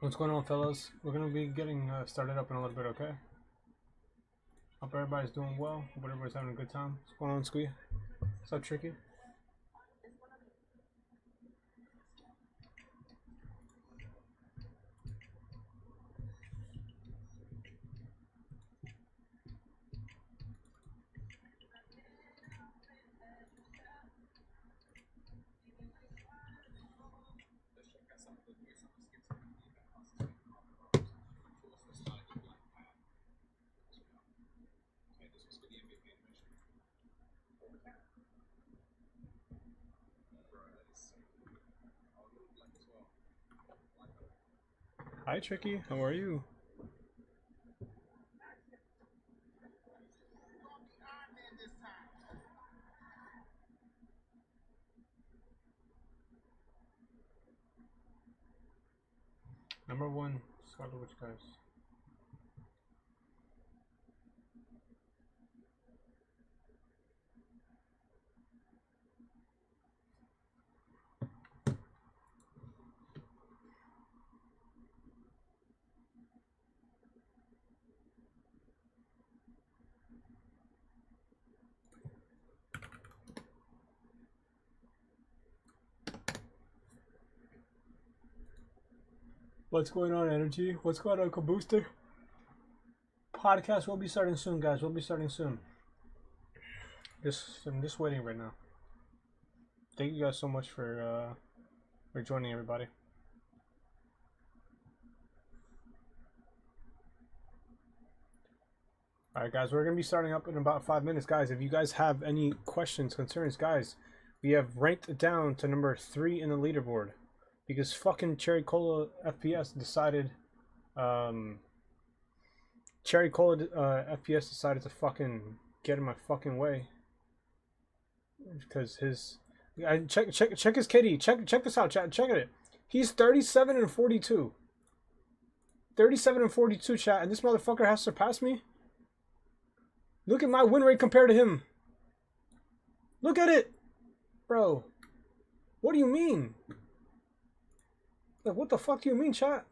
What's going on, fellas? We're gonna be getting started up in a little bit, okay? Hope everybody's doing well. Hope everybody's having a good time. What's going on, Squee? What's up, Tricky? Hi, Tricky. How are you? Number one, Scarlet Witch, guys. What's going on, Energy? What's going on, Kabooster? Podcast will be starting soon, guys. We'll be starting soon. I'm just waiting right now. Thank you guys so much for joining, everybody. Alright, guys, we're going to be starting up in about 5 minutes. Guys, if you guys have any questions, concerns, guys, we have ranked down to number 3 in the leaderboard. Because fucking Cherry Cola FPS decided, Cherry Cola FPS decided to fucking get in my fucking way. Because his, check his KD. Check this out, chat. Check it. He's 37 and 42. 37 and 42, chat, and this motherfucker has surpassed me. Look at my win rate compared to him. Look at it, bro. What do you mean? Like, what the fuck do you mean, chat?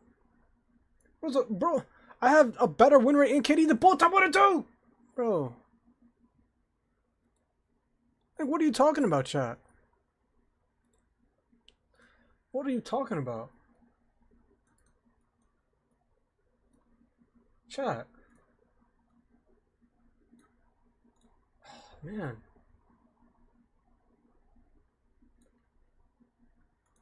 Bro, I have a better win rate in KD than both top 1 and 2! Bro. Like, what are you talking about, chat? What are you talking about? Chat. Oh, man.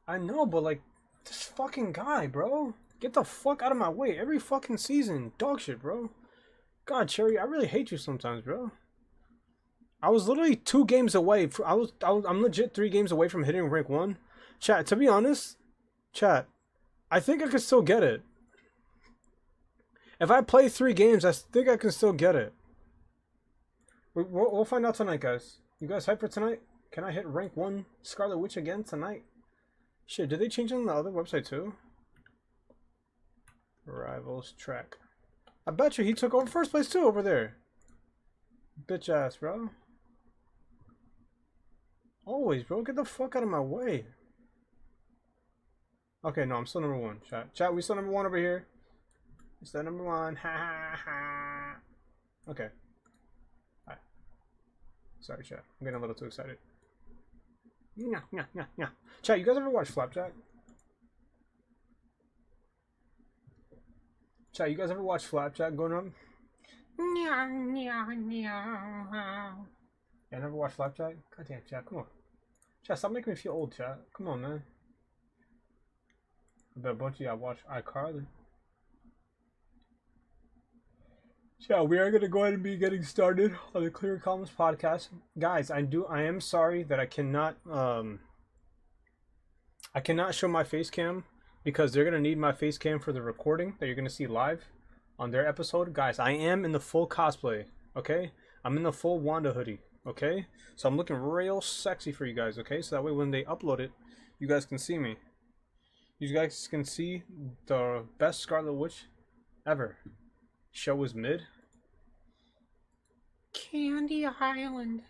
I know, but like, this fucking guy, bro. Get the fuck out of my way. Every fucking season. Dog shit, bro. God, Cherry, I really hate you sometimes, bro. I was literally 2 games away. I'm legit 3 games away from hitting rank 1. Chat, to be honest, chat, I think I can still get it. If I play 3 games, I think I can still get it. We'll find out tonight, guys. You guys hyped for tonight? Can I hit rank 1 Scarlet Witch again tonight? Shit, did they change it on the other website too? Rivals track. I bet you he took over first place too over there. Bitch ass, bro. Always, bro. Get the fuck out of my way. Okay, no, I'm still number 1. Chat, we still number 1 over here. We still number 1. Ha ha ha. Okay. Alright. Sorry, chat. I'm getting a little too excited. Yeah. Chat, you guys ever watch Flapjack? Chat, you guys ever watch Flapjack going on? Yeah, never watched Flapjack? Goddamn, chat, come on. Chat, stop making me feel old, chat. Come on, man. I bet a bunch of y'all watch iCarly. Chat, we are gonna go ahead and be getting started on the Clear Comments podcast. Guys, I am sorry that I cannot show my face cam because they're gonna need my face cam for the recording that you're gonna see live on their episode. Guys, I am in the full cosplay, okay? I'm in the full Wanda hoodie, okay? So I'm looking real sexy for you guys, okay? So that way when they upload it, you guys can see me. You guys can see the best Scarlet Witch ever. Show was mid. Candy Island.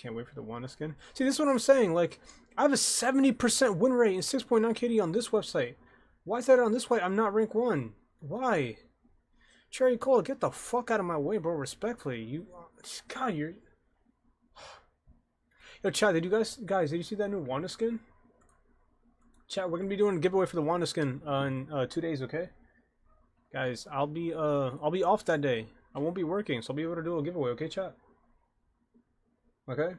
Can't wait for the Wanda skin. See, this is what I'm saying. Like, I have a 70% win rate and 6.9 KD on this website. Why is that on this website? I'm not rank 1. Why? Cherry Cola, get the fuck out of my way, bro. Respectfully. You... God, you're... Yo, chat, did you guys, did you see that new Wanda skin? Chat, we're gonna be doing a giveaway for the Wanda skin in 2 days, okay? Guys, I'll be off that day. I won't be working, so I'll be able to do a giveaway, okay, chat? Okay?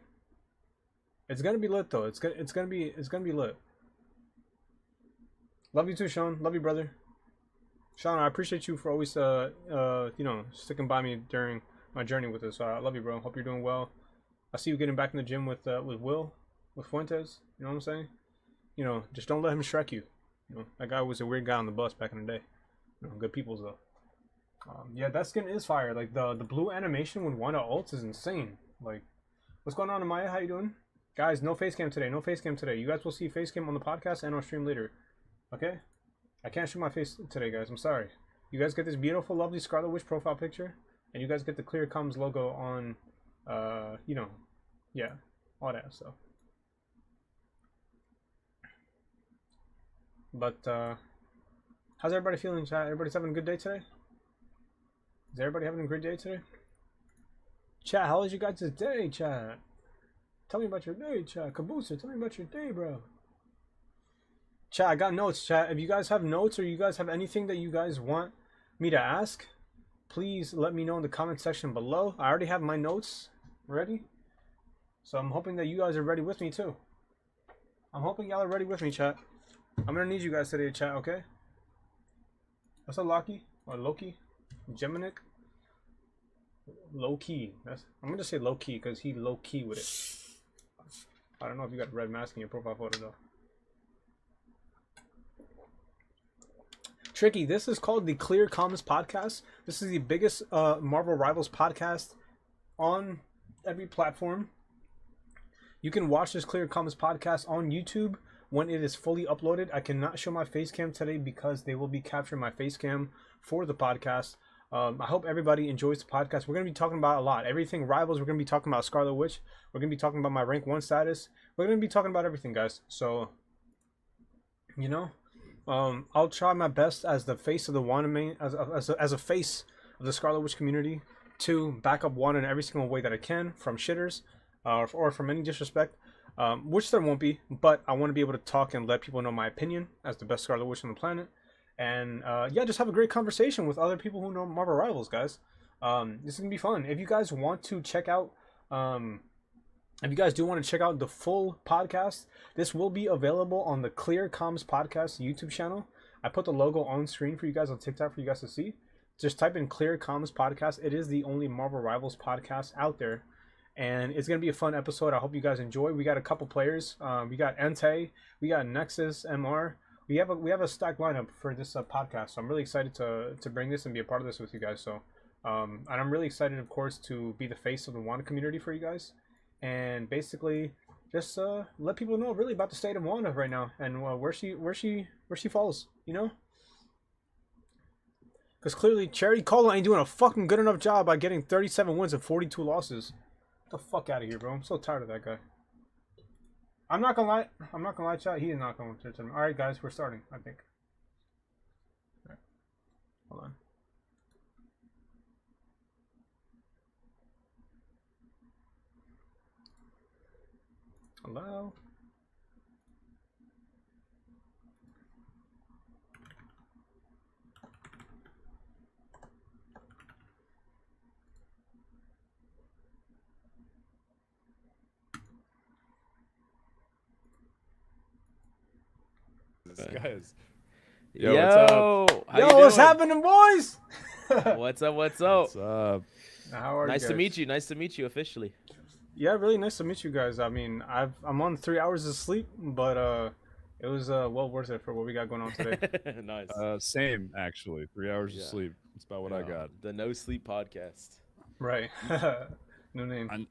It's gonna be lit though. It's gonna be lit. Love you too, Sean. Love you, brother. Sean, I appreciate you for always you know, sticking by me during my journey with this. I love you, bro. Hope you're doing well. I see you getting back in the gym with Will, with Fuentes. You know what I'm saying? You know, just don't let him Shrek you. You know, that guy was a weird guy on the bus back in the day. You know, good peoples though. Yeah, that skin is fire. Like the blue animation when Wanda ults is insane. Like, what's going on, Amaya? How you doing? Guys, no face cam today. No face cam today. You guys will see face cam on the podcast and on stream later. Okay? I can't show my face today, guys. I'm sorry. You guys get this beautiful, lovely Scarlet Witch profile picture, and you guys get the Clear Comms logo on, you know, yeah, all that stuff. But, how's everybody feeling, chat? Everybody's having a good day today? Is everybody having a great day today? Chat, how was you guys' day, chat? Tell me about your day, chat. Caboose, tell me about your day, bro. Chat, I got notes, chat. If you guys have notes or you guys have anything that you guys want me to ask, please let me know in the comment section below. I already have my notes ready. So I'm hoping that you guys are ready with me too. I'm hoping y'all are ready with me, chat. I'm gonna need you guys today, chat, okay? What's up, Loki? Or Loki? Geminic? Low key. I'm gonna say low key because he low key with it. I don't know if you got a red mask in your profile photo though. Tricky, this is called the Clear Comms Podcast. This is the biggest Marvel Rivals podcast on every platform. You can watch this Clear Comms Podcast on YouTube when it is fully uploaded. I cannot show my face cam today because they will be capturing my face cam for the podcast. I hope everybody enjoys the podcast. We're going to be talking about a lot. Everything Rivals. We're going to be talking about Scarlet Witch. We're going to be talking about my rank 1 status. We're going to be talking about everything, guys. So, you know, I'll try my best as the face of the Wanda main, as a face of the Scarlet Witch community to back up Wanda in every single way that I can, from shitters or from any disrespect, which there won't be. But I want to be able to talk and let people know my opinion as the best Scarlet Witch on the planet. And yeah, just have a great conversation with other people who know Marvel Rivals, guys. This is gonna be fun. If you guys want to check out, if you guys do want to check out the full podcast, this will be available on the Clear Comms Podcast YouTube channel. I put the logo on screen for you guys on TikTok for you guys to see. Just type in Clear Comms Podcast. It is the only Marvel Rivals podcast out there, and it's gonna be a fun episode. I hope you guys enjoy. We got a couple players. We got Entei, we got Nexus, MR. We have a stacked lineup for this podcast, so I'm really excited to bring this and be a part of this with you guys. So, and I'm really excited, of course, to be the face of the Wanda community for you guys, and basically just let people know really about the state of Wanda right now and where she falls, you know. Because clearly, Cherry Cola ain't doing a fucking good enough job by getting 37 wins and 42 losses. Get the fuck out of here, bro. I'm so tired of that guy. I'm not gonna lie, chat. He is not going to tournament. All right, guys, we're starting. I think. All right. Hold on. Hello. Guys. Yo, what's up? Yo, what's happening, boys? What's up? What's up? What's up? How are you Nice guys? to meet you. Nice to meet you officially. Yeah, really nice to meet you guys. I mean, I'm on 3 hours of sleep, but it was well worth it for what we got going on today. Nice. Same actually. 3 hours of sleep. That's about what I got. The No Sleep Podcast. Right. New name.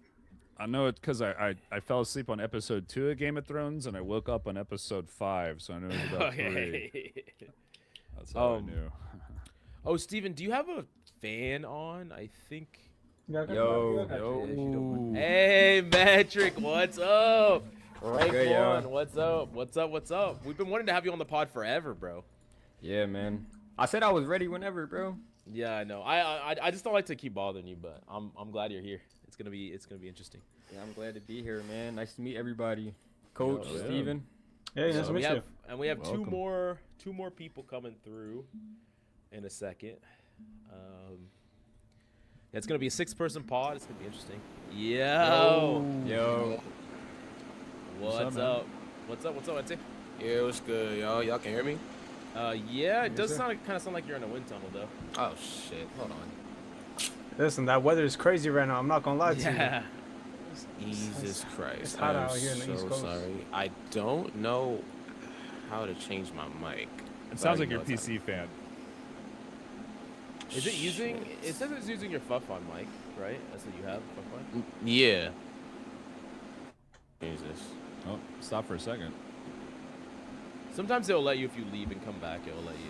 I know it because I fell asleep on episode 2 of Game of Thrones and I woke up on episode 5, so I know it was about 3. That's how I knew. Oh, Steven, do you have a fan on? I think. Yo. Hey, Metric, what's up? Right Good, yo. on, what's up? What's up? What's up? We've been wanting to have you on the pod forever, bro. Yeah, man. I said I was ready whenever, bro. Yeah, I know. I just don't like to keep bothering you, but I'm glad you're here. It's gonna be interesting. Yeah, I'm glad to be here, man. Nice to meet everybody. Coach, yeah. Steven. Yeah, nice to meet you. We have two Welcome. more people coming through in a second. Yeah, it's gonna be a 6-person pod. It's gonna be interesting. Yo. What's up? What's up? I'd say. Yeah, what's good, y'all? Y'all can hear me? Yeah, it does kind of sound like you're in a wind tunnel, though. Oh, shit. Hold on. Listen, that weather is crazy right now. I'm not gonna lie to you. Yeah. Jesus Christ. It's hot I'm out here in the so East Coast. sorry. I don't know how to change my mic. It sounds I like you're a know it's PC fan. Is it using? It says it's using your Fuffon mic, right? That's what you have, Fuffon. Yeah. Jesus. Oh, stop for a second. Sometimes it'll let you if you leave and come back. It'll let you.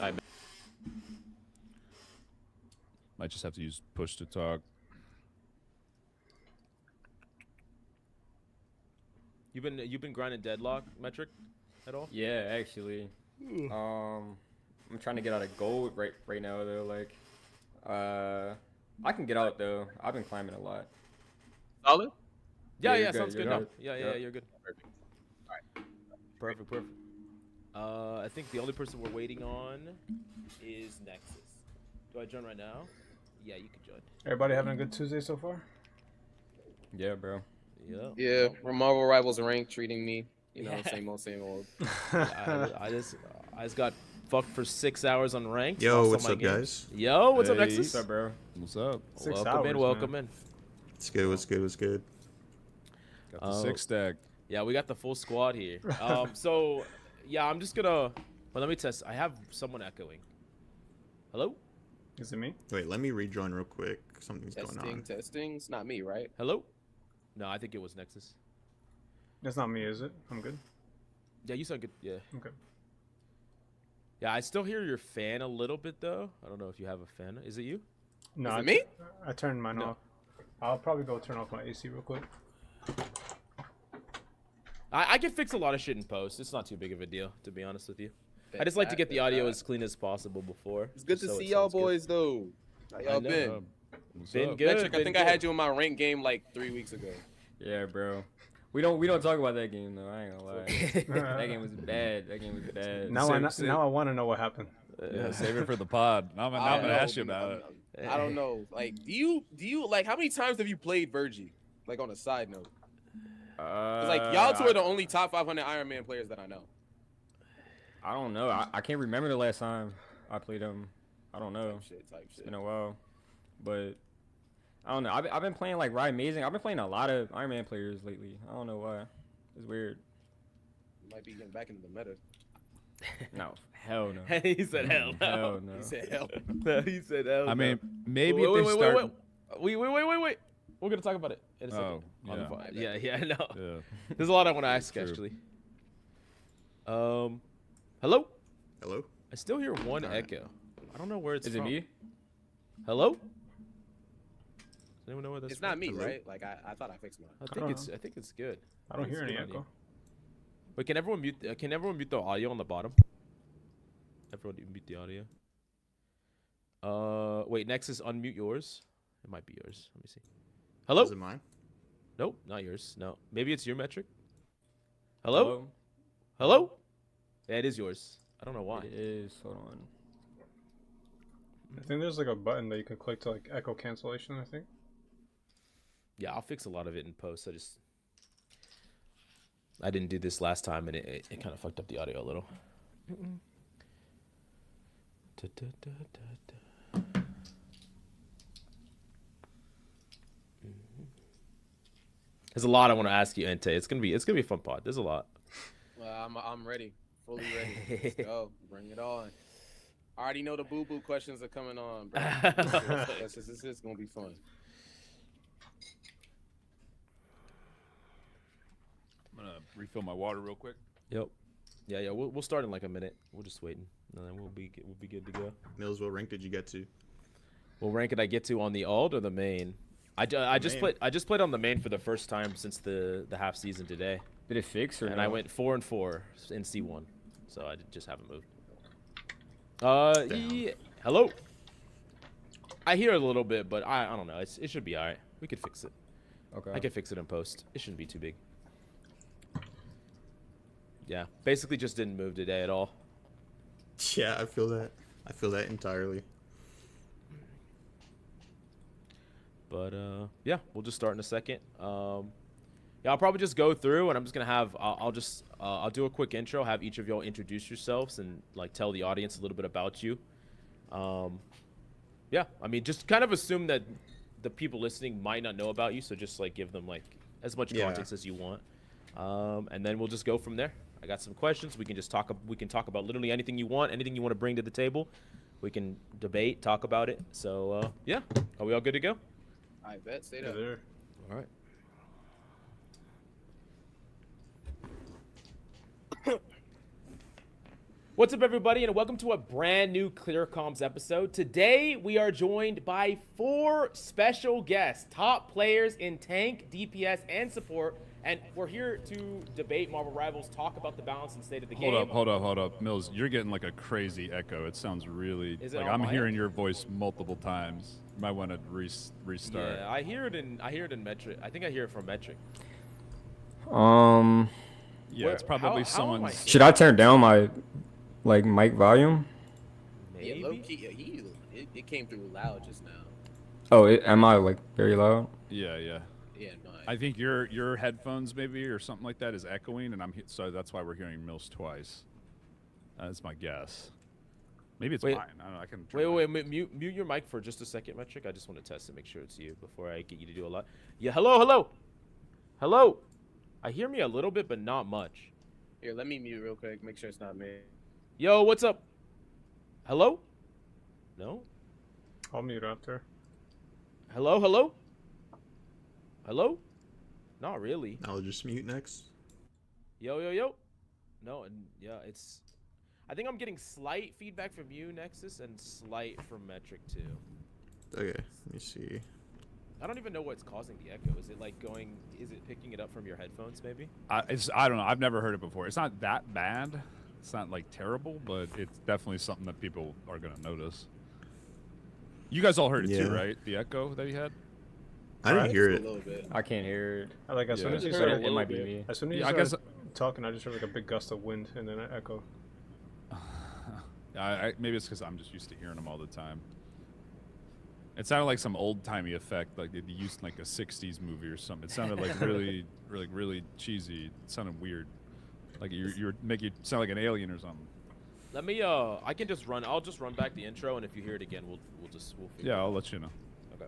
I Might just have to use push to talk. You've been grinding Deadlock Metric at all? Yeah, actually. I'm trying to get out of gold right now though. Like, I can get out though. I've been climbing a lot. Solid? Yeah, you're sounds you're good now. Yeah, Yep. you're good. Perfect. I think the only person we're waiting on is Nexus. Do I join right now? Yeah, you can join. Everybody having a good Tuesday so far? Yeah, bro. Yeah. Yeah, Marvel Rivals rank treating me. You know, same old. I just got fucked for 6 hours on ranked. Yo, lost all what's my up, games. guys? Yo, what's up, Hey. Nexus? What's up, bro? What's up? 6 Welcome in, hours, welcome man. in. What's good? What's good? Got the 6 stack. Yeah, we got the full squad here. So, yeah, I'm just gonna. Well, let me test. I have someone echoing. Hello? Is it me? Wait, let me rejoin real quick. Something's going on. Testing. It's not me, right? Hello? No, I think it was Nexus. That's not me, is it? I'm good. Yeah, you sound good. Yeah. Okay. Yeah, I still hear your fan a little bit though. I don't know if you have a fan. Is it you? No, Is it I- me? I turned mine No. off. I'll probably go turn off my AC real quick. I can fix a lot of shit in post. It's not too big of a deal, to be honest with you. I just like to get the audio as clean as possible before. It's good to so see it y'all sounds good. boys, though. How I y'all know. been? What's Been up? good. Metric, I been think I good. had you in my rank game like 3 weeks ago. Yeah, bro. We don't talk about that game though. I ain't gonna lie. That game was bad. Now Save- I want to know what happened. Yeah, save it for the pod. Now I'm I gonna don't ask you know. about it. I don't know. Like, do you like how many times have you played Virgie? Like on a side note. 'Cause, like y'all two are the only top 500 Iron Man players that I know. I don't know. I can't remember the last time I played him. I don't know. Type shit. It's been a while, but I don't know. I've been playing like Ride Amazing. I've been playing a lot of Iron Man players lately. I don't know why. It's weird. Might be getting back into the meta. No, hell no. He said hell no. Hell no. He said hell. No, he said hell I no. mean, maybe wait, if they start. Wait. We're gonna talk about it in a second. Oh, On the yeah. pod. Yeah, I know. Yeah. There's a lot I want to ask True. actually. Hello? Hello? I still hear one Alright. echo. I don't know where it's Is it from. me? Hello? Does anyone know where that's It's from? not me, Hello? right? Like I thought I fixed mine. I think it's good. I don't It's hear any good audio. echo. Wait, can everyone mute the audio on the bottom? Everyone mute the audio. Wait, Nexus, unmute yours. It might be yours. Let me see. Hello? Is it mine? Nope, not yours. No. Maybe it's your metric. Hello? Hello? Yeah, it is yours. I don't know why. It is. Hold on. I think there's like a button that you can click to like echo cancellation, I think. Yeah, I'll fix a lot of it in post. I didn't do this last time, and it kind of fucked up the audio a little. There's a lot I want to ask you, Ente. It's gonna be a fun pod. There's a lot. Well, I'm ready. Fully ready. Let's go. Bring it on. I already know the boo-boo questions are coming on, bro. This is gonna be fun. I'm gonna refill my water real quick. Yep. Yeah. We'll start in like a minute. We're just waiting, and then we'll be good to go. Mills, what rank did you get to? What rank did I get to on the alt or the main? I just played on the main for the first time since the half season today. Did it fix or And no? I went 4-4 in C1, so I just haven't moved. Yeah. Hello. I hear a little bit, but I don't know. It should be all right. We could fix it. Okay. I could fix it in post. It shouldn't be too big. Yeah, basically just didn't move today at all. Yeah, I feel that. I feel that entirely. But yeah, we'll just start in a second. Yeah, I'll probably just go through, and I'm just gonna have I'll do a quick intro, have each of y'all introduce yourselves and like tell the audience a little bit about you. Yeah, I mean, just kind of assume that the people listening might not know about you, so just like give them like as much context as you want, and then we'll just go from there. I got some questions. We can just talk. We can talk about literally anything you want, anything you want to bring to the table. We can debate, talk about it. So yeah, are we all good to go? I bet. Stay there. All right. What's up, everybody, and welcome to a brand new Clear Comms episode. Today, we are joined by 4 special guests, top players in tank, DPS, and support, and we're here to debate Marvel Rivals, talk about the balance and state of the game. Hold up. Mills, you're getting like a crazy echo. It sounds really Is it like on I'm my hearing end? your voice multiple times. You might want to restart. Yeah, I hear it in metric. I think I hear it from metric. Yeah, it's probably how am I someone's. Should I turn down my mic volume? Maybe. Yeah, low key. It came through loud just now. Oh, am I very loud? Yeah. Yeah, no. I think your headphones maybe or something like that is echoing, and so that's why we're hearing Mills twice. That's my guess. Maybe it's Wait. mine. I don't know. I can. Try Wait, mute your mic for just a second, Metric. I just want to test and make sure it's you before I get you to do a lot. Yeah, hello. I hear me a little bit, but not much. Here, let me mute real quick. Make sure it's not me. Yo, what's up? Hello? No? I'll mute after. Hello? Not really. I'll just mute next. Yo. No, and yeah, it's... I think I'm getting slight feedback from you, Nexus, and slight from Metric, too. Okay, let me see. I don't even know what's causing the echo. Is it like going... Is it picking it up from your headphones, maybe? I don't know. I've never heard it before. It's not that bad. It's not like terrible, but it's definitely something that people are gonna notice. You guys all heard it too, Yeah. right? The echo that he had. I didn't hear A it. little bit. I can't hear it. I like as soon Yeah. as you Just started, heard a It might little be bit. me. as soon as you Yeah, I started talking, I just heard like a big gust of wind and then an echo. Maybe it's because I'm just used to hearing them all the time. It sounded like some old-timey effect, like they used in like a '60s movie or something. It sounded like really cheesy. It sounded weird, like you're making it sound like an alien or something. Let me, I can just run... I'll just run back the intro, and if you hear it again, we'll figure it Yeah, out. I'll let you know. Okay.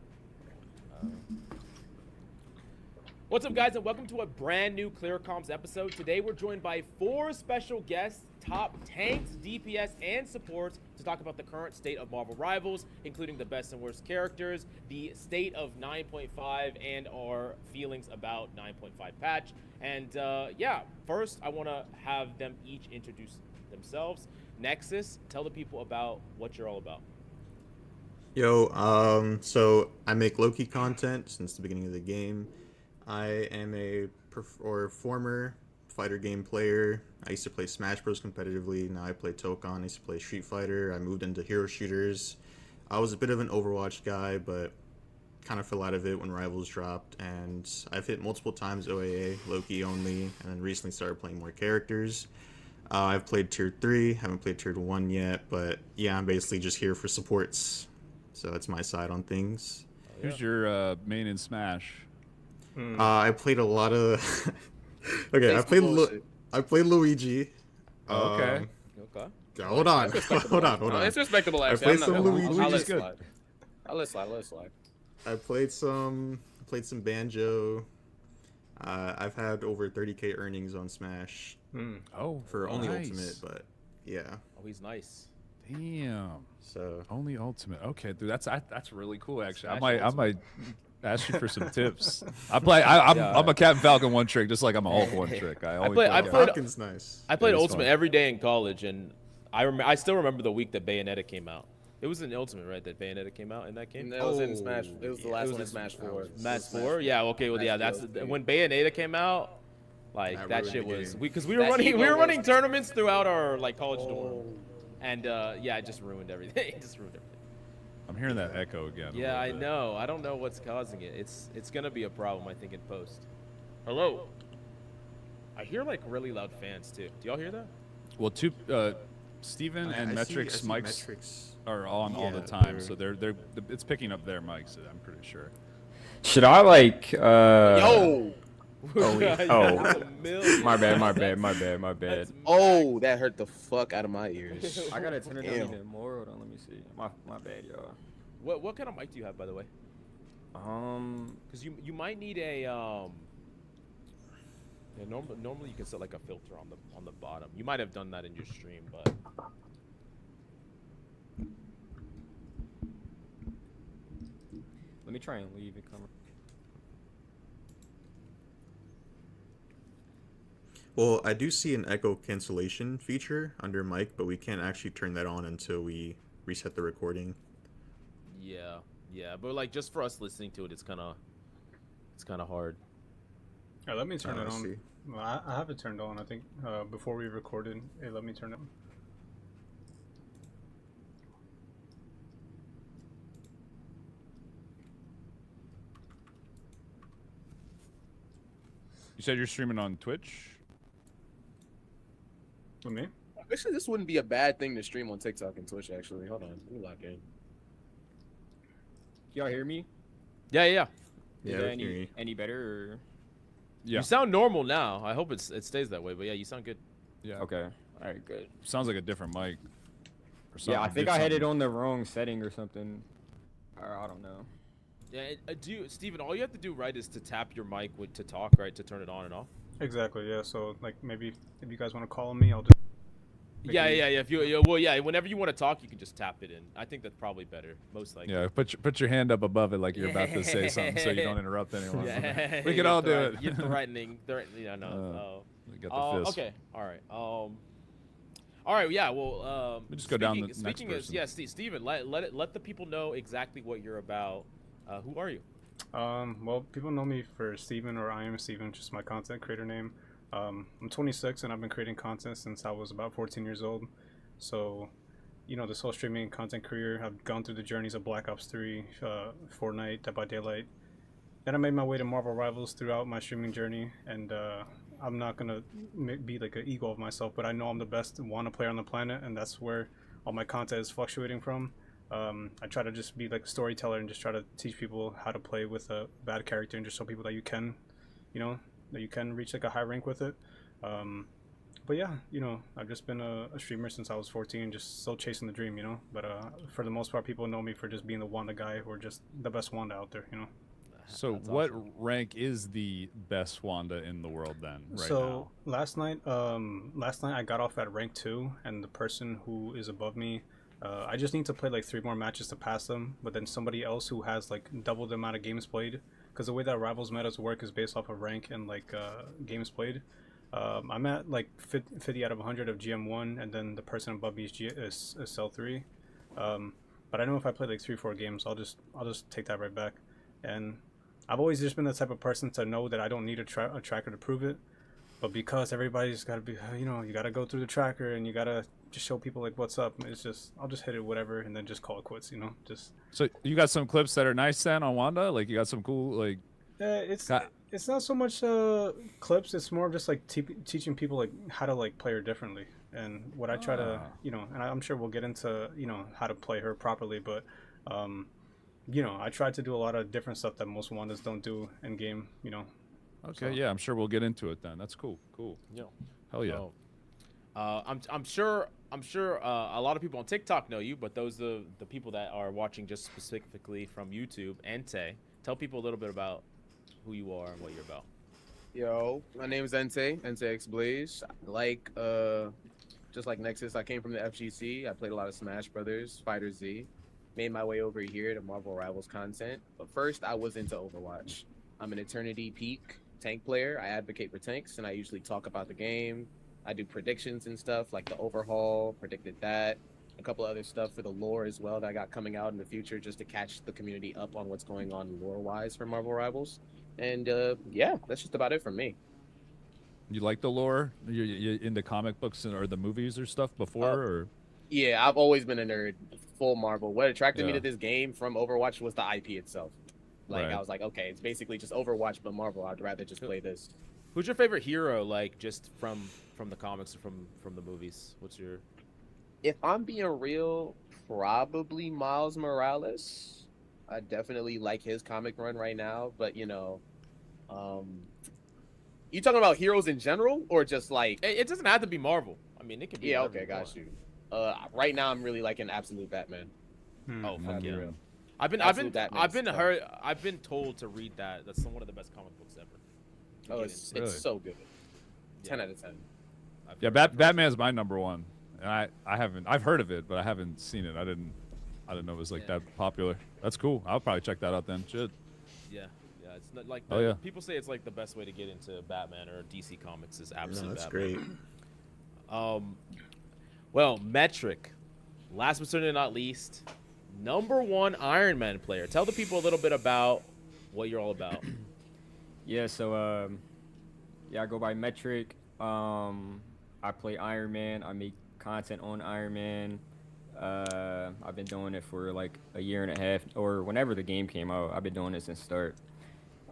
What's up, guys, and welcome to a brand new Clear Comms episode. Today, we're joined by 4 special guests, top tanks, DPS, and supports to talk about the current state of Marvel Rivals, including the best and worst characters, the state of 9.5, and our feelings about 9.5 patch. And yeah, first, I want to have them each introduce themselves. Nexus, tell the people about what you're all about. Yo, so I make Loki content since the beginning of the game. I am a former fighter game player. I used to play Smash Bros competitively. Now I play Tokon. I used to play Street Fighter. I moved into hero shooters. I was a bit of an Overwatch guy, but kind of fell out of it when Rivals dropped. And I've hit multiple times OAA, Loki only, and then recently started playing more characters. I've played Tier 3, haven't played Tier 1 yet, but yeah, I'm basically just here for supports. So that's my side on things. Who's your main in Smash? I played a lot of... okay, Say I some played bullshit. I played Luigi. Okay. Okay. Hold on. hold on. No, it's respectable, I actually. played I'm not some gonna- Luigi. I'll let Luigi's it good. slide. I'll let it slide. I played some Banjo. I've had over 30k earnings on Smash Oh, for only nice. Ultimate, but yeah. Oh, he's nice. Damn. So Only Ultimate. Okay, dude, that's really cool. Actually, I Smash might ask you for some tips. I'm a Captain Falcon one trick, just like I'm a Hulk one trick. I played- Falcon's nice. I played It is Ultimate fun. every day in college, and I still remember the week that Bayonetta came out. It was in Ultimate, right? That Bayonetta came out in that game. And that was in Smash. It was the Yeah, last it one in was Smash 4. Smash 4. Yeah. Okay. Well, yeah. That's DLC. when Bayonetta came out. Like That that ruined shit the was game. because we were That running Evo was- tournaments throughout our like college dorm, and yeah, it just ruined everything. It just ruined everything. I'm hearing that echo again. a Yeah, I little bit. know. I don't know what's causing it. It's gonna be a problem, I think, in post. Hello. I hear like really loud fans too. Do y'all hear that? Well, Steven and I see Metrics mics Metrics. are on all the Yeah, time, they're- so it's picking up their mics. I'm pretty sure. Should I like? Yo! Oh, Yeah, oh. that's a million. My bad. That's Oh, that hurt the fuck out of my ears. I gotta turn it down Damn. even more. Hold on, let me see. My bad, y'all. What kind of mic do you have, by the way? Because you might need a Yeah, normally you can set like a filter on the bottom. You might have done that in your stream, but Let me try and leave it. Come. Well, I do see an echo cancellation feature under mic, but we can't actually turn that on until we reset the recording. yeah, but like just for us listening to it, it's kind of hard. Yeah, let me turn it I on. see. Well, I have it turned on. I think before we recorded, hey, let me turn it on. You said you're streaming on Twitch. With me? Actually, this wouldn't be a bad thing to stream on TikTok and Twitch, actually. Hold on. Let me lock in. Y'all hear me? Yeah. Yeah, Is we that can hear you. any better? Or? Yeah. You sound normal now. I hope it stays that way. But yeah, you sound good. Yeah. Okay. All right. Good. Sounds like a different mic. Or Yeah, I something. think Did I had it something. on the wrong setting or something. Or I don't know. Yeah, Steven, all you have to do, right, is to tap your mic to talk, right, to turn it on and off. Exactly. Yeah. So like maybe if you guys want to call me, I'll just. Yeah. If whenever you want to talk, you can just tap it in. I think that's probably better, most likely. Yeah, put your hand up above it like you're about to say something, so you don't interrupt anyone. Yeah. We can all do it. You're threatening. No. We got the fist. Okay. All right. All right. Yeah. Well. We just go down the next Speaking of, person. yeah, Steven, let the people know exactly what you're about. Who are you? Well, people know me for Steven, or I am Steven, just my content creator name. I'm 26 and I've been creating content since I was about 14 years old. So, you know, this whole streaming content career, I've gone through the journeys of Black Ops 3, Fortnite, Dead by Daylight. Then I made my way to Marvel Rivals throughout my streaming journey, and I'm not gonna be like an ego of myself, but I know I'm the best Wanda player on the planet, and that's where all my content is fluctuating from. I try to just be like a storyteller and just try to teach people how to play with a bad character and just show people that you can, you know, that you can reach like a high rank with it. But yeah, you know, I've just been a streamer since I was 14, just still chasing the dream, you know. But for the most part, people know me for just being the Wanda guy, or just the best Wanda out there, you know. So That's what awesome. rank is the best Wanda in the world then, right So last night I got off at rank 2, and the person who is above me, I just need to play like 3 more matches to pass them. But then somebody else who has like double the amount of games played, because the way that Rivals metas work is based off of rank and like games played. I'm at like 50 out of 100 of GM1, and then the person above me is Cell 3. But I know if I play like 3-4 games, I'll just take that right back. And I've always just been the type of person to know that I don't need a tracker to prove it. But because everybody's got to be, you know, you got to go through the tracker and you got to just show people like what's up. It's just, I'll just hit it whatever and then just call it quits, you know. Just So you got some clips that are nice then on Wanda? Like you got some cool like it's Got- it's not so much clips. It's more of just like teaching people like how to like play her differently. And what I try to, you know, and I'm sure we'll get into, you know, how to play her properly, but you know, I tried to do a lot of different stuff that most Wandas don't do in game, you know. Okay, So- yeah, I'm sure we'll get into it then. That's cool. Cool. Yeah. Hell yeah. Oh. I'm sure a lot of people on TikTok know you, but those the people that are watching just specifically from YouTube. Ente, tell people a little bit about who you are and what you're about. Yo, my name is Ente X Blaze. Like, just like Nexus, I came from the FGC. I played a lot of Smash Brothers, Fighter Z. Made my way over here to Marvel Rivals content. But first, I was into Overwatch. I'm an Eternity Peak tank player. I advocate for tanks, and I usually talk about the game. I do predictions and stuff, like the overhaul, predicted that. a couple other stuff for the lore as well that I got coming out in the future, just to catch the community up on what's going on lore-wise for Marvel Rivals. And yeah, that's just about it from me. You like the lore? You into comic books or the movies or stuff before, or? Yeah, I've always been a nerd, full Marvel. What attracted me Yeah. to this game from Overwatch was the IP itself. Like, Right. I was like, okay, it's basically just Overwatch but Marvel. I'd rather just play this. Who's your favorite hero, like just from the comics or from the movies? What's your? If I'm being real, probably Miles Morales. I definitely like his comic run right now, but you know, you talking about heroes in general or just like? It doesn't have to be Marvel. I mean, it could be. Yeah, whatever okay, you got want. you. Right now I'm really liking Absolute Batman. Oh fuck I'll be yeah! real. I've Absolute Batman is I've been told to read that. That's one of the best comic books ever. Oh, Get it's into it. Really? so good. 10 Yeah. out of 10. Yeah, Batman's my number one, and I've heard of it, but I haven't seen it. I didn't know it was like Yeah. that popular. That's cool. I'll probably check that out then. Shit. Yeah, it's not like Oh, yeah. people say it's like the best way to get into Batman or DC Comics is No, Absolute that's Batman. great. Well, Metric, last but certainly not least, #1 Iron Man player. Tell the people a little bit about what you're all about. Yeah, so I go by Metric. I play Iron Man. I make content on Iron Man. I've been doing it for like a year and a half, or whenever the game came out. I've been doing it since start.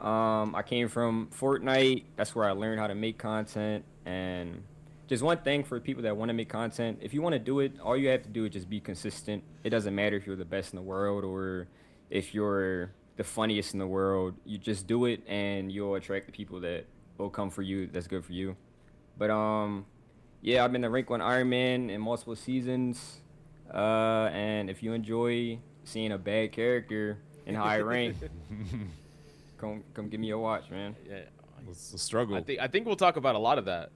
I came from Fortnite. That's where I learned how to make content. And just one thing for people that want to make content: if you want to do it, all you have to do is just be consistent. It doesn't matter if you're the best in the world or if you're the funniest in the world. You just do it, and you'll attract the people that will come for you. That's good for you. But yeah, I've been the rank 1 Iron Man in multiple seasons. And if you enjoy seeing a bad character in high rank, come give me a watch, man. Yeah, It's a struggle. I think we'll talk about a lot of that.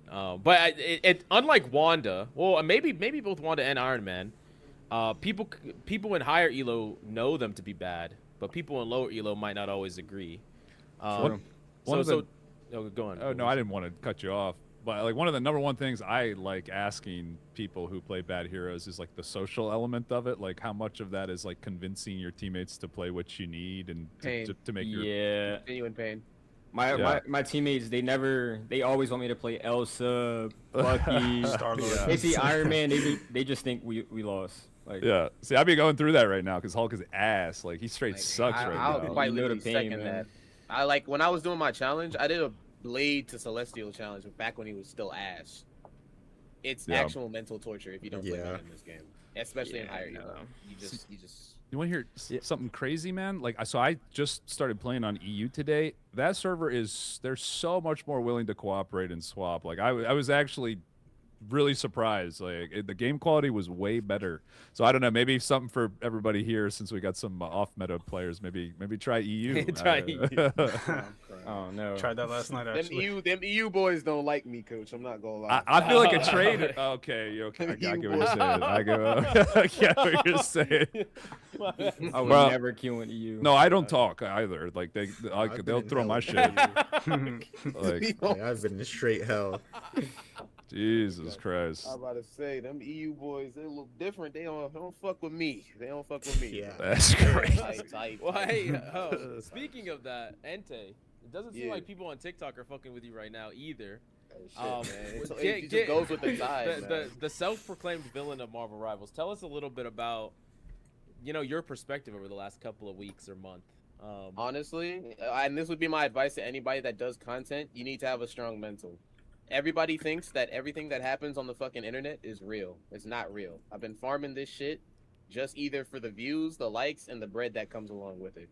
But it unlike Wanda, well, maybe both Wanda and Iron Man, people in higher elo know them to be bad, but people in lower elo might not always agree. One of the- Go on. Oh no, I didn't want to cut you off. But like one of the number one things I like asking people who play bad heroes is like the social element of it. Like how much of that is like convincing your teammates to play what you need and Pain. to make your Yeah. Genuine pain. Yeah. My teammates, they always want me to play Elsa, Bucky, Star-Lord. They see Iron Man, they just think we lost. Like, Yeah. See, I'd be going through that right now because Hulk is ass. Like he straight Like, sucks right I'll now. quite You know literally the pain, second man. that. I like when I was doing my challenge, I did a Blade to Celestial challenge back when he was still ass. It's Yeah. actual mental torture if you don't play Yeah. that in this game, especially in Yeah, higher no. elo. You just You want to hear something crazy, man? Like, so I just started playing on EU today. That server they're so much more willing to cooperate and swap. Like, I was actually really surprised. Like, the game quality was way better. So I don't know. Maybe something for everybody here since we got some off-meta players. Maybe try EU. Try EU. oh no. Tried that last night actually. them EU boys don't like me, coach. I'm not gonna lie. I feel like a traitor. Okay, okay. I get what you're saying. I get what you're saying. I would Bro. never queue into you. No, I don't talk either. Like they'll been throw in my hell. shit. Like Yeah, I've been in straight hell. Jesus Christ. I'm about to say them EU boys, they look different. They don't fuck with me. They don't fuck with me. Yeah. That's great. Tight. Well, hey, speaking of that, Entei, it doesn't seem Yeah. like people on TikTok are fucking with you right now either. Shit, Um, man. get- It just get- goes with the tide, man. the self-proclaimed villain of Marvel Rivals. Tell us a little bit about, your perspective over the last couple of weeks or month. Honestly, and this would be my advice to anybody that does content, you need to have a strong mental. Everybody thinks that everything that happens on the fucking internet is real. It's not real. I've been farming this shit just either for the views, the likes, and the bread that comes along with it.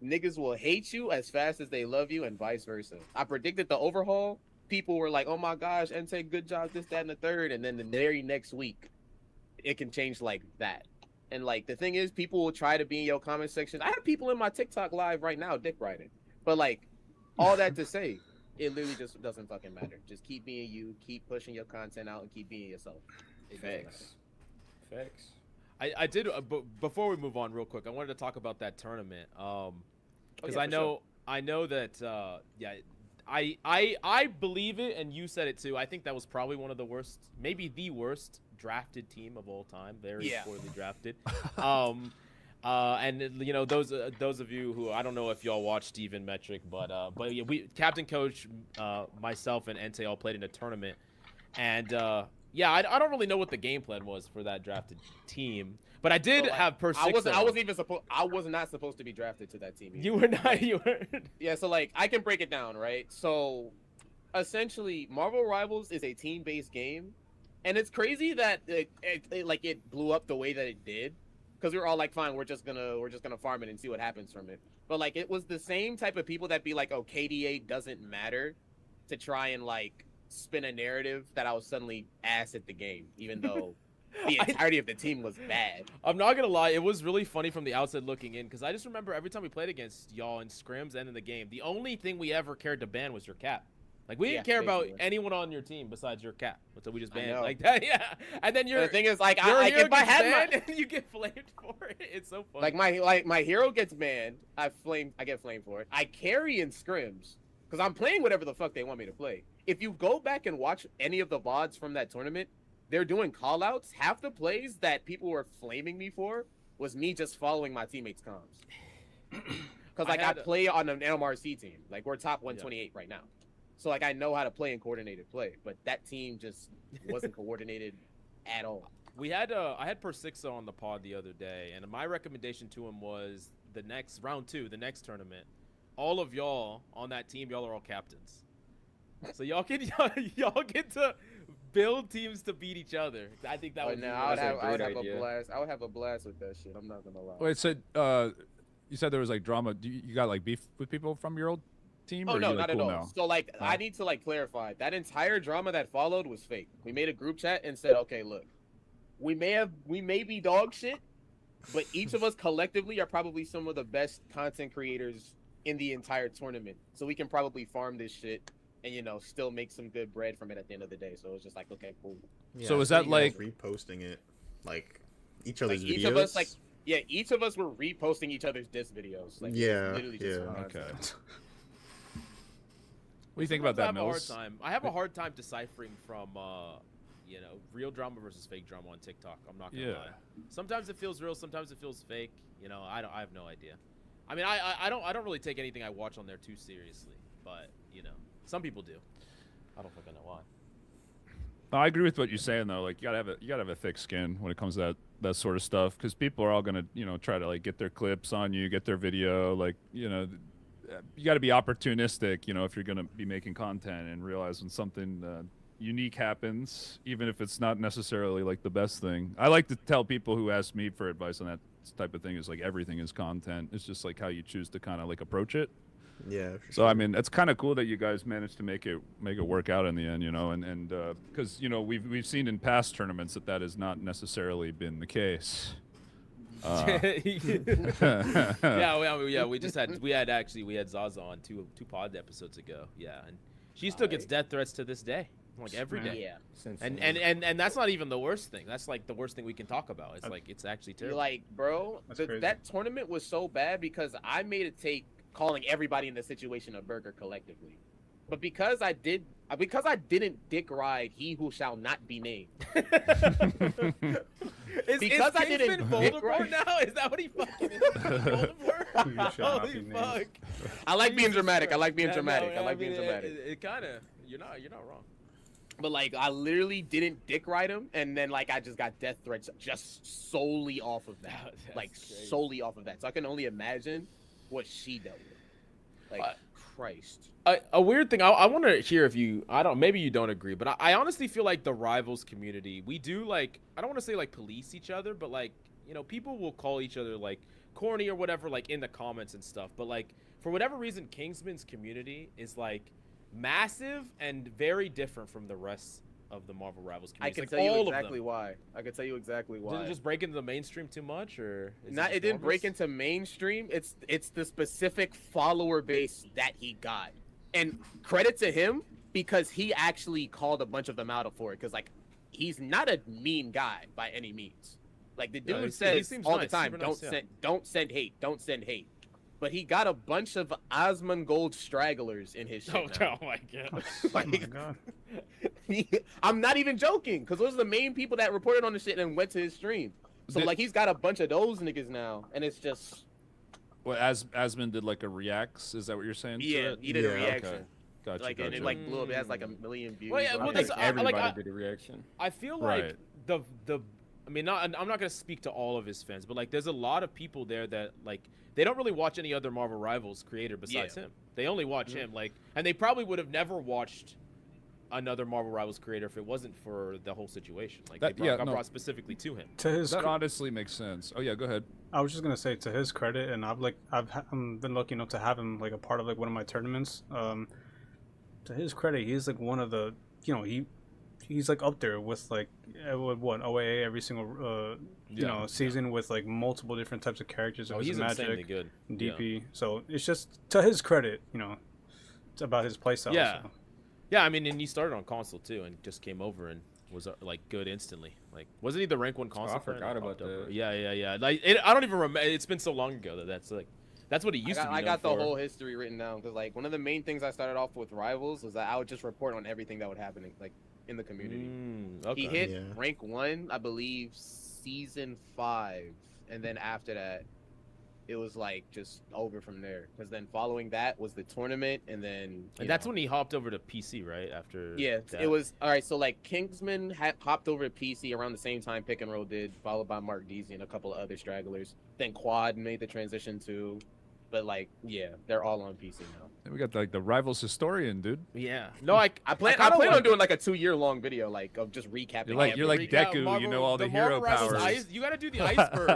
Niggas will hate you as fast as they love you and vice versa. I predicted the overhaul. People were like, oh my gosh, Entei, good job, this, that, and the third. And then the very next week, it can change like that. And like the thing is, people will try to be in your comment section. I have people in my TikTok live right now dick riding. But like, all that to say, it literally just doesn't fucking matter. Just keep being you, keep pushing your content out, and keep being yourself. It doesn't matter. Facts. I did, before we move on real quick, I wanted to talk about that tournament. Because yeah, I for know, I know that, I believe it, and you said it too. I think that was probably one of the worst, maybe the worst drafted team of all time. Very Yeah. poorly drafted. And you know those of you who I don't know if y'all watch Steven Metric, but yeah, Captain Coach, myself and Entei all played in a tournament, and yeah, I don't really know what the game plan was for that drafted team, but I did So, like, have per I was not supposed to be drafted to that team. Either. You were not. You were. Yeah, so like I can break it down, right? So essentially, Marvel Rivals is a team-based game, and it's crazy that it blew up the way that it did, because we were all like, fine, we're just gonna farm it and see what happens from it. But like, it was the same type of people that be like, oh, KDA doesn't matter, to try and like spin a narrative that I was suddenly ass at the game, even though the entirety of the team was bad. I'm not gonna lie, it was really funny from the outside looking in, because I just remember every time we played against y'all in scrims and in the game, the only thing we ever cared to ban was your cap. Like, we didn't care about basically. anyone on your team besides your cap, so we just I banned know. like that. Yeah, and then And the thing is, like, your hero if I gets had banned and you get flamed for it. It's so funny. my hero gets banned, I get flamed for it. I carry in scrims because I'm playing whatever the fuck they want me to play. If you go back and watch any of the VODs from that tournament, they're doing callouts. Half the plays that people were flaming me for was me just following my teammates' comms. Because like I play on an NMRC team, like we're top 128 right now. So like I know how to play in coordinated play, but that team just wasn't coordinated at all. We had I had Persixo on the pod the other day, and my recommendation to him was the next round 2, the next tournament. All of y'all on that team, y'all are all captains, so y'all get to build teams to beat each other. I think that would be I would have idea. a blast. I would have a blast with that shit. I'm not gonna lie. Wait, so you said there was like drama. You got like beef with people from your old team? Oh or are no, you, like, not at cool all. now? So like, Oh. I need to like clarify that entire drama that followed was fake. We made a group chat and said, okay, look, we may be dog shit, but each of us collectively are probably some of the best content creators in the entire tournament. So we can probably farm this shit and, you know, still make some good bread from it at the end of the day. So it's just like, okay, cool. Yeah, So I is saw that you guys like- reposting it, like each other's Like, videos? each of us, like, yeah, each of us were reposting each other's diss videos. Like, Yeah, literally just yeah. nonsense. Okay. What do you think about that, I have Mills? a hard time. I have a hard time deciphering from, you know, real drama versus fake drama on TikTok. I'm not gonna Yeah. lie. Sometimes it feels real. Sometimes it feels fake. You know, I have no idea. I mean, I don't really take anything I watch on there too seriously. But you know, some people do. I don't fucking know why. No, I agree with what you're saying though. Like, you gotta have a thick skin when it comes to that sort of stuff, because people are all gonna, you know, try to like get their clips on you, get their video. Like, you know, you got to be opportunistic, you know, if you're gonna be making content, and realize when something unique happens, even if it's not necessarily like the best thing. I like to tell people who ask me for advice on that type of thing is like, everything is content. It's just like how you choose to kind of like approach it. Yeah. For So I mean, it's kind of cool that you guys managed to make it work out in the end, you know, and because you know we've seen in past tournaments that has not necessarily been the case. Yeah, we had Zaza on two pod episodes ago. Yeah, and she still gets death threats to this day, like every day. Yeah. Since And that's not even the worst thing. That's like the worst thing we can talk about. It's like it's actually terrible. Like, bro, That's crazy. that tournament was so bad because I made it take calling everybody in the situation a burger collectively. But because I didn't dick ride he who shall not be named. Because I didn't dick Voldemort ride. now? Is that what he fucking is? Voldemort? You shall not Holy be named. fuck. I like being Jesus dramatic. I Christ. like being Yeah, dramatic. no, I like being mean, dramatic. It kind of you're not wrong. But like, I literally didn't dick ride him, and then like I just got death threats just solely off of that. That's Like crazy. solely off of that. So I can only imagine what she dealt with. Like, Christ. A weird thing. I want to hear if you. Maybe you don't agree, but I honestly feel like the Rivals community, we do like. I don't want to say like police each other, but like, you know, people will call each other like corny or whatever, like in the comments and stuff. But like, for whatever reason, Kingsman's community is like massive and very different from the rest of the Marvel Rivals I community. can Like, tell you all of exactly them. why. I can tell you exactly Did why. it just break into the mainstream too much, or is Not, just it didn't break Marvel's? into mainstream. It's the specific follower base that he got, and credit to him because he actually called a bunch of them out for it. Because like, he's not a mean guy by any means. Like the Yeah, dude he says seems all nice, the time, super nice, yeah. don't send hate, don't send hate. But he got a bunch of Osmongold stragglers in his shit. Oh, now. oh my god. Oh my god. I'm not even joking, because those are the main people that reported on the shit and went to his stream. So like he's got a bunch of those niggas now, and it's just. Well, Asmund did like a reacts. Is that what you're saying? Yeah, to it? he did a Yeah. reaction. Okay. Gotcha. Like gotcha. and it like blew up. It has like 1 million views. Well, yeah, on well, it. that's- Everybody like, did a reaction. I feel like Right. the I mean, I'm not gonna speak to all of his fans, but like, there's a lot of people there that like they don't really watch any other Marvel Rivals creator besides him. They only watch him, like, and they probably would have never watched another Marvel Rivals creator if it wasn't for the whole situation. Like, That- they yeah, got no. brought specifically to him. To his, That honestly makes sense. Oh yeah, go ahead. I was just gonna say to his credit, and I've been lucky enough to have him like a part of like one of my tournaments. To his credit, he's like one of the, he's like up there with like with what OAA every single season with like multiple different types of characters. Oh, It he's was insanely Magic, good. DP. So it's just to his credit, it's about his playstyle. Yeah. So. Yeah, I mean, and he started on console too, and just came over and was like good instantly. Like, wasn't he the rank 1 console? I forgot about that. Yeah. Like, I don't even remember. It's been so long ago that's what he used to be. I got the known for. whole history written down because like one of the main things I started off with Rivals was that I would just report on everything that would happen in the community. Okay. He hit Yeah. rank 1, I believe, season 5, and then after that, it was like just over from there. Because then following that was the tournament, and then And that's when he hopped over to PC, right? After that. it was all right. So like Kingsman hopped over to PC around the same time Pick and Roll did, followed by Mark Deasy and a couple of other stragglers. Then Quad made the transition too, but like yeah, they're all on PC now. Then we got like the Rivals historian, dude. Yeah. No, I I kinda plan on like- doing like a 2-year-long video like of just recapping. You're like Recap Deku, you Marvel- know all the hero Marvel Rivals powers. You gotta do the iceberg,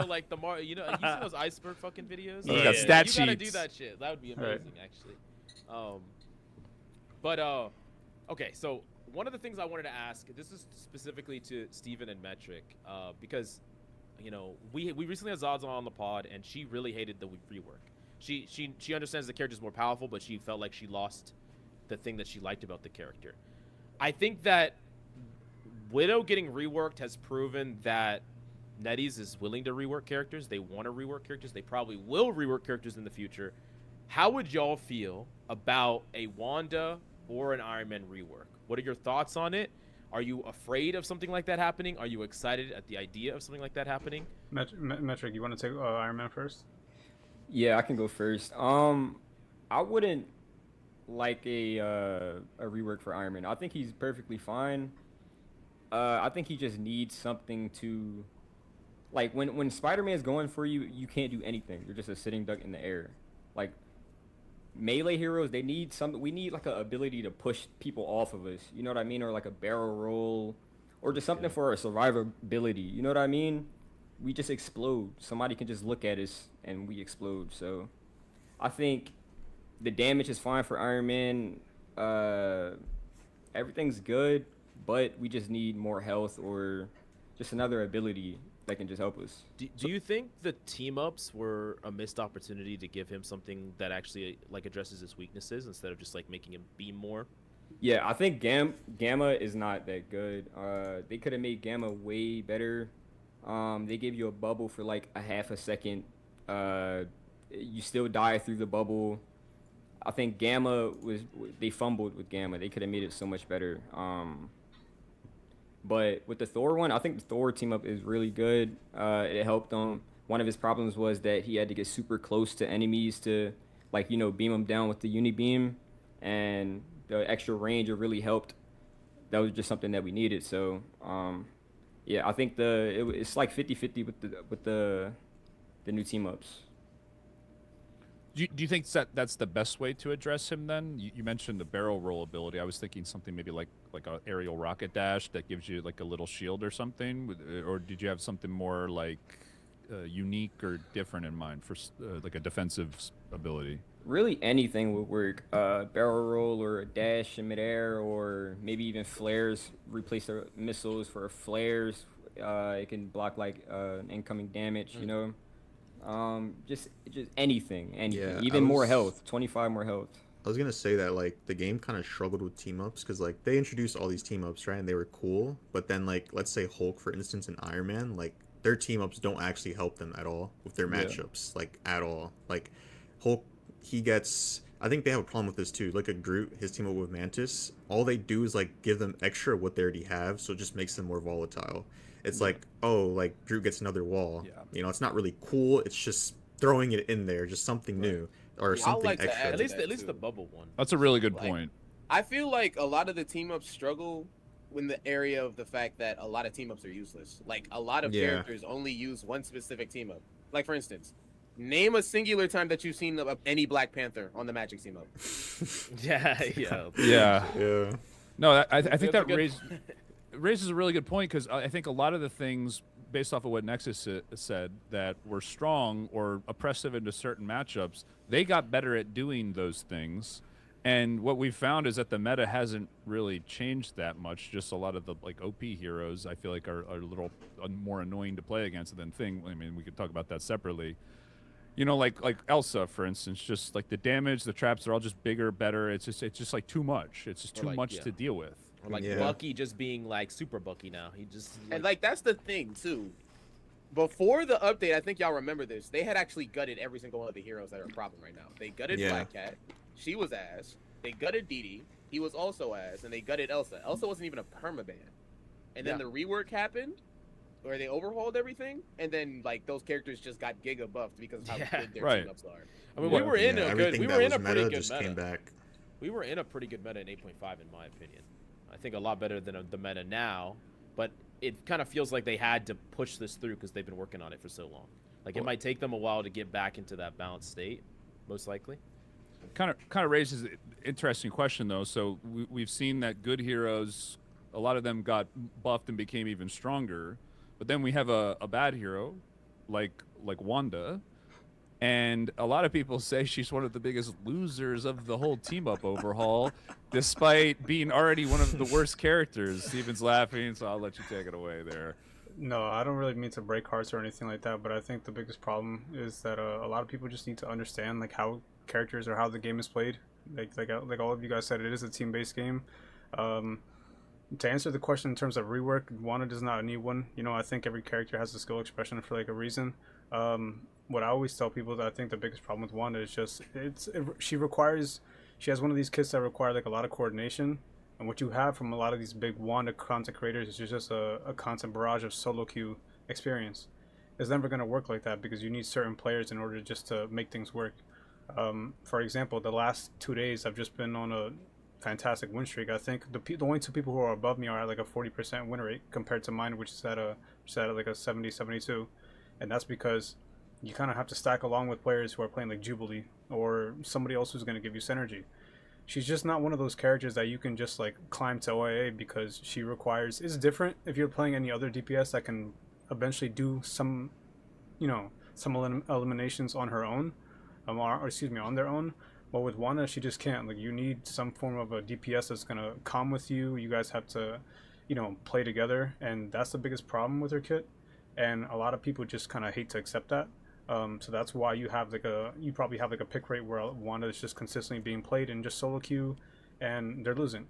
like you see those iceberg fucking videos? You got Yeah. stat You gotta do sheets. that shit. That would be Right. amazing, actually. Okay, so one of the things I wanted to ask, this is specifically to Steven and Metric, because, we recently had Zaza on the pod, and she really hated the rework. She understands the character's more powerful, but she felt like she lost the thing that she liked about the character. I think that Widow getting reworked has proven that NetEase is willing to rework characters. They want to rework characters. They probably will rework characters in the future. How would y'all feel about a Wanda or an Iron Man rework? What are your thoughts on it? Are you afraid of something like that happening? Are you excited at the idea of something like that happening? Metric, you want to take Iron Man first? Yeah, I can go first. I wouldn't like a rework for Iron Man. I think he's perfectly fine. I think he just needs something to, like, when Spider-Man's going for you, you can't do anything. You're just a sitting duck in the air. Like, melee heroes, they need something. We need like a ability to push people off of us. You know what I mean? Or like a barrel roll, or just something for our survivability. You know what I mean? We just explode. Somebody can just look at us and we explode. So I think the damage is fine for Iron Man. Everything's good, but we just need more health or just another ability that can just help us. Do you think the team-ups were a missed opportunity to give him something that actually like addresses his weaknesses instead of just like making him beam more? Yeah, I think Gamma is not that good. They could have made Gamma way better. They give you a bubble for like a half a second. You still die through the bubble. I think they fumbled with Gamma. They could have made it so much better. But with the Thor one, I think the Thor team up is really good. It helped him. One of his problems was that he had to get super close to enemies to, like, beam them down with the Unibeam. And the extra range, it really helped. That was just something that we needed. So, yeah, I think it's like 50-50 with the new team ups. Do you think that's the best way to address him then? You mentioned the barrel roll ability. I was thinking something maybe like a aerial rocket dash that gives you like a little shield or something, or did you have something more like unique or different in mind for like a defensive ability? Really anything would work. Barrel roll or a dash in midair, or maybe even flares. Replace the missiles for flares. It can block like incoming damage. Just anything. Yeah, Even more health. 25 more health. I was gonna say that like the game kind of struggled with team ups because like they introduced all these team ups, right, and they were cool. But then like let's say Hulk, for instance, and Iron Man, like their team ups don't actually help them at all with their matchups, like at all. Like Hulk, he gets I think they have a problem with this too. Like a Groot, his team up with Mantis, all they do is like give them extra of what they already have, so it just makes them more volatile. It's like, oh, like Groot gets another wall. Yeah. You know, it's not really cool. It's just throwing it in there, just something new or Yeah, I'd something like to extra. add At to least that, the too. bubble one. That's a really good Like, point. I feel like a lot of the team ups struggle in the area of the fact that a lot of team ups are useless. Like a lot of Yeah. characters only use one specific team up. Like for instance, name a singular time that you've seen any Black Panther on the Magic team up. Yeah, yeah. Yeah. Yeah. No, I think That's a that good- raises a really good point, because I think a lot of the things, based off of what Nexus said, that were strong or oppressive into certain matchups, they got better at doing those things. And what we've found is that the meta hasn't really changed that much. Just a lot of the like OP heroes, I feel like, are a little more annoying to play against than Thing. I mean, we could talk about that separately. You know, like Elsa, for instance, just like the damage, the traps are all just bigger, better. It's just like too much. It's just Or too like, much yeah. to deal with. Or like Yeah. Bucky just being like super Bucky now. He just And like that's the thing too. Before the update, I think y'all remember this. They had actually gutted every single one of the heroes that are a problem right now. They gutted Yeah. Black Cat. She was ass. They gutted Dee Dee. He was also ass. And they gutted Elsa. Elsa wasn't even a permaban. And then Yeah. the rework happened, where they overhauled everything, and then like those characters just got giga buffed because of how Yeah. good their Right. team ups are. I mean, Yeah. we were in Yeah, a good. everything We that were in was a pretty meta good just meta. came back. We were in a pretty good meta in 8.5, in my opinion. I think a lot better than the meta now, but it kind of feels like they had to push this through because they've been working on it for so long. Like it might take them a while to get back into that balanced state, most likely. Kind of raises an interesting question though. So we've seen that good heroes, a lot of them got buffed and became even stronger, but then we have a bad hero, like Wanda, and a lot of people say she's one of the biggest losers of the whole team up overhaul, despite being already one of the worst characters. Steven's laughing, so I'll let you take it away there. No, I don't really mean to break hearts or anything like that, but I think the biggest problem is that a lot of people just need to understand like how characters or how the game is played. Like all of you guys said, it is a team-based game. To answer the question in terms of rework, Wanda does not need one. You know, I think every character has a skill expression for like a reason. What I always tell people that I think the biggest problem with Wanda is just she has one of these kits that require like a lot of coordination. And what you have from a lot of these big Wanda content creators is just a constant barrage of solo queue experience. It's never going to work like that because you need certain players in order just to make things work. For example, the last 2 days I've just been on a fantastic win streak. I think the only two people who are above me are at like a 40% win rate compared to mine, which is at like a 70, 72. And that's because you kind of have to stack along with players who are playing like Jubilee or somebody else who's going to give you synergy. She's just not one of those characters that you can just like climb to OIA because she requires. It's different if you're playing any other DPS that can eventually do some, some eliminations on her own, on their own. But with Wanda, she just can't. Like you need some form of a DPS that's gonna calm with you. You guys have to, play together, and that's the biggest problem with her kit. And a lot of people just kind of hate to accept that. So that's why you probably have like a pick rate where Wanda is just consistently being played in just solo queue, and they're losing.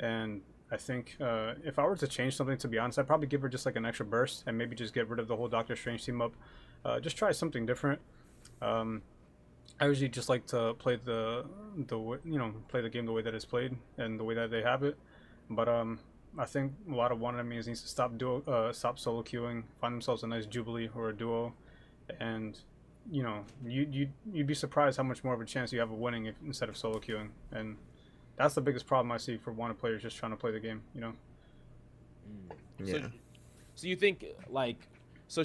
And I think if I were to change something, to be honest, I'd probably give her just like an extra burst and maybe just get rid of the whole Doctor Strange team up. Just try something different. I usually just like to play play the game the way that it's played and the way that they have it. But I think a lot of Wanda enemies needs to stop solo queuing, find themselves a nice Jubilee or a duo. And you'd be surprised how much more of a chance you have of winning instead of solo queuing, and that's the biggest problem I see for Wanda players just trying to play the game. Yeah. So you think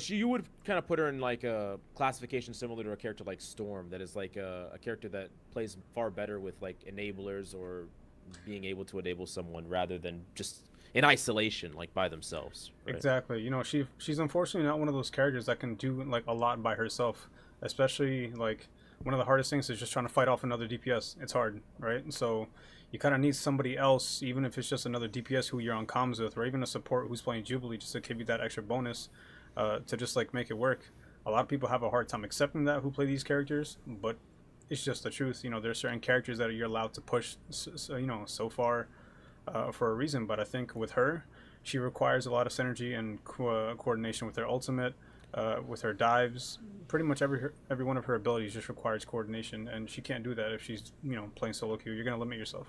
you would kind of put her in like a classification similar to a character like Storm, that is like a character that plays far better with like enablers or being able to enable someone rather than just in isolation, like by themselves. Right? Exactly. She's unfortunately not one of those characters that can do like a lot by herself. Especially like one of the hardest things is just trying to fight off another DPS. It's hard, right? So you kind of need somebody else, even if it's just another DPS who you're on comms with, or even a support who's playing Jubilee, just to give you that extra bonus to just like make it work. A lot of people have a hard time accepting that who play these characters, but it's just the truth. There's certain characters that you're allowed to push, so far. For a reason, but I think with her, she requires a lot of synergy and coordination with her ultimate. with her dives. Pretty much every one of her abilities just requires coordination, and she can't do that if she's playing solo queue. You're gonna limit yourself.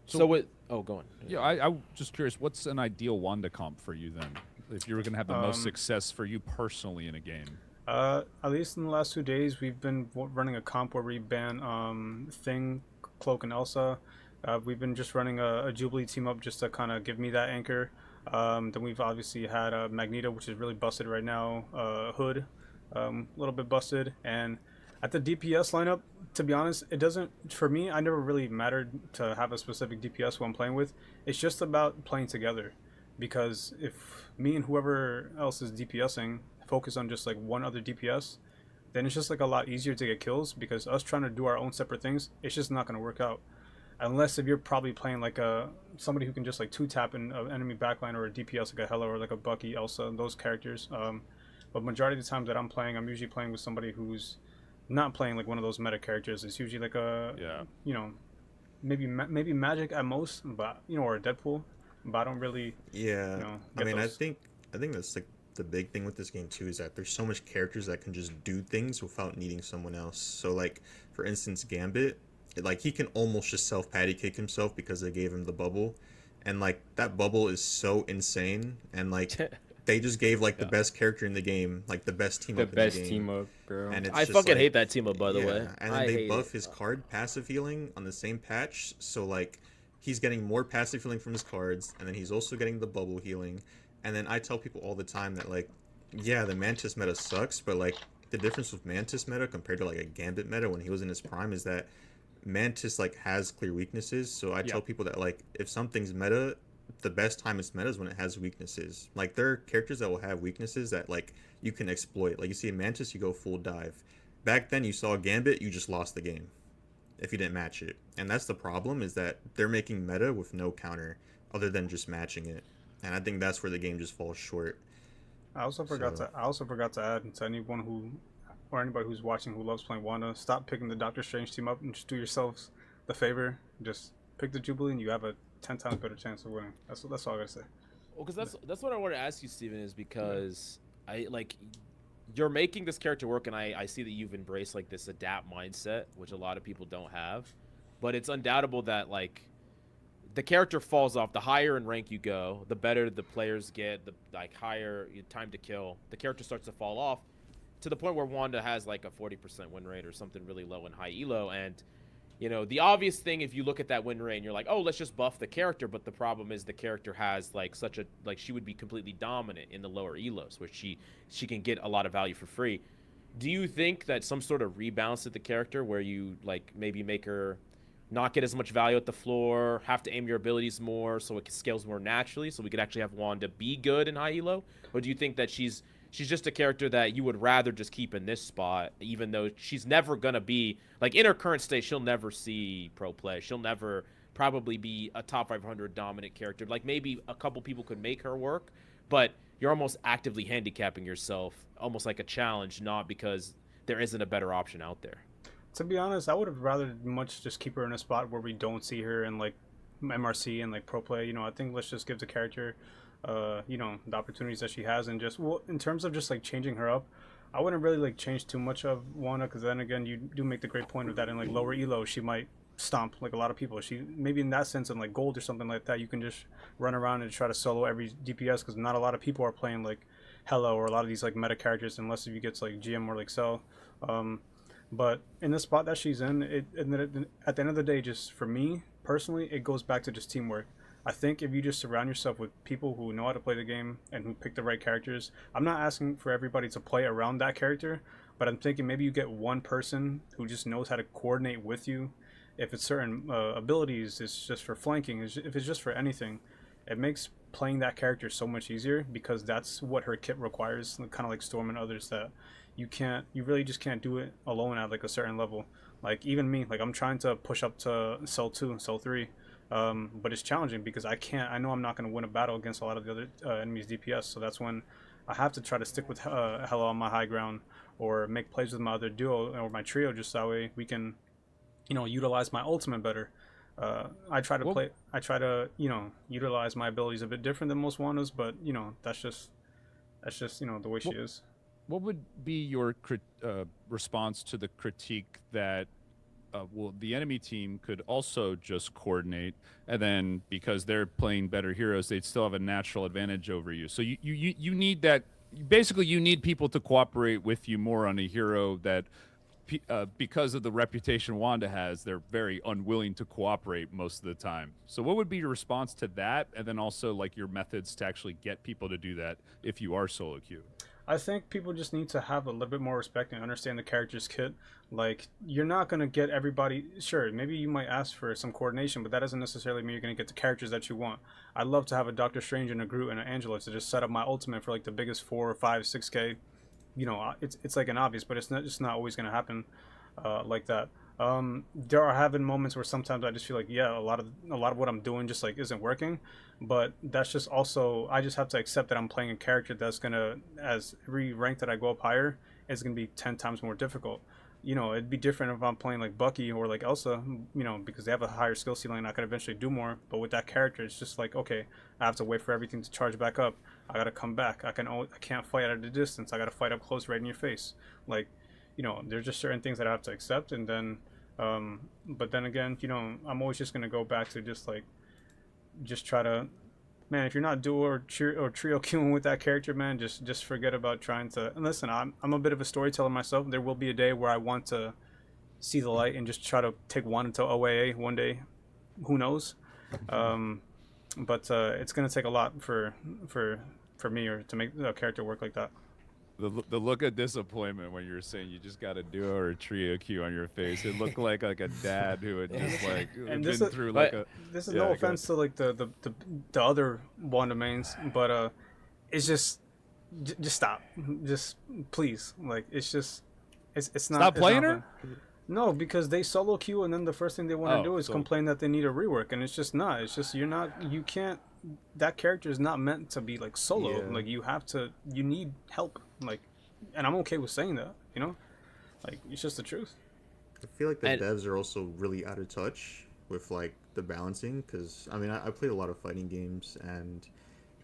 So what? Oh, go on. Yeah, I'm just curious. What's an ideal Wanda comp for you then? If you were gonna have the most success for you personally in a game. At least in the last 2 days, we've been running a comp where we ban Thing, Cloak, and Elsa. We've been just running a Jubilee team up just to kind of give me that anchor. Then we've obviously had Magneto, which is really busted right now. Hood, a little bit busted. And at the DPS lineup, to be honest, it doesn't, for me, I never really mattered to have a specific DPS who I'm playing with. It's just about playing together. Because if me and whoever else is DPSing focus on just like one other DPS, then it's just like a lot easier to get kills, because us trying to do our own separate things, it's just not going to work out. Unless if you're probably playing like somebody who can just like 2-tap in an enemy backline, or a DPS like a Hela or like a Bucky, Elsa, those characters. But majority of the times that I'm playing, I'm usually playing with somebody who's not playing like one of those meta characters. It's usually like maybe Magic at most, but or a Deadpool. But I don't really. Yeah, I mean, those. I think that's like the big thing with this game too, is that there's so much characters that can just do things without needing someone else. So like, for instance, Gambit, like he can almost just self patty kick himself because they gave him the bubble, and like that bubble is so insane, and like they just gave like the best character in the game, like the best team up in the game. The best team up, bro. And it's I just, fucking like, hate that team up, by the way. And then they buff his card passive healing on the same patch, so like he's getting more passive healing from his cards, and then he's also getting the bubble healing. And then I tell people all the time that like, yeah, the Mantis meta sucks, but like the difference with Mantis meta compared to like a Gambit meta when he was in his prime is that Mantis like has clear weaknesses. So I tell people that like if something's meta, the best time it's meta is when it has weaknesses. Like there are characters that will have weaknesses that like you can exploit. Like you see a Mantis, you go full dive. Back then you saw a Gambit, you just lost the game if you didn't match it. And that's the problem, is that they're making meta with no counter other than just matching it. And I think that's where the game just falls short. I also forgot to add to anyone anybody who's watching who loves playing Wanda, stop picking the Doctor Strange team up and just do yourselves the favor. Just pick the Jubilee and you have a 10 times better chance of winning. That's all I gotta say. Well, because that's what I want to ask you, Steven, is because you're making this character work, and I see that you've embraced like this adapt mindset, which a lot of people don't have. But it's undoubtable that like the character falls off. The higher in rank you go, the better the players get, the like higher time to kill. The character starts to fall off to the point where Wanda has like a 40% win rate or something really low in high elo. And the obvious thing, if you look at that win rate and you're like, oh, let's just buff the character, but the problem is the character has like she would be completely dominant in the lower elos, where she can get a lot of value for free. Do you think that some sort of rebalance to the character, where you like maybe make her not get as much value at the floor, have to aim your abilities more so it scales more naturally, so we could actually have Wanda be good in high elo? Or do you think that she's just a character that you would rather just keep in this spot, even though she's never going to be, like in her current state, she'll never see pro play. She'll never probably be a top 500 dominant character. Like maybe a couple people could make her work, but you're almost actively handicapping yourself, almost like a challenge, not because there isn't a better option out there. To be honest, I would have rather much just keep her in a spot where we don't see her in like MRC and like pro play. I think let's just give the character the opportunities that she has, and just in terms of just like changing her up, I wouldn't really like change too much of Wanda, because then again you do make the great point of that in like lower elo she might stomp like a lot of people. She maybe in that sense in like gold or something like that, you can just run around and try to solo every DPS, because not a lot of people are playing like Hela or a lot of these like meta characters, unless if you get to like GM or like Cell. But in the spot that she's in, at the end of the day, just for me personally, it goes back to just teamwork. I think if you just surround yourself with people who know how to play the game and who pick the right characters, I'm not asking for everybody to play around that character, but I'm thinking maybe you get one person who just knows how to coordinate with you. If it's certain abilities, it's just for flanking, if it's just for anything, it makes playing that character so much easier, because that's what her kit requires, kind of like Storm and others, that you really just can't do it alone at like a certain level. Like even me, like I'm trying to push up to Cell 2 and Cell 3. But it's challenging because I know I'm not going to win a battle against a lot of the other enemies DPS, so that's when I have to try to stick with Hela on my high ground, or make plays with my other duo or my trio, just that way we can utilize my ultimate better. I try to utilize my abilities a bit different than most Wandas, but that's just the way she is. what would be your response to the critique that well, the enemy team could also just coordinate, and then because they're playing better heroes, they'd still have a natural advantage over you. So you need that. Basically, you need people to cooperate with you more on a hero that, because of the reputation Wanda has, they're very unwilling to cooperate most of the time. So what would be your response to that, and then also like your methods to actually get people to do that if you are solo queue? I think people just need to have a little bit more respect and understand the character's kit. Like, you're not going to get everybody. Sure, maybe you might ask for some coordination, but that doesn't necessarily mean you're going to get the characters that you want. I'd love to have a Doctor Strange and a Groot and an Angela to just set up my ultimate for like the biggest 4 or 5, 6K. You know, it's like an obvious, but it's not always going to happen like that. There are having moments where sometimes I just feel like, yeah, a lot of what I'm doing just like isn't working, but that's just also, I just have to accept that I'm playing a character that's gonna, as every rank that I go up higher, is gonna be 10 times more difficult. You know, it'd be different if I'm playing like Bucky or like Elsa, you know, because they have a higher skill ceiling and I could eventually do more. But with that character, it's just like, okay, I have to wait for everything to charge back up. I gotta come back. I can't fight at a distance. I gotta fight up close, right in your face. Like, you know, there's just certain things that I have to accept, and then, but then again, you know, I'm always just gonna go back to just try to, man, if you're not duo or trio queuing with that character, man, just forget about trying to. And listen, I'm a bit of a storyteller myself. There will be a day where I want to see the light and just try to take one into OAA one day. Who knows? But it's gonna take a lot for me or to make a character work like that. The look of disappointment when you were saying you just got a duo or a trio queue on your face, it looked like a dad who had just like And been through like a. This is Yeah, no go offense to like the other Wanda mains, but it's just stop, just please, like it's not. Stop it's playing not her? fun. No, because they solo queue and then the first thing they want to do is complain that they need a rework, and it's just not. It's just you can't. That character is not meant to be like solo. Yeah. Like you need help. Like, and I'm okay with saying that. You know, like it's just the truth. I feel like the And- devs are also really out of touch with like the balancing, because I mean I played a lot of fighting games and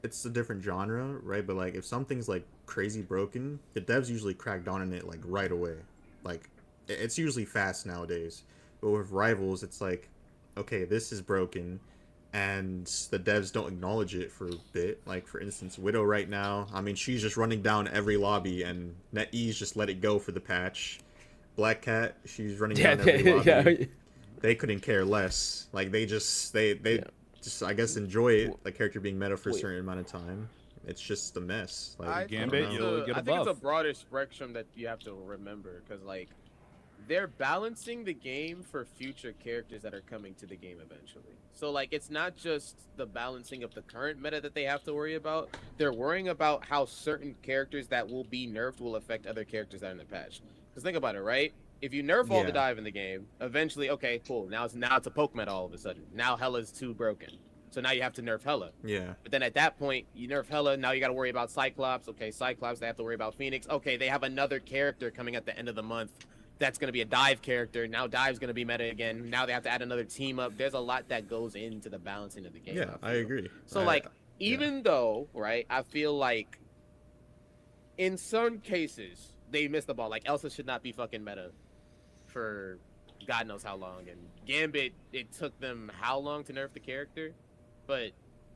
it's a different genre, right? But like if something's like crazy broken, the devs usually crack down on it like right away. Like it's usually fast nowadays. But with Rivals, it's like, okay, this is broken, and the devs don't acknowledge it for a bit. Like for instance, Widow right now, I mean she's just running down every lobby, and NetEase just let it go for the patch. Black Cat, she's running down every lobby. They couldn't care less. Like they just I guess enjoy it, the character being meta for a certain amount of time. It's just a mess. Like I Gambit, think you'll get a I think it's a buff. broader spectrum that you have to remember, because like they're balancing the game for future characters that are coming to the game eventually. So like it's not just the balancing of the current meta that they have to worry about. They're worrying about how certain characters that will be nerfed will affect other characters that are in the patch. Because think about it, right? If you nerf all the Yeah. dive in the game, eventually, okay, cool. Now it's a poke meta all of a sudden. Now Hela's too broken. So now you have to nerf Hela. yeah. But then at that point, you nerf Hela, now you got to worry about Cyclops. Okay, Cyclops, they have to worry about Phoenix. Okay, they have another character coming at the end of the month that's going to be a dive character. Now dive's going to be meta again. Now they have to add another team up. There's a lot that goes into the balancing of the game. Yeah, I feel. agree. So like, even though, right, I feel like in some cases they missed the ball. Like Elsa should not be fucking meta for God knows how long. And Gambit, it took them how long to nerf the character? But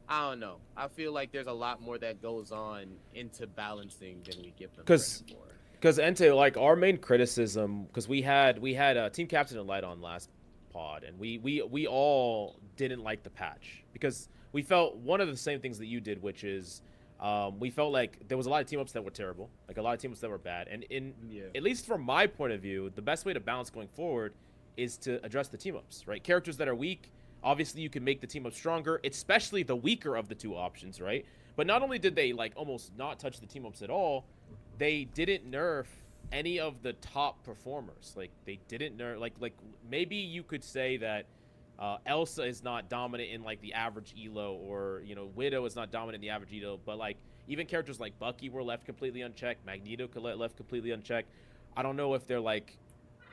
I don't know. I feel like there's a lot more that goes on into balancing than we give them credit for. Because Ente, like our main criticism, because we had Team Captain and Light on last pod, and we all didn't like the patch because we felt one of the same things that you did, which is we felt like there was a lot of team ups that were terrible, like a lot of team ups that were bad, and at least from my point of view, the best way to balance going forward is to address the team ups, right? Characters that are weak, obviously you can make the team up stronger, especially the weaker of the two options, right? But not only did they like almost not touch the team ups at all, they didn't nerf any of the top performers. Like they didn't nerf like maybe you could say that Elsa is not dominant in like the average elo, or Widow is not dominant in the average elo, but like even characters like Bucky were left completely unchecked, Magneto left completely unchecked. I don't know if they're like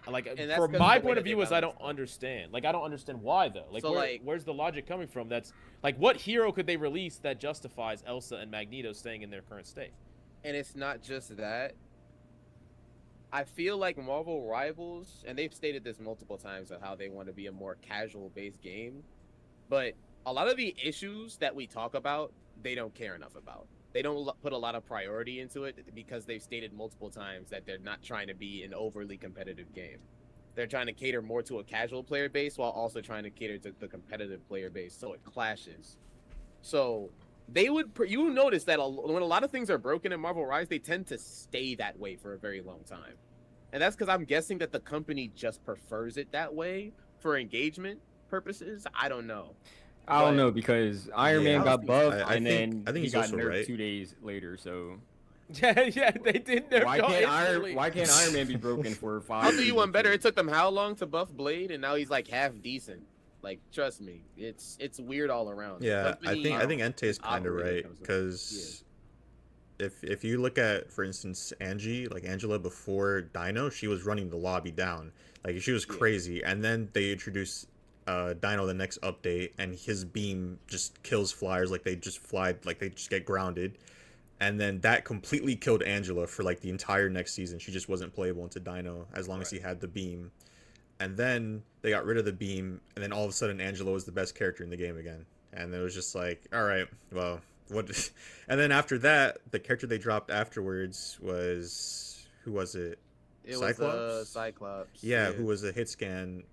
for my point of view is I don't understand. Like I don't understand why though. Like, So, where's the logic coming from? That's like what hero could they release that justifies Elsa and Magneto staying in their current state? And it's not just that. I feel like Marvel Rivals, and they've stated this multiple times of how they want to be a more casual-based game, but a lot of the issues that we talk about, they don't care enough about. They don't put a lot of priority into it because they've stated multiple times that they're not trying to be an overly competitive game. They're trying to cater more to a casual player base while also trying to cater to the competitive player base, so it clashes. So you notice that when a lot of things are broken in Marvel Rise, they tend to stay that way for a very long time. And that's because I'm guessing that the company just prefers it that way for engagement purposes. I don't know. I don't know because Iron Man got buffed I and think then he he's got also nerfed right. 2 days later. So Yeah, they did nerf why y'all can't instantly. Iron Man be broken for 5? I'll do you one better. It took them how long to buff Blade, and now he's like half decent. Like, trust me, it's weird all around. Yeah, I think Entei is kind of operate when it right comes to- because if you look at, for instance, Angela before Dino, she was running the lobby down, like she was crazy, and then they introduced Dino the next update, and his beam just kills flyers, like they just fly, like they just get grounded, and then that completely killed Angela for like the entire next season. She just wasn't playable into Dino as long as he had the beam. And then they got rid of the beam, and then all of a sudden Angela was the best character in the game again. And it was just like, all right, well, what? And then after that, the character they dropped afterwards was, who was it? It Cyclops? was Cyclops. Yeah, who was a hit scan.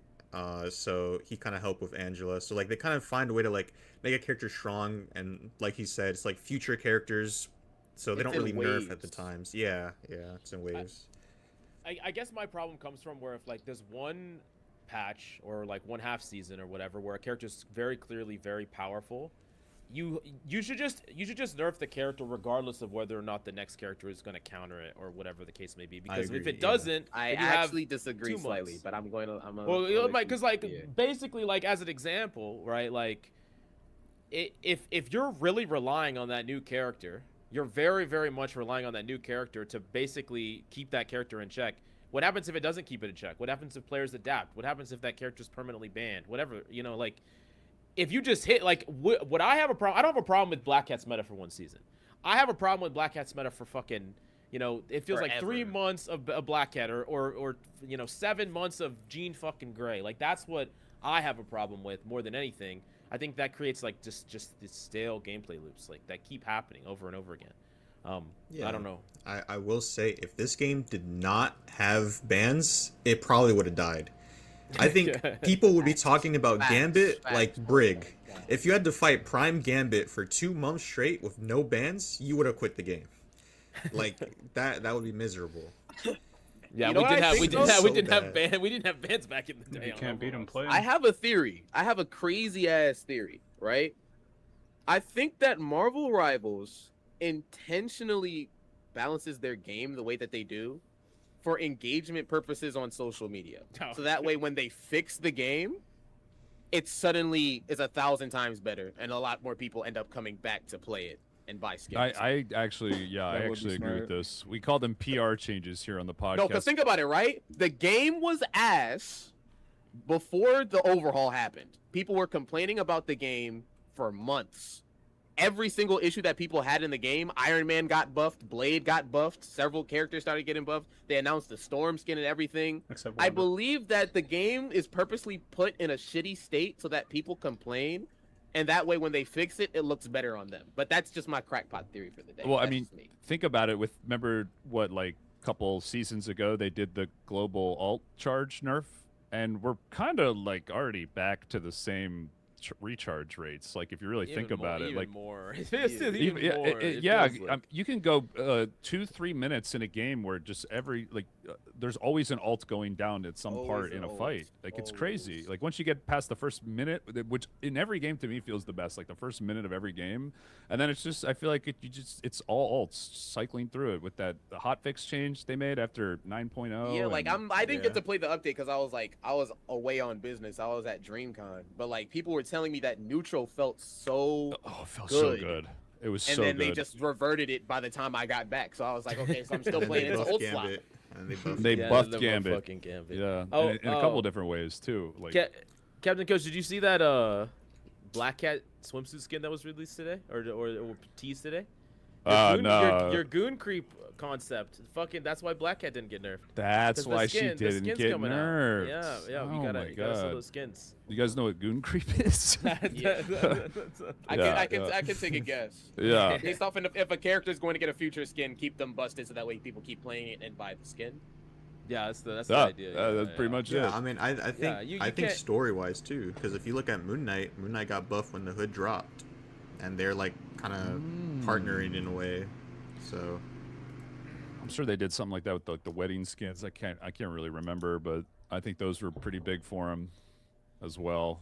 So he kind of helped with Angela. So like they kind of find a way to like make a character strong, and like he said, it's like future characters. So they It's don't in really nerf at the waves. times. Yeah, it's in waves. I guess my problem comes from where if like there's one patch or like one half season or whatever where a character's very clearly very powerful, you should just nerf the character regardless of whether or not the next character is going to counter it or whatever the case may be. Because if agree, it yeah. doesn't, I if you have actually disagree 2 slightly, months. but I'm going to. Well, because like basically like as an example, right? Like if you're really relying on that new character, you're very, very much relying on that new character to basically keep that character in check. What happens if it doesn't keep it in check? What happens if players adapt? What happens if that character's permanently banned? Whatever, you know, like if you just hit like what I have a problem. I don't have a problem with Black Cat's meta for 1 season. I have a problem with Black Cat's meta for fucking, you know, it feels like 3 Forever. months of a Black Cat or you know 7 months of Jean fucking Grey. Like that's what I have a problem with more than anything. I think that creates like just these stale gameplay loops like that keep happening over and over again. I don't know. I will say, if this game did not have bans, it probably would have died. I think people would be talking about Gambit like Brig. If you had to fight Prime Gambit for 2 months straight with no bans, you would have quit the game. Like that would be miserable. Yeah, You know we what did I have think, we though? didn't So have bad. we didn't have bans back in the day. You on can't beat Overwatch. him playing. I have a theory. I have a crazy ass theory, right? I think that Marvel Rivals intentionally balances their game the way that they do for engagement purposes on social media. Oh. So that way when they fix the game, it suddenly is 1,000 times better and a lot more people end up coming back to play it and buy skins. I actually, I That would be actually agree with smart. this. We call them PR changes here on the podcast. No, because think about it, right? The game was ass before the overhaul happened. People were complaining about the game for months. Every single issue that people had in the game, Iron Man got buffed, Blade got buffed, several characters started getting buffed. They announced the Storm skin and everything. Except I Wanda. believe that the game is purposely put in a shitty state so that people complain, and that way when they fix it, it looks better on them. But that's just my crackpot theory for the day. Well, I That's mean, just me. think about it. Remember what, like a couple seasons ago, they did the global alt charge nerf, and we're kind of like already back to the same recharge rates. Like if you really think about it, like more. even, you can go 2-3 minutes in a game where just there's always an alt going down at some Always part an in a alt. fight. Like it's crazy. Always. Like once you get past the first minute, which in every game to me feels the best, like the first minute of every game, and then it's just I feel like it's all alts cycling through it with the hotfix change they made after 9.0. Yeah, like and- I didn't get yeah. to play the update because I was away on business. I was at DreamCon, but like people were telling me that neutral felt so, Oh, it felt so good. good. It was and so then good. they just reverted it by the time I got back. So I was like, okay, so I'm still And then playing they into buffed old slot. Gambit, and they buffed They Yeah, buffed the Gambit. fucking Gambit. Yeah, Oh, in a couple different ways too. Like Captain Coach, did you see that Black Cat swimsuit skin that was released today or teased today? No. Your goon creep concept. Fucking, that's why Black Cat didn't get nerfed. That's 'Cause why the she skin- the didn't skin's get coming out. nerfed. Yeah, yeah. Oh You my gotta sell God. those skins. You guys know what goon creep is? Yeah. I can take a guess. Yeah. Based off if a character is going to get a future skin, keep them busted so that way people keep playing it and buy the skin. Yeah, that's the Yeah, idea. that's pretty much it. Yeah, I mean, I think Yeah, you I think can't- story-wise too, because if you look at Moon Knight got buffed when the hood dropped, and they're like kind of partnering in a way. So I'm sure they did something like that with the wedding skins. I can't really remember, but I think those were pretty big for him as well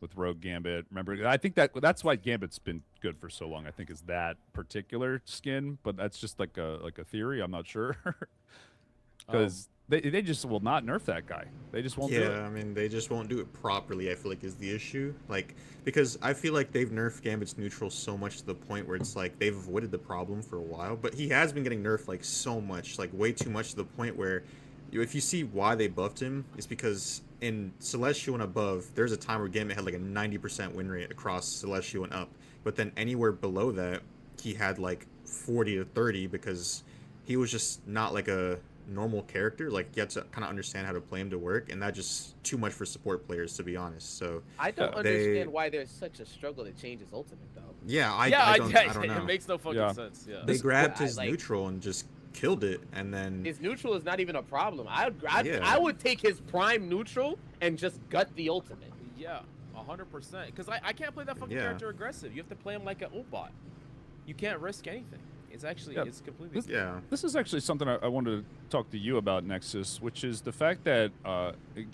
with Rogue Gambit. Remember, I think that's why Gambit's been good for so long. I think is that particular skin, but that's just like a theory. I'm not sure because they just will not nerf that guy. They just won't do it. yeah, I mean, they just won't do it properly. I feel like is the issue. Like because I feel like they've nerfed Gambit's neutral so much to the point where it's like they've avoided the problem for a while. But he has been getting nerfed like so much, like way too much to the point where if you see why they buffed him, it's because in Celestial and above, there's a time where Gambit had like a 90% win rate across Celestial and up. But then anywhere below that, he had like 40 to 30 because he was just not like a normal character. Like you have to kind of understand how to play him to work, and that just too much for support players, to be honest. So I don't They- understand why there's such a struggle to change his ultimate though. yeah, I don't know. It makes no fucking Yeah. sense. Yeah. They grabbed I his like- neutral and just killed it, and then His neutral is not even a problem. Yeah. I would take his prime neutral and just gut the ultimate. Yeah, 100%. Because I can't play that fucking Yeah. character aggressive. You have to play him like an Obot. You can't risk anything. It's actually, Yeah. it's completely. yeah. This is actually something I wanted to talk to you about, Nexus, which is the fact that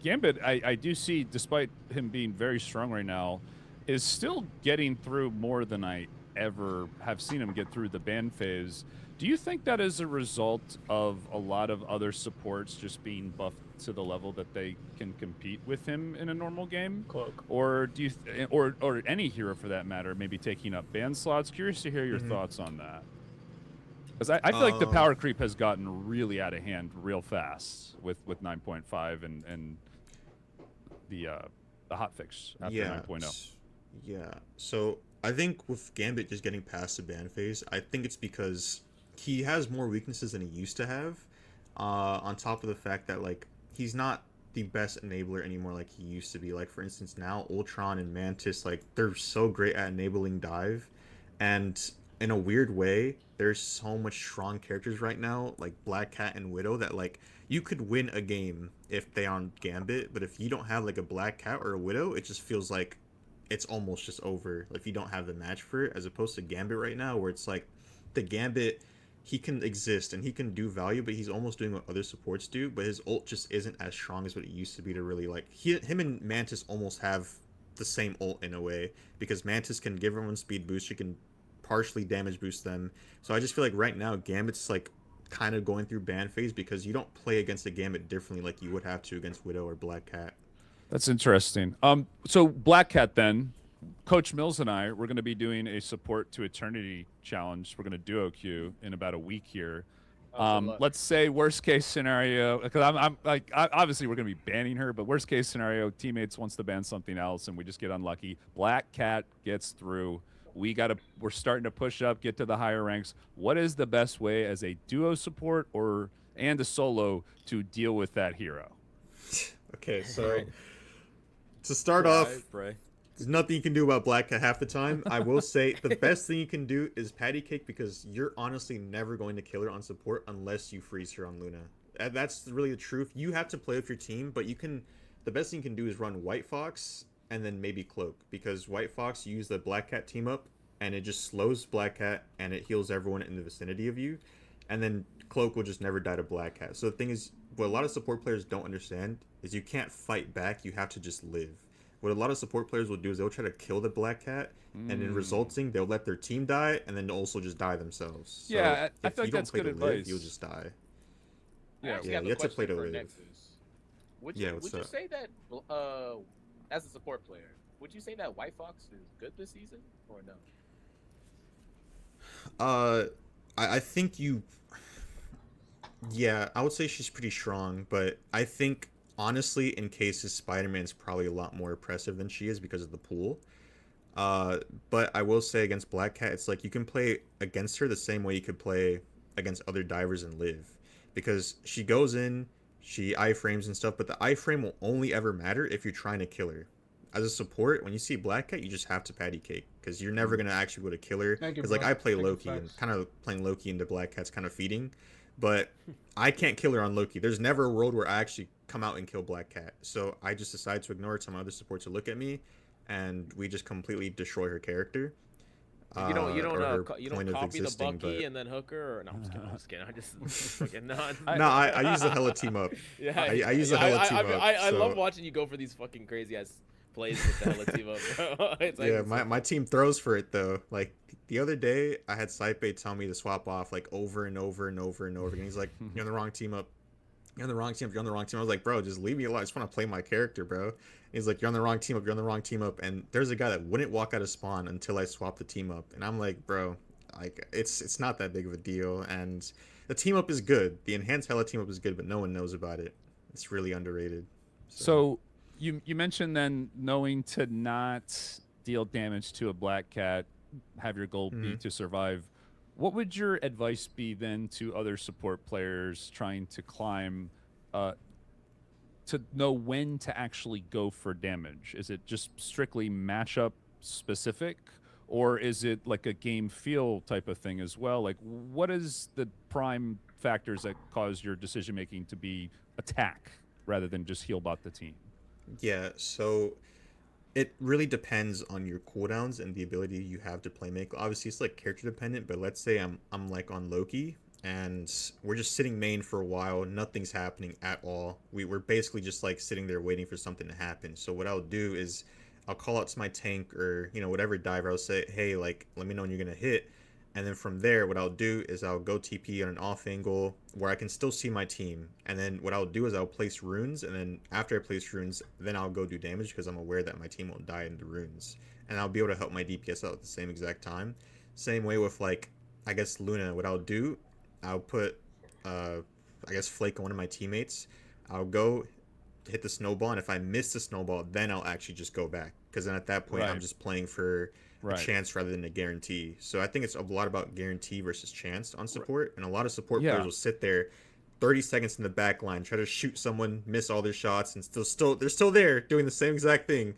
Gambit, I do see, despite him being very strong right now, is still getting through more than I ever have seen him get through the ban phase. Do you think that is a result of a lot of other supports just being buffed to the level that they can compete with him in a normal game? Cloak. Or do you, or any hero for that matter, maybe taking up ban slots? Curious to hear your thoughts on that. Because I feel like the power creep has gotten really out of hand real fast with 9.5 and the hotfix after yeah, 9.0. Yeah. So I think with Gambit just getting past the ban phase, I think it's because he has more weaknesses than he used to have. On top of the fact that like he's not the best enabler anymore like he used to be. Like for instance, now Ultron and Mantis, like they're so great at enabling dive, and in a weird way, there's so much strong characters right now, like Black Cat and Widow, that like you could win a game if they on Gambit, but if you don't have like a Black Cat or a Widow, it just feels like it's almost just over if you don't have the match for it, as opposed to Gambit right now, where it's like the Gambit, he can exist and he can do value, but he's almost doing what other supports do, but his ult just isn't as strong as what it used to be to really like. Him and Mantis almost have the same ult in a way, because Mantis can give everyone speed boost, she can partially damage boost them. So I just feel like right now Gambit's like kind of going through ban phase because you don't play against a Gambit differently like you would have to against Widow or Black Cat. That's interesting. So Black Cat then, Coach Mills and I, we're going to be doing a support to Eternity challenge. We're going to duo queue in about a week here. good luck. Let's say worst case scenario, because I'm like, obviously we're going to be banning her, but worst case scenario, teammates wants to ban something else and we just get unlucky. Black Cat gets through. We're starting to push up, get to the higher ranks. What is the best way as a duo support and a solo to deal with that hero? Okay, so to start off, Bray. there's nothing you can do about Black Cat half the time. I will say the best thing you can do is patty cake, because you're honestly never going to kill her on support unless you freeze her on Luna. That's really the truth. You have to play with your team, but the best thing you can do is run White Fox and then maybe Cloak, because White Fox, you use the Black Cat team up and it just slows Black Cat and it heals everyone in the vicinity of you, and then Cloak will just never die to Black Cat. So the thing is, what a lot of support players don't understand is you can't fight back, you have to just live. What a lot of support players will do is they'll try to kill the Black Cat, and in resulting, they'll let their team die, and then also just die themselves. So Yeah, I if feel like you don't that's play good to live, advice. you'll just die. I actually Yeah, have you a have to play question to for live. Nexus. Would Yeah, you, what's would you up? say that, as a support player, would you say that White Fox is good this season or no? I think you. Yeah, I would say she's pretty strong, but I think honestly, in cases, Spider-Man's probably a lot more oppressive than she is because of the pool. But I will say against Black Cat, it's like you can play against her the same way you could play against other divers and live, because she goes in, she iframes and stuff, but the iframe will only ever matter if you're trying to kill her. As a support, when you see Black Cat, you just have to patty cake because you're never gonna actually be able to kill her. Thank you, Because like bro. I play Thank you, Loki and facts. kind of playing Loki into Black Cat's kind of feeding, but I can't kill her on Loki. There's never a world where I actually come out and kill Black Cat. So I just decide to ignore it. Some other supports to look at me, and we just completely destroy her character. You don't you don't or her you don't point of copy the existing, Bucky but- and then hook her, or no? I'm just kidding. I'm just kidding. I just fucking not. No, I use the hella team up. Yeah, I use the hella team up. I love so- watching you go for these fucking crazy ass plays with the hella team up, bro. It's like, Yeah, my team throws for it though. Like the other day, I had Saipe tell me to swap off like over and over and over and over again. He's like, "You're on the wrong team up. You're on the wrong team up. You're on the wrong team." I was like, "Bro, just leave me alone. I just want to play my character, bro." He's like, "You're on the wrong team up. You're on the wrong team up." And there's a guy that wouldn't walk out of spawn until I swapped the team up. And I'm like, "Bro, like it's not that big of a deal." And the team up is good. The enhanced hella team up is good, but no one knows about it. It's really underrated. So you mentioned then knowing to not deal damage to a Black Cat, have your goal be to survive. What would your advice be then to other support players trying to climb, to know when to actually go for damage? Is it just strictly matchup specific, or is it like a game feel type of thing as well? Like, what is the prime factors that cause your decision making to be attack rather than just heal bot the team? Yeah, so it really depends on your cooldowns and the ability you have to play make. Obviously, it's like character dependent, but let's say I'm like on Loki and we're just sitting main for a while, nothing's happening at all. We're basically just like sitting there waiting for something to happen. So what I'll do is I'll call out to my tank or whatever diver. I'll say, "Hey, like let me know when you're gonna hit." And then from there, what I'll do is I'll go TP on an off angle where I can still see my team. And then what I'll do is I'll place runes. And then after I place runes, then I'll go do damage because I'm aware that my team won't die in the runes. And I'll be able to help my DPS out at the same exact time. Same way with, like, I guess Luna. What I'll do, I'll put, I guess, Flake on one of my teammates. I'll go hit the snowball. And if I miss the snowball, then I'll actually just go back. Because then at that point, I'm just playing for a chance rather than a guarantee. So I think it's a lot about guarantee versus chance on support. And a lot of support players will sit there 30 seconds in the back line, try to shoot someone, miss all their shots, and they're still there doing the same exact thing,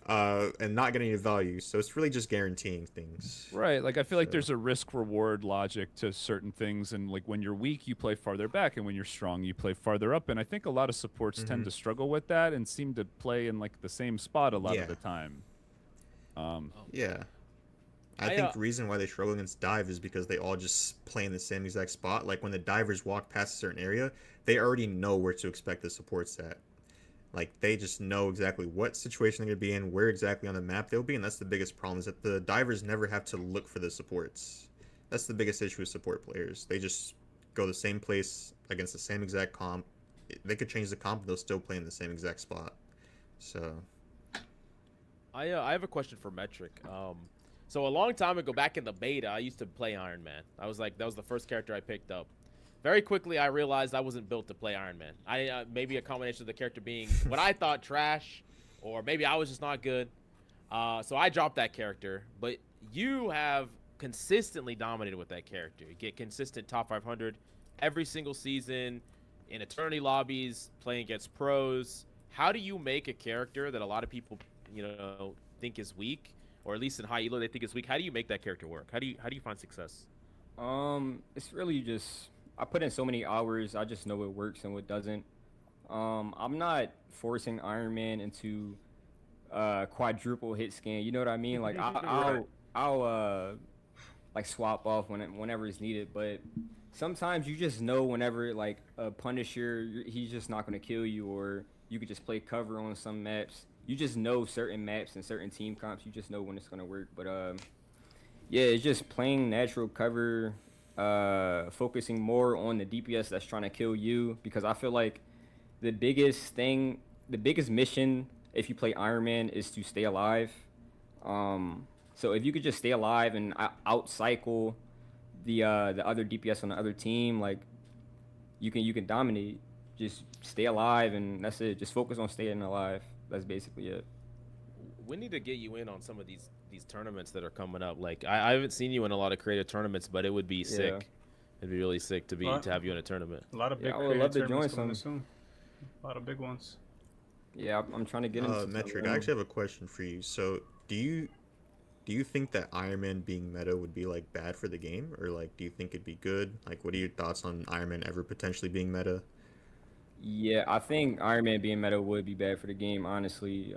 and not getting any value. So it's really just guaranteeing things. Right. Like I feel like there's a risk reward logic to certain things, and like when you're weak, you play farther back, and when you're strong, you play farther up. And I think a lot of supports tend to struggle with that and seem to play in like the same spot a lot of the time. Yeah. I think the reason why they struggle against dive is because they all just play in the same exact spot. Like when the divers walk past a certain area, they already know where to expect the supports at. Like they just know exactly what situation they're gonna be in, where exactly on the map they'll be, and that's the biggest problem is that the divers never have to look for the supports. That's the biggest issue with support players. They just go the same place against the same exact comp. They could change the comp, but they'll still play in the same exact spot. So I have a question for Metric. So a long time ago, back in the beta, I used to play Iron Man. That was the first character I picked up. Very quickly, I realized I wasn't built to play Iron Man. Maybe a combination of the character being what I thought trash, or maybe I was just not good. So I dropped that character. But you have consistently dominated with that character. You get consistent top 500 every single season in eternity lobbies, playing against pros. How do you make a character that a lot of people, think is weak, or at least in high elo they think is weak? How do you make that character work? How do you find success? It's really just I put in so many hours. I just know what works and what doesn't. I'm not forcing Iron Man into quadruple hit scan. You know what I mean? Like I'll like swap off whenever it's needed, but sometimes you just know whenever like a Punisher, he's just not gonna kill you, or you could just play cover on some maps. You just know certain maps and certain team comps. You just know when it's gonna work. But yeah, it's just playing natural cover, focusing more on the DPS that's trying to kill you. Because I feel like the biggest mission if you play Iron Man is to stay alive. So if you could just stay alive and outcycle the other DPS on the other team, like you can dominate. Just stay alive, and that's it. Just focus on staying alive. That's basically it. We need to get you in on some of these these tournaments that are coming up. Like I haven't seen you in a lot of creative tournaments, but it would be sick. It'd be really sick to have you in a tournament. A lot of big I would love to join tournaments some. coming soon. A lot of big ones. Yeah, I'm trying to get into Metric, I actually have a question for you. So, do you think that Iron Man being meta would be like bad for the game, or like do you think it'd be good? Like, what are your thoughts on Iron Man ever potentially being meta? Yeah, I think Iron Man being meta would be bad for the game, honestly.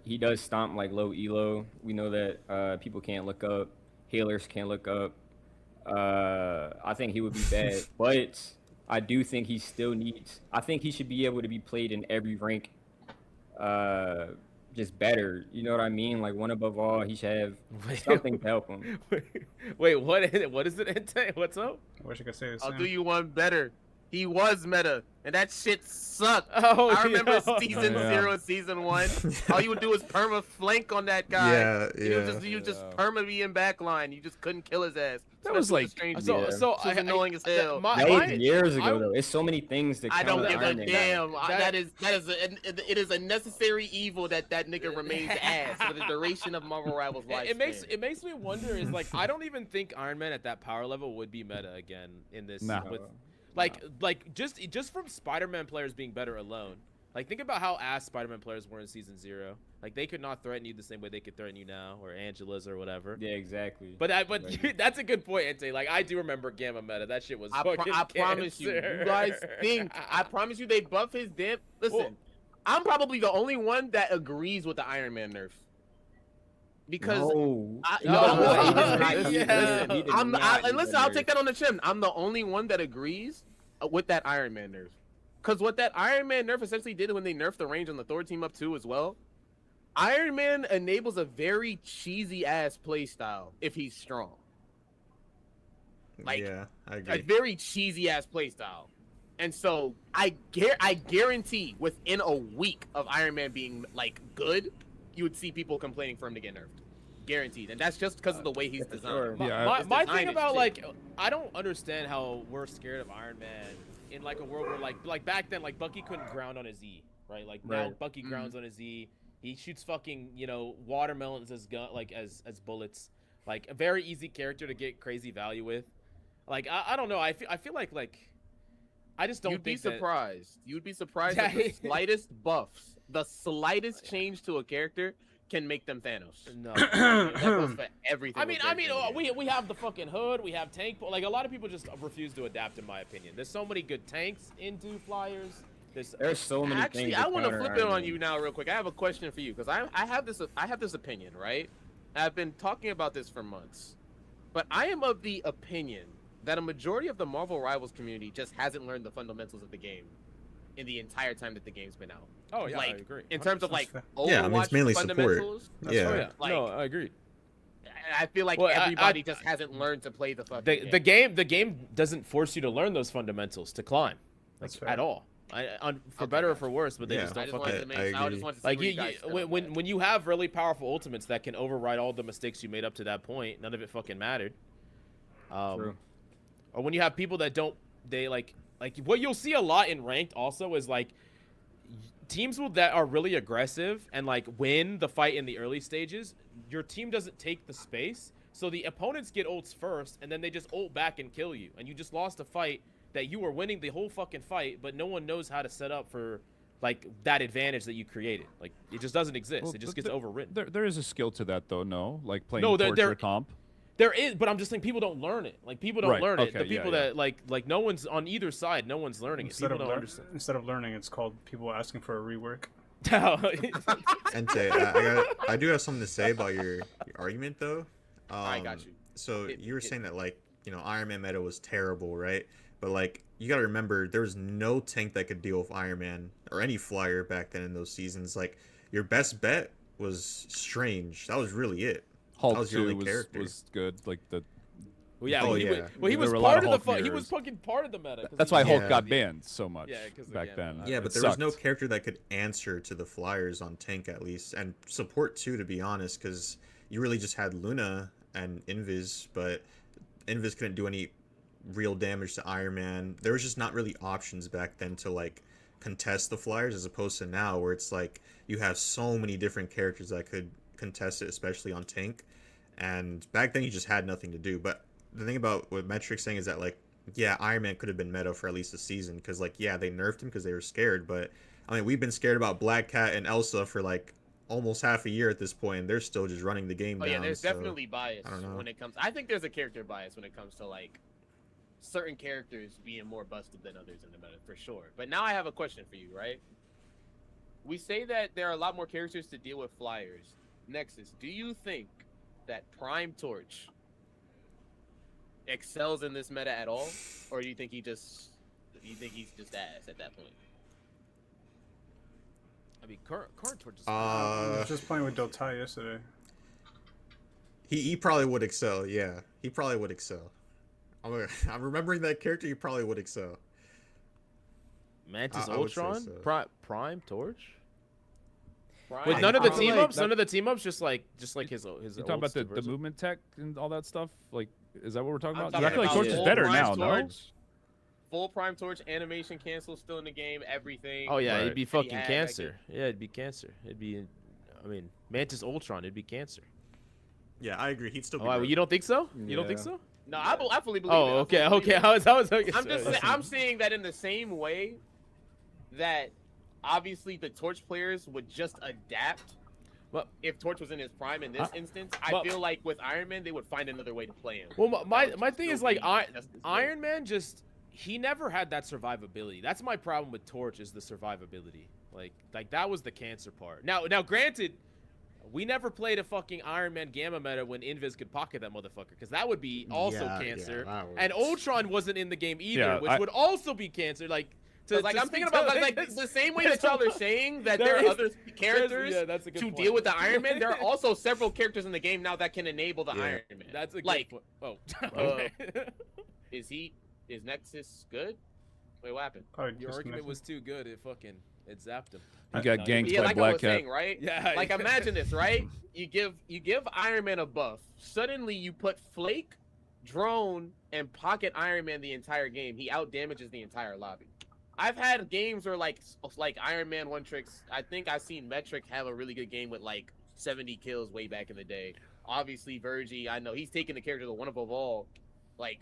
He does stomp like low elo. We know that people can't look up, healers can't look up. I think he would be bad, but I do think he still needs. I think he should be able to be played in every rank, just better. You know what I mean? Like one above all, he should have something to help him. Wait, what is it? Entei? What's up? I wish I could say the I'll same. do you one better. He was meta, and that shit sucked. Oh, I remember yeah. season Yeah. 0 and season 1. All you would do is perma flank on that guy. Yeah, You just perma be in backline. You just couldn't kill his ass. That was like- strange. So, Yeah. so This was annoying as hell. That was years ago, though. It's so many things that I count don't give a Iron Man. damn. That- It is a necessary evil that nigga remains ass for the duration of Marvel Rivals life. It makes me wonder is like I don't even think Iron Man at that power level would be meta again in this Nah. with like just from Spider-Man players being better alone. Like think about how ass Spider-Man players were in season 0. Like they could not threaten you the same way they could threaten you now, or Angela's or whatever. Yeah, exactly. But Like- that's a good point, Entei. Like I do remember Gamma meta. That shit was fucking I promise you. cancer. You guys think. I promise you they buff his damn. Listen, Well- I'm probably the only one that agrees with the Iron Man nerf. Because no. I, No, no, he no, did not. listen, Yeah. listen, He did I'm the, not I, use listen, that I'll nerf. take that on the chin. I'm the only one that agrees with that Iron Man nerf. Because what that Iron Man nerf essentially did when they nerfed the range on the Thor team up too as well, Iron Man enables a very cheesy ass play style if he's strong. Like, yeah, I A agree. very cheesy ass play style. And so I guarantee within a week of Iron Man being like good, you would see people complaining for him to get nerfed. Guaranteed. And that's just because of the way he's designed. sure. Yeah, My His thing design is about shit. like I don't understand how we're scared of Iron Man in like a world where like back then like Bucky couldn't ground on his E, right? Like now Right. Bucky grounds on his E. He shoots fucking, watermelons as gun as bullets. Like a very easy character to get crazy value with. Like I don't know. I feel like I just don't You'd be think that- surprised. You'd be surprised Yeah. at the slightest buffs, the slightest change to a character can make them Thanos. No. That goes for everything. I mean, we have the fucking hood, we have tank, like a lot of people just refuse to adapt, in my opinion. There's so many good tanks into Flyers. There's so many Actually, things. I want to counter flip it Iron on Man. you now, real quick. I have a question for you because I have this opinion, right? I've been talking about this for months, but I am of the opinion that a majority of the Marvel Rivals community just hasn't learned the fundamentals of the game in the entire time that the game's been out. Oh yeah, like, I agree. In terms of like That's Overwatch Yeah, I mean, it's mainly support. fundamentals, Yeah. Oh yeah, Like- no, I agree. I feel like Well, everybody just hasn't learned to play the fucking The game doesn't force you to learn those fundamentals to climb, like That's fair. at all. For Okay, better or gotcha. for worse, but they Yeah. just I don't just wanted fucking. to make. I I agree. just wanted to see Like where you guys stood on that. when you have really powerful ultimates that can override all the mistakes you made up to that point, none of it fucking mattered. True. Or when you have people that don't, they like what you'll see a lot in ranked also is like teams that are really aggressive and like win the fight in the early stages. Your team doesn't take the space, so the opponents get ults first, and then they just ult back and kill you, and you just lost a fight that you were winning the whole fucking fight, but no one knows how to set up for like that advantage that you created. Like it just doesn't exist. Well, it just but gets overwritten. There is a skill to that though. No, like playing No, torture comp. There is, but I'm just saying people don't learn it. Like people don't Right, learn it. okay, The yeah, people yeah. that like no one's on either side. No one's learning it. People don't understand. Instead of learning, it's called people asking for a rework. Entei, I do have something to say about your argument though. I got you. So Hit- you were hit saying that like Iron Man meta was terrible, right? But like you gotta remember there was no tank that could deal with Iron Man or any flyer back then in those seasons. Like your best bet was Strange. That was really it. Hulk was your 2 only character. was good. Like the Well, yeah, Oh, he yeah. Was, he There was were a lot part of of the Hulk he was mirrors. fucking part of the meta. 'cause that's he why was- Hulk Yeah. got banned so much Yeah, 'cause of the back gamma. then. Yeah, It but there was no sucked. character that could answer to the flyers on tank at least, and support too, to be honest, because you really just had Luna and Invis, but Invis couldn't do any real damage to Iron Man. There was just not really options back then to like contest the flyers, as opposed to now where it's like you have so many different characters that could contest it, especially on tank. And back then, you just had nothing to do. But the thing about what Metric's saying is that, like, yeah, Iron Man could have been meta for at least a season. Because, like, yeah, they nerfed him because they were scared. But, I mean, we've been scared about Black Cat and Elsa for, like, almost half a year at this point. And they're still just running the game down. Yeah, there's so, definitely bias I don't know. when it comes. I think there's a character bias when it comes to, like, certain characters being more busted than others in the meta, for sure. But now I have a question for you, right? We say that there are a lot more characters to deal with flyers. Nexus, do you think that Prime Torch excels in this meta at all, or do you think he's just ass at that point? I mean, current Torch is I was just playing with Dotai yesterday. He probably would excel. Yeah, he probably would excel. I'm remembering that character. He probably would excel. Mantis I would say Ultron, so. Prime Torch. Prime, With none of the I feel team like ups, none of the team ups, just like his You old talking about the version. movement tech and all that stuff? Like, is that what we're talking I'm about? 'Cause talking I feel like about Torch is full better Prime now, no? Torch, full Prime Torch, animation cancel still in the game, everything. Oh yeah, Right. it'd be He fucking had, cancer. Yeah, it'd be cancer. It'd be, I mean, Mantis Ultron, it'd be cancer. Yeah, I agree. He'd still Oh, be. wow, broken. you don't think so? You don't think Yeah. so? No, I fully believe it. Oh, I okay, fully believe okay. it. I was okay. I'm just so- I'm saying that in the same way that obviously the Torch players would just adapt. But- If Torch was in his prime in this instance, I but- feel like with Iron Man they would find another way to play him. Well, my That would thing still is like be just as good. Iron Man just he never had that survivability. That's my problem with Torch is the survivability. Like that was the cancer part. Now granted, we never played a fucking Iron Man Gamma meta when Invis could pocket that motherfucker because that would be also Yeah, cancer. yeah, that And was- Ultron wasn't in the game either, Yeah, which would also be cancer. Like. So, like I'm thinking about like the same way that y'all are saying that there are other characters yeah, that's a good to point. deal with the Iron Man. There are also several characters in the game now that can enable the Yeah. Iron Man. That's a good like point. Oh, uh, is Nexus good? Wait, what happened? Probably your just argument connected. was too good. It zapped him. He got ganked Yeah, by like I Black was Cat. saying, right? Yeah. Like imagine this, right? You give Iron Man a buff. Suddenly you put Flake, Drone, and Pocket Iron Man the entire game. He out damages the entire lobby. I've had games where like Iron Man one tricks. I think I've seen Metric have a really good game with like 70 kills way back in the day. Obviously, Virgie, I know he's taking the character to one above all. Like,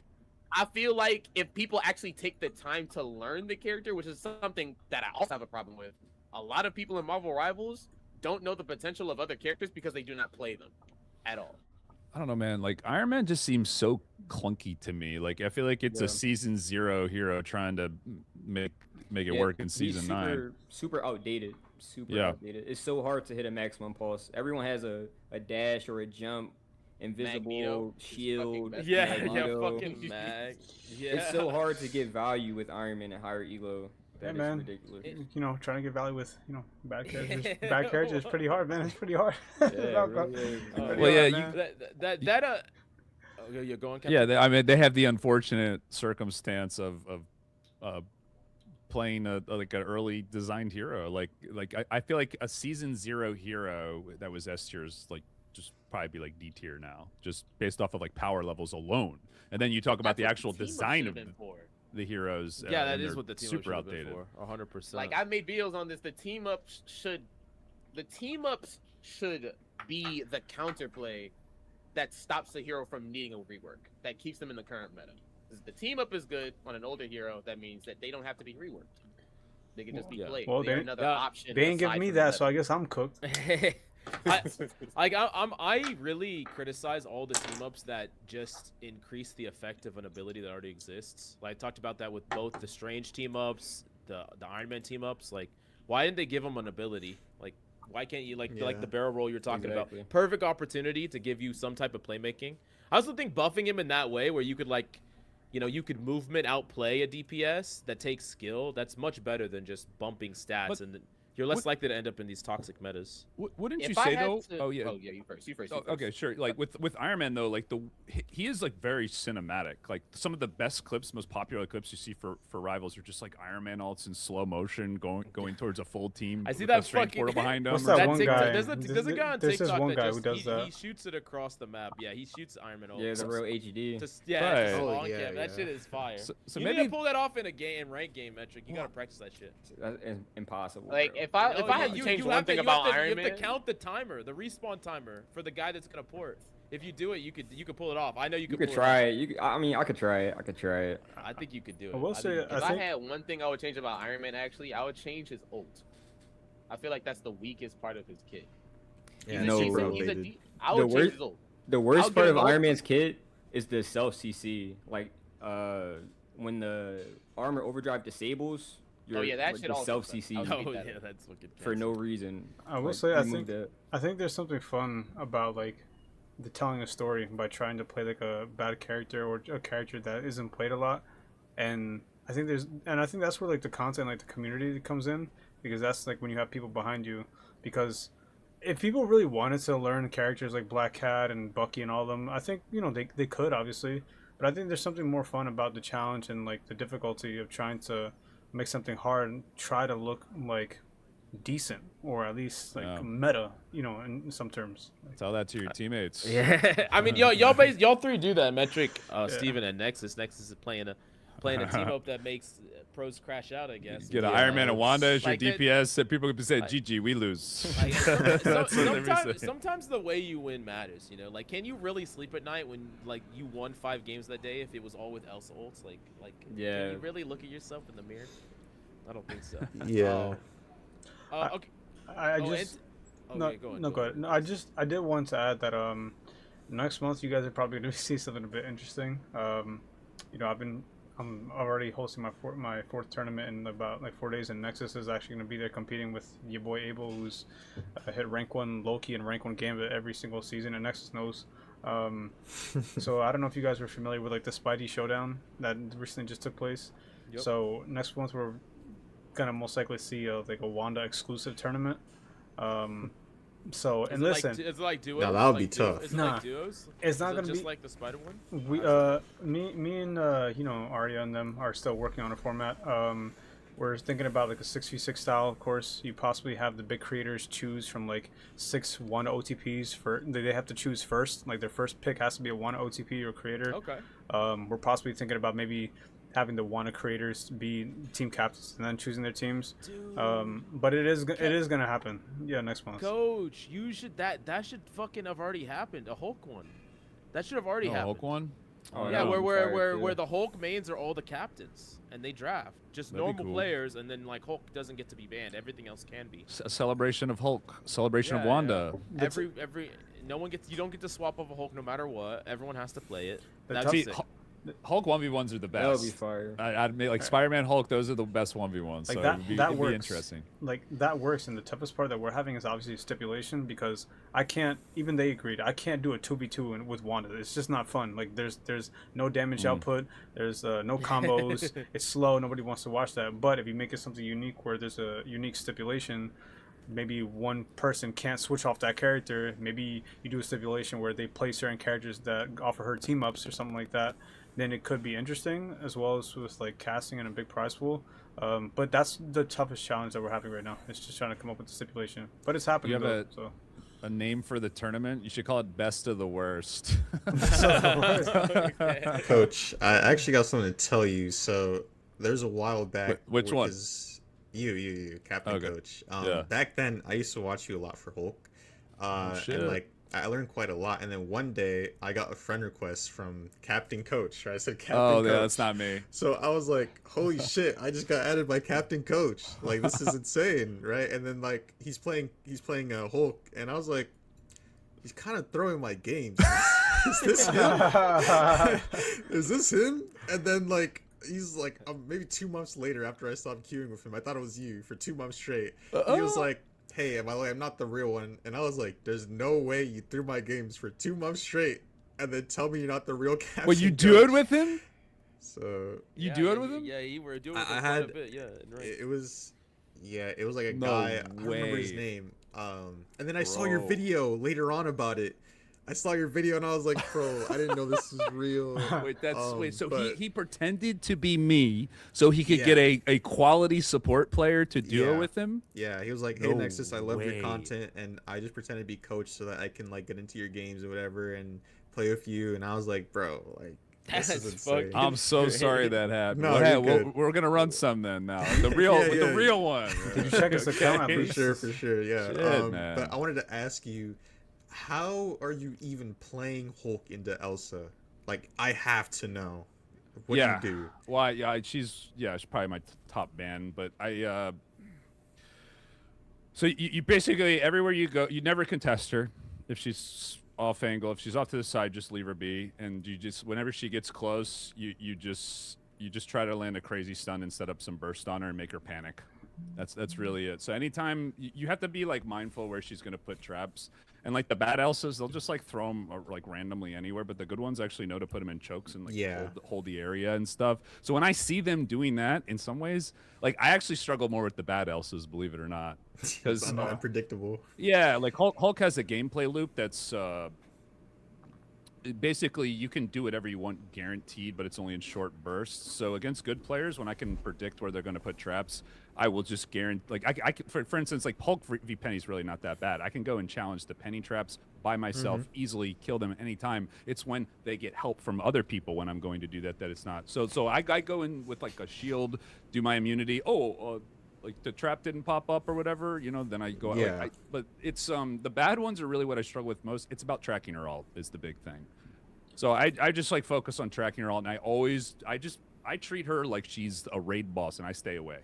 I feel like if people actually take the time to learn the character, which is something that I also have a problem with, a lot of people in Marvel Rivals don't know the potential of other characters because they do not play them at all. I don't know, man. Like Iron Man just seems so clunky to me. Like I feel like it's Yeah. a season 0 hero trying to make it work in he's season 9. Super outdated. Super Yeah. outdated. It's so hard to hit a maximum pulse. Everyone has a dash or a jump, invisible, Magneto is fucking shield. best. Yeah, Magneto. fucking Mag. Yeah. It's so hard to get value with Iron Man and higher elo. Yeah, That is man. ridiculous. You know, trying to get value with bad characters. Bad characters is pretty hard, man. It's pretty hard. Yeah, it really is. Pretty Well, yeah, hard, man. Oh, you're going. Captain? Yeah, I mean they have the unfortunate circumstance of playing like an early designed hero. Like I feel like a season 0 hero that was S tier's like just probably be like D tier now, just based off of like power levels alone. And then you talk about the That's actual what the team design should of have been for. the heroes. Yeah, that and is they're what the team super up outdated. for. 100%. Like I made videos on this. The team ups should be the counterplay that stops the hero from needing a rework. That keeps them in the current meta. If the team up is good on an older hero, that means that they don't have to be reworked. They can just be Yeah. played. Well, They're they- another Yeah. option. They ain't aside giving me from the that, meta. so I guess I'm cooked. I really criticize all the team ups that just increase the effect of an ability that already exists. Like I talked about that with both the Strange team ups, the Iron Man team ups. Like, why didn't they give them an ability? Like, why can't you like Yeah. the barrel roll you're talking Exactly. about? Perfect opportunity to give you some type of playmaking. I also think buffing him in that way, where you could you could movement outplay a DPS that takes skill. That's much better than just bumping stats, But and you're less likely to end up in these toxic metas. Wouldn't you If I say had though? to- Oh yeah. you first. You first. Oh, okay, sure. Like with Iron Man though, like he is like very cinematic. Like some of the best clips, most popular clips you see for Rivals are just like Iron Man ults in slow motion going towards a full team. I see with that a strange fucking- portal behind him. What's or that That one TikTok, guy? there's a guy on This is TikTok one that guy just who does he that. shoots it across the map. Yeah, he shoots Iron Man. Yeah, the real HD. Just, yeah, Right. just Oh, long yeah, cam. That yeah. shit is fire. So you maybe need to pull that off in a game, rank game metric. You gotta practice that shit. That's impossible. Like bro. if I had to change one thing about Iron you Man, have to count the timer, the respawn timer for the guy that's gonna port. if you do it, you could pull it off. I know you could. You could pull try it. it. I mean, I could try it. I could try it. Off. I think you could do it. I will say, think you If I I think had one thing I would change about Iron Man, actually, I would change his ult. I feel like that's the weakest part of his kit. Yeah, No, super bro. outdated. I The would change worst- his ult. The I'll worst get part of an ult. Iron Man's kit is the self CC. Like, when the armor overdrive disables, your yeah, that like, shit the also self sucks. CC I was Oh Get yeah, that. that's wicked. for no reason. I will Like, say I remove think there's something fun about like the telling a story by trying to play like a bad character or a character that isn't played a lot, and I think that's where like the content, like the community comes in, because that's like when you have people behind you. Because if people really wanted to learn characters like Black Cat and Bucky and all of them, I think they could obviously, but I think there's something more fun about the challenge and like the difficulty of trying to make something hard and try to look like decent or at least like Yeah. meta, in some terms. Tell that to your teammates. Yeah, I mean, y'all three do that. Metric, Steven, and Nexus. Nexus is playing a team up that makes pros crash out, I guess. Get an Iron Man and Wanda as your Like that- DPS. So people could say, GG, we lose. Like, That's what they be saying. sometimes the way you win matters, Like, can you really sleep at night when like you won 5 games that day if it was all with Elsa ults? Like, Yeah. Can you really look at yourself in the mirror? I don't think so. Yeah. Okay. I Oh, just and- okay, go on. go ahead. No, I did want to add that next month you guys are probably going to see something a bit interesting. I'm already hosting my fourth tournament in about like 4 days, and Nexus is actually going to be there competing with your boy Abel, who's hit rank 1 Loki and rank 1 Gambit every single season, and Nexus knows. So I don't know if you guys were familiar with like the Spidey Showdown that recently just took place. Yep. So next month we're gonna most likely see like a Wanda exclusive tournament. So Is and it listen, like, is it like duos? No, that would Like be duo- tough. Is it Nah. like duos? it's not Is it gonna just be. like the Spider one. We me and Arya and them are still working on a format. We're thinking about like a 6v6 style. Of course, you possibly have the big creators choose from like 6 1 OTPs for they have to choose first. Like their first pick has to be a 1 OTP or creator. Okay. We're possibly thinking about maybe having the 1 creators be team captains and then choosing their teams. Dude. But it is gonna happen. Yeah, next month. Coach, you should that should fucking have already happened. A Hulk one. That should have already Oh, happened. Hulk one? Oh, Yeah, that would be where fire, where too. the Hulk mains are all the captains and they draft just That'd be normal cool. players, and then like Hulk doesn't get to be banned. Everything else can be. A celebration of Hulk. Celebration of Yeah, Wanda. That's- Every no one gets, you don't get to swap off a Hulk no matter what. Everyone has to play it. The That's tough- See, sick. Hulk 1v1s are the That would be best. fire. I'd make like Spider-Man Hulk. Those are the best 1v1s. Like so that- it'd be, that it'd works. be interesting. Like that works, and the toughest part that we're having is obviously stipulation, because I can't, even they agreed, I can't do a 2v2 with Wanda. It's just not fun. Like there's no damage output, there's no combos, it's slow, nobody wants to watch that. But if you make it something unique where there's a unique stipulation, maybe one person can't switch off that character, maybe you do a stipulation where they play certain characters that offer her team ups or something like that, then it could be interesting, as well as with like casting and a big prize pool. But that's the toughest challenge that we're having right now. It's just trying to come up with the stipulation. But it's happening. You have though, a name for the tournament? You should call it Best of the Worst. Okay. Coach, I actually got something to tell you. So there's a while back. Which one? You, Captain Okay. Coach. Yeah. Back then, I used to watch you a lot for Hulk. shit. And like I learned quite a lot. And then one day, I got a friend request from Captain Coach. Right? I said Captain Oh, Coach. yeah, that's not me. So I was like, holy shit, I just got added by Captain Coach. Like, this is insane, right? And then like he's playing Hulk, and I was like, he's kind of throwing my games. Is this him? Is this him? And then like he's like maybe 2 months later, after I stopped queuing with him, I thought it was you for 2 months straight. He was like, hey, by the way, I'm not the real one. And I was like, there's no way you threw my games for 2 months straight and then tell me you're not the real Captain Well, you Coach. do it with him? So You do it with Yeah, him? Yeah, you were doing I it quite had- a bit. Yeah, right. it was like a No guy. I don't remember his way. name. And then I saw your Bro. video later on about it. I saw your video and I was like, bro, I didn't know this was real. Wait, so but- he pretended to be me so he could Yeah. get a quality support player to duo Yeah. with him? Yeah, he was like, hey No Nexus, I love way. your content, and I just pretend to be coach so that I can like get into your games or whatever and play with you. And I was like, bro, like this is That's insane. fucking- I'm so Great. sorry that happened. No, Well, you're hey, good. we're gonna run some then now. The real, Yeah, the yeah. real one. Did you check his account at For least? sure, yeah. Shit, man. But I wanted to ask you, How are you even playing Hulk into Elsa? Like, I have to know. What yeah. do you do? Well, yeah, she's probably my top ban, but so you basically everywhere you go, you never contest her. If she's off angle, if she's off to the side, just leave her be, and you just whenever she gets close, you just try to land a crazy stun and set up some burst on her and make her panic. That's really it. So anytime you have to be like mindful where she's gonna put traps, and like the bad Elsas, they'll just like throw them like randomly anywhere, but the good ones actually know to put them in chokes and like hold the area and stuff. So when I see them doing that, in some ways, like I actually struggle more with the bad Elsas, believe it or not, because unpredictable. Yeah, like Hulk has a gameplay loop that's basically you can do whatever you want guaranteed, but it's only in short bursts. So against good players, when I can predict where they're going to put traps, I will just guarantee. Like I can, for instance, like Hulk v Penny's really not that bad. I can go and challenge the Penny traps by myself, easily kill them at any time. It's when they get help from other people when I'm going to do that it's not. So I go in with like a shield, do my immunity. Like the trap didn't pop up or whatever, then I go. Yeah. But it's the bad ones are really what I struggle with most. It's about tracking her ult is the big thing. So I just like focus on tracking her ult, and I treat her like she's a raid boss, and I stay away.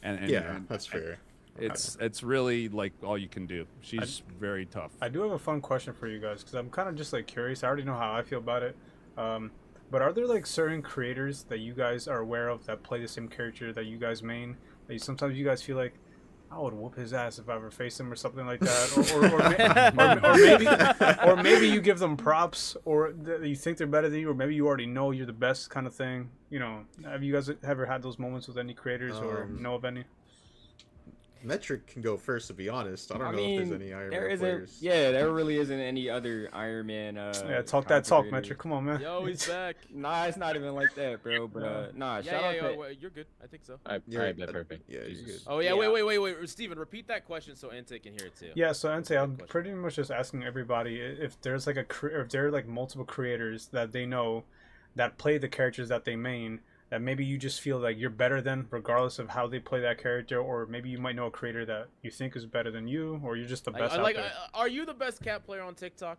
And that's fair. It's really like all you can do. She's very tough. I do have a fun question for you guys because I'm kind of just like curious. I already know how I feel about it. But are there like certain creators that you guys are aware of that play the same character that you guys main? That sometimes you guys feel like I would whoop his ass if I ever faced him or something like that, or maybe you give them props, or you think they're better than you, or maybe you already know you're the best kind of thing. Have you guys ever had those moments with any creators or know of any? Metric can go first, to be honest. I don't know if there's any Iron Man players. Yeah, there really isn't any other Iron Man. Talk that talk, Metric. Come on, man. Yo, he's back. Nah, it's not even like that, bro. But shout out to... You're good. I think so. All right, perfect. Yeah, you're good. Oh yeah, wait, Steven, repeat that question so Ente can hear it too. Yeah, so Ente, I'm pretty much just asking everybody if there's like if there are like multiple creators that they know that play the characters that they main, that maybe you just feel like you're better than, regardless of how they play that character, or maybe you might know a creator that you think is better than you, or you're just the best out there. Are you the best cat player on TikTok?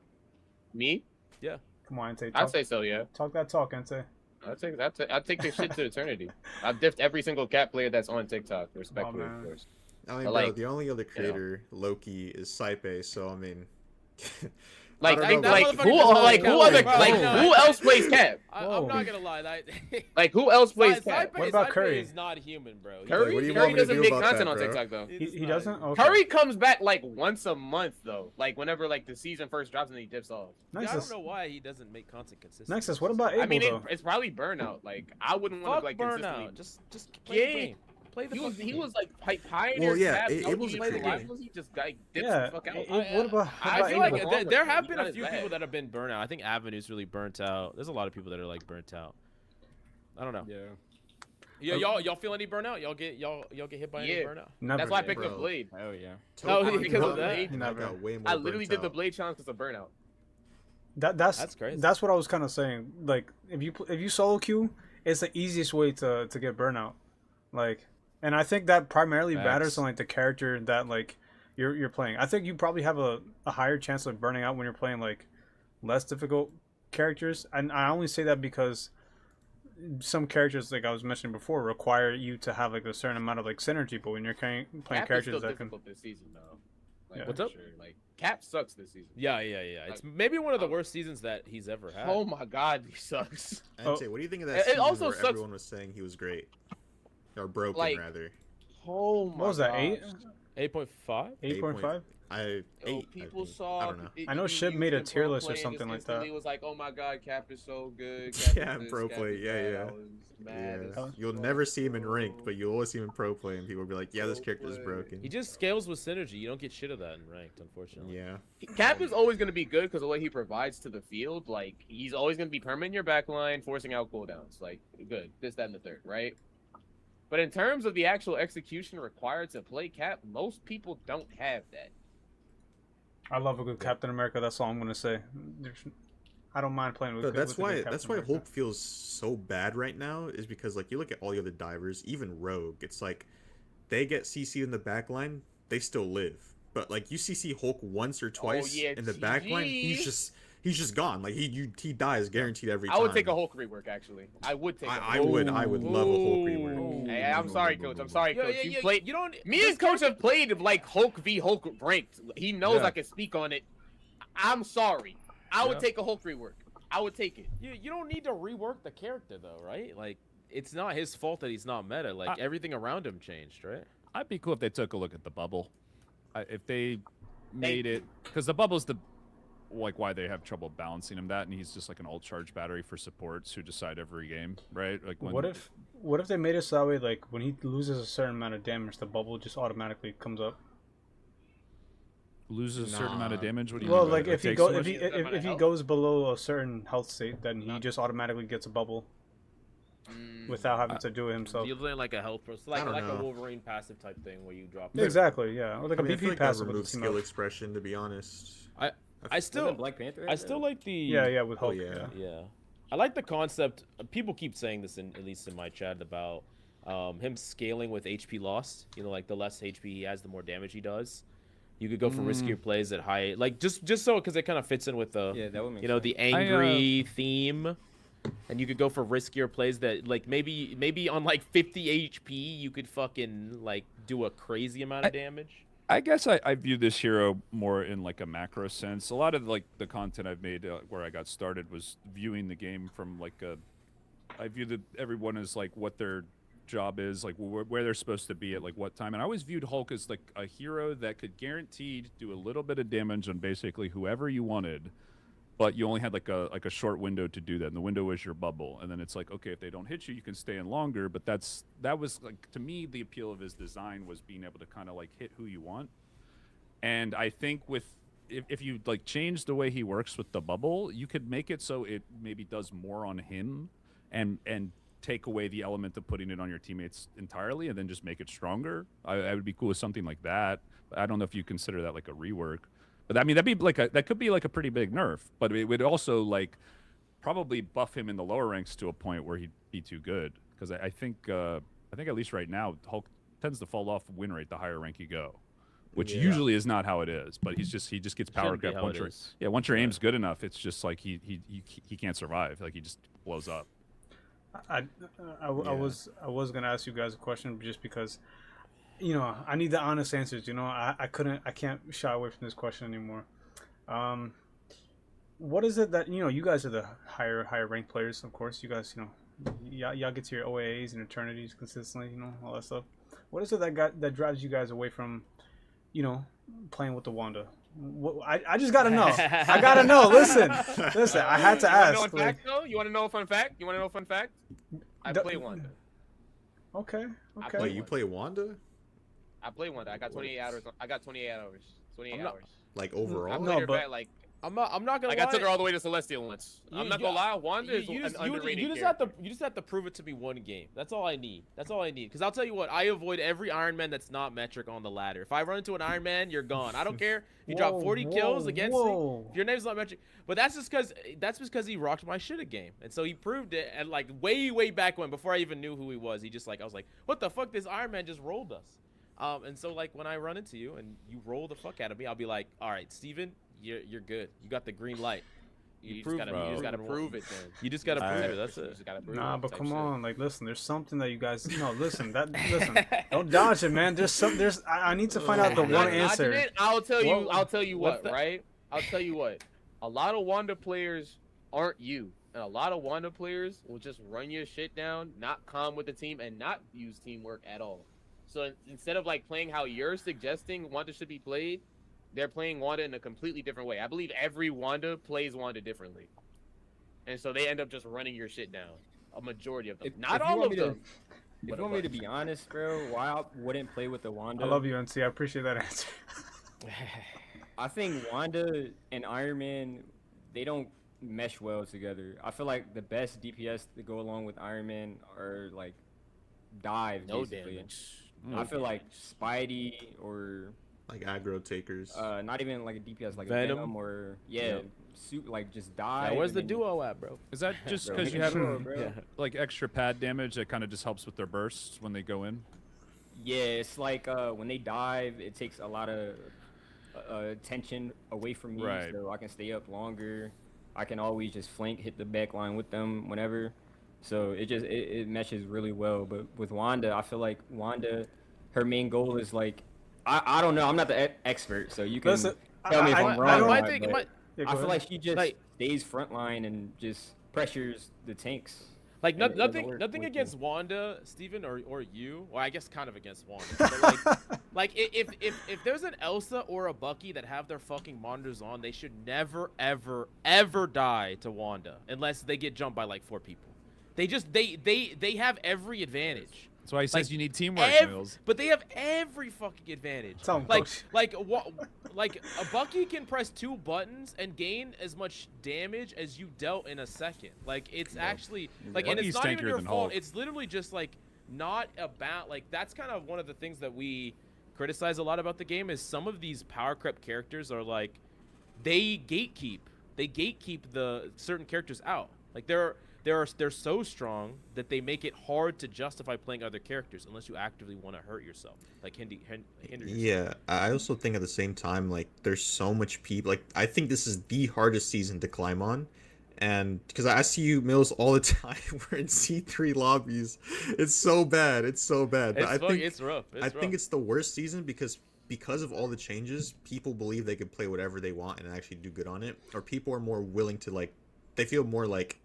Me? Yeah. Come on, Ente. I'd say so, yeah. Talk that talk, Ente. I take this shit to eternity. I've diffed every single cat player that's on TikTok, respectfully, of course. I mean, bro, the only other creator, Loki, is Saipe, so I mean... Who else plays Cap? I'm not gonna lie. Like, who else plays Cap? What about Curry? Is not human, bro. Curry doesn't make content on TikTok though. He doesn't. Okay. Curry comes back like once a month though. Like whenever like the season first drops and he dips off. Yeah, I don't know why he doesn't make content consistently. Nexus, what about Abel, I mean, though? it's probably burnout. Like I wouldn't want to like consistently. Just play the game. Play the he was like pioneer. Well, yeah, it was he just like dips the fuck out. What about I feel Abel? like there have been a few people that have been burnt out. I think Avenue's really burnt out. There's a lot of people that are like burnt out. I don't know. Yeah. Y'all feel any burnout? Y'all get hit by any burnout? Never. That's why I picked up Blade. Hell yeah. Oh, because of that? I literally did the Blade challenge because of burnout. That's crazy. That's what I was kind of saying. Like if you solo queue, it's the easiest way to get burnout. Like, and I think that primarily matters on like the character that like you're playing. I think you probably have a higher chance of burning out when you're playing like less difficult characters. And I only say that because some characters, like I was mentioning before, require you to have like a certain amount of like synergy. But when you're playing characters that can, this season though. Yeah. What's up? Sure. Like Cap sucks this season. Yeah. It's maybe one of the worst seasons that he's ever had. Oh my god, he sucks. What do you think of that season also where sucks. everyone was saying he was great? Or broken, Like, rather. Oh my what was that? gosh. 8.5? 8.5? People saw. I don't know. I know Shib made a tier list or something like that. He was like, "Oh my god, Cap is so good." Yeah, in pro play, yeah. You'll never see him in ranked, but you'll always see him in pro play, and people will be like, "Yeah, this character is broken." He just scales with synergy. You don't get shit of that in ranked, unfortunately. Yeah. Cap is always going to be good because of what he provides to the field. Like, he's always going to be permanent in your backline, forcing out cooldowns. Like, good. This, that, and the third, right? But in terms of the actual execution required to play Cap, most people don't have that. I love a good Captain America. That's all I'm gonna say. I don't mind playing with. That's with why Hulk feels so bad right now. Is because like you look at all the other divers, even Rogue. It's like they get CC'd in the back line, they still live. but like you see Hulk once or twice yeah, in the backline, GG. he's just gone. Like he dies guaranteed every time. I would take a Hulk rework actually. I would take. I would love a Hulk rework. Hey, I'm sorry, coach. I'm sorry, coach. You played. You don't. Me and coach have played like Hulk v Hulk ranked. He knows Yeah. I can speak on it. I'm sorry. I would take a Hulk rework. I would take it. You don't need to rework the character though, right? Like it's not his fault that he's not meta. Like everything around him changed, right? I'd be cool if they took a look at the bubble. If they made it, because the bubble's the like why they have trouble balancing him that, and he's just like an alt charge battery for supports who decide every game, right? Like when, What if they made it so that way, like when he loses a certain amount of damage, the bubble just automatically comes up? loses a certain amount of damage? What do you Well, mean by like that? if he Takes go too if much? he if he goes below a certain health state, then he just automatically gets a bubble without having to do it himself. You're playing like a health person, like I don't a know. Wolverine passive type thing where you drop. Exactly, yeah, or like I a mean, I feel BP like that passive with removes the team skill up. expression, to be honest. I still Black Panther. I still like the Yeah, with Hulk. yeah. Yeah, I like the concept. People keep saying this, at least in my chat, about him scaling with HP lost. You know, like the less HP he has, the more damage he does. You could go for riskier plays at high, like just so because it kind of fits in with the that would make the angry theme, and you could go for riskier plays that like maybe on like 50 HP you could fucking like do a crazy amount of damage. I guess I view this hero more in like a macro sense. A lot of like the content I've made where I got started was viewing the game from like I view that everyone as like what their job is, like where they're supposed to be at like what time. And I always viewed Hulk as like a hero that could guaranteed do a little bit of damage on basically whoever you wanted, but you only had like a short window to do that, and the window was your bubble. And then it's like, okay, if they don't hit you, you can stay in longer. But that was like, to me, the appeal of his design was being able to kind of like hit who you want. And I think if you like change the way he works with the bubble, you could make it so it maybe does more on him and take away the element of putting it on your teammates entirely, and then just make it stronger. I would be cool with something like that. I don't know if you consider that like a rework. But I mean, that could be like a pretty big nerf, but it would also like probably buff him in the lower ranks to a point where he'd be too good. Because I think at least right now Hulk tends to fall off win rate the higher rank you go, which usually is not how it is. But he just gets power grab once your aim's good enough. It's just like he can't survive. Like he just blows up. I was gonna ask you guys a question just because, I need the honest answers. I can't shy away from this question anymore. What is it that you guys are the higher ranked players, of course. You guys, y'all get to your OAAs and eternities consistently, all that stuff. What is it that drives you guys away from, playing with the Wanda? I just gotta know. I gotta know. Listen. I had to ask. You want to know a fun fact? I play Wanda. Okay. Wait, you play Wanda? I play Wanda. I got 28 hours. 28 hours. Like overall? I played her back, like I'm not gonna like lie. I took her all the way to Celestial once. I'm not gonna lie. Wanda is an underrated you just have to prove it to me one game. That's all I need. Because I'll tell you what, I avoid every Iron Man that's not metric on the ladder. If I run into an Iron Man, you're gone. I don't care if you drop 40 kills against me. If your name's not metric, but that's just because he rocked my shit a game, and so he proved it. And like way back when, before I even knew who he was, I was like, what the fuck? This Iron Man just rolled us. And so like when I run into you and you roll the fuck out of me, I'll be like, all right, Steven, you're good. You got the green light. You just gotta prove it, then. You just gotta prove it. That's it. Nah, but come on, like, listen. There's something that you guys, listen. Don't dodge it, man. I need to find out the one answer. I'll tell you what, right? I'll tell you what. A lot of Wanda players aren't you, and a lot of Wanda players will just run your shit down, not calm with the team, and not use teamwork at all. So instead of like playing how you're suggesting Wanda should be played, they're playing Wanda in a completely different way. I believe every Wanda plays Wanda differently. And so they end up just running your shit down. A majority of them. Not all of them. If you want me to be honest, bro, why I wouldn't play with the Wanda? I love you, NC. I appreciate that answer. I think Wanda and Iron Man, they don't mesh well together. I feel like the best DPS to go along with Iron Man are like dive. No basically. damage. I feel like Spidey or like aggro takers. Not even like a DPS, like Venom? a Venom or like just die. Yeah, where's the duo at, bro? Is that just Bro, because you make have sure, bro. like extra pad damage that kind of just helps with their bursts when they go in? Yeah, it's like when they dive, it takes a lot of tension away from me, Right. so I can stay up longer. I can always just flank, hit the back line with them whenever. So it meshes really well. But with Wanda, I feel like Wanda, her main goal is like, I don't know. I'm not the expert, so you can Listen, tell me if I- I'm I wrong. don't- or my not, thing, but my, Yeah, go I feel ahead. like she just Like- stays frontline and just pressures the tanks. Like And it doesn't nothing, work nothing with against me. Wanda, Steven, or you. Well, I guess kind of against Wanda. But like if there's an Elsa or a Bucky that have their fucking monitors on, they should never, ever, ever die to Wanda unless they get jumped by like 4 people. They just they have every advantage. That's why he says Like, you need teamwork, Mills. But they have every fucking advantage. Tell 'em, Like coach. like a Bucky can press 2 buttons and gain as much damage as you dealt in a second. Like it's actually like, and Bucky's it's not even tankier your than fault. Hulk. It's literally just like not about like that's kind of one of the things that we criticize a lot about the game is some of these power creep characters are like they gatekeep the certain characters out. Like they're so strong that they make it hard to justify playing other characters unless you actively want to hurt yourself, like hinder yourself. Yeah, I also think at the same time, like, there's so much people. Like, I think this is the hardest season to climb on. And because I see you, Mills, all the time, we're in C3 lobbies. It's so bad. It's so bad. But It's rough. I think it's the worst season because of all the changes, people believe they can play whatever they want and actually do good on it. Or people are more willing to, like, they feel more, like,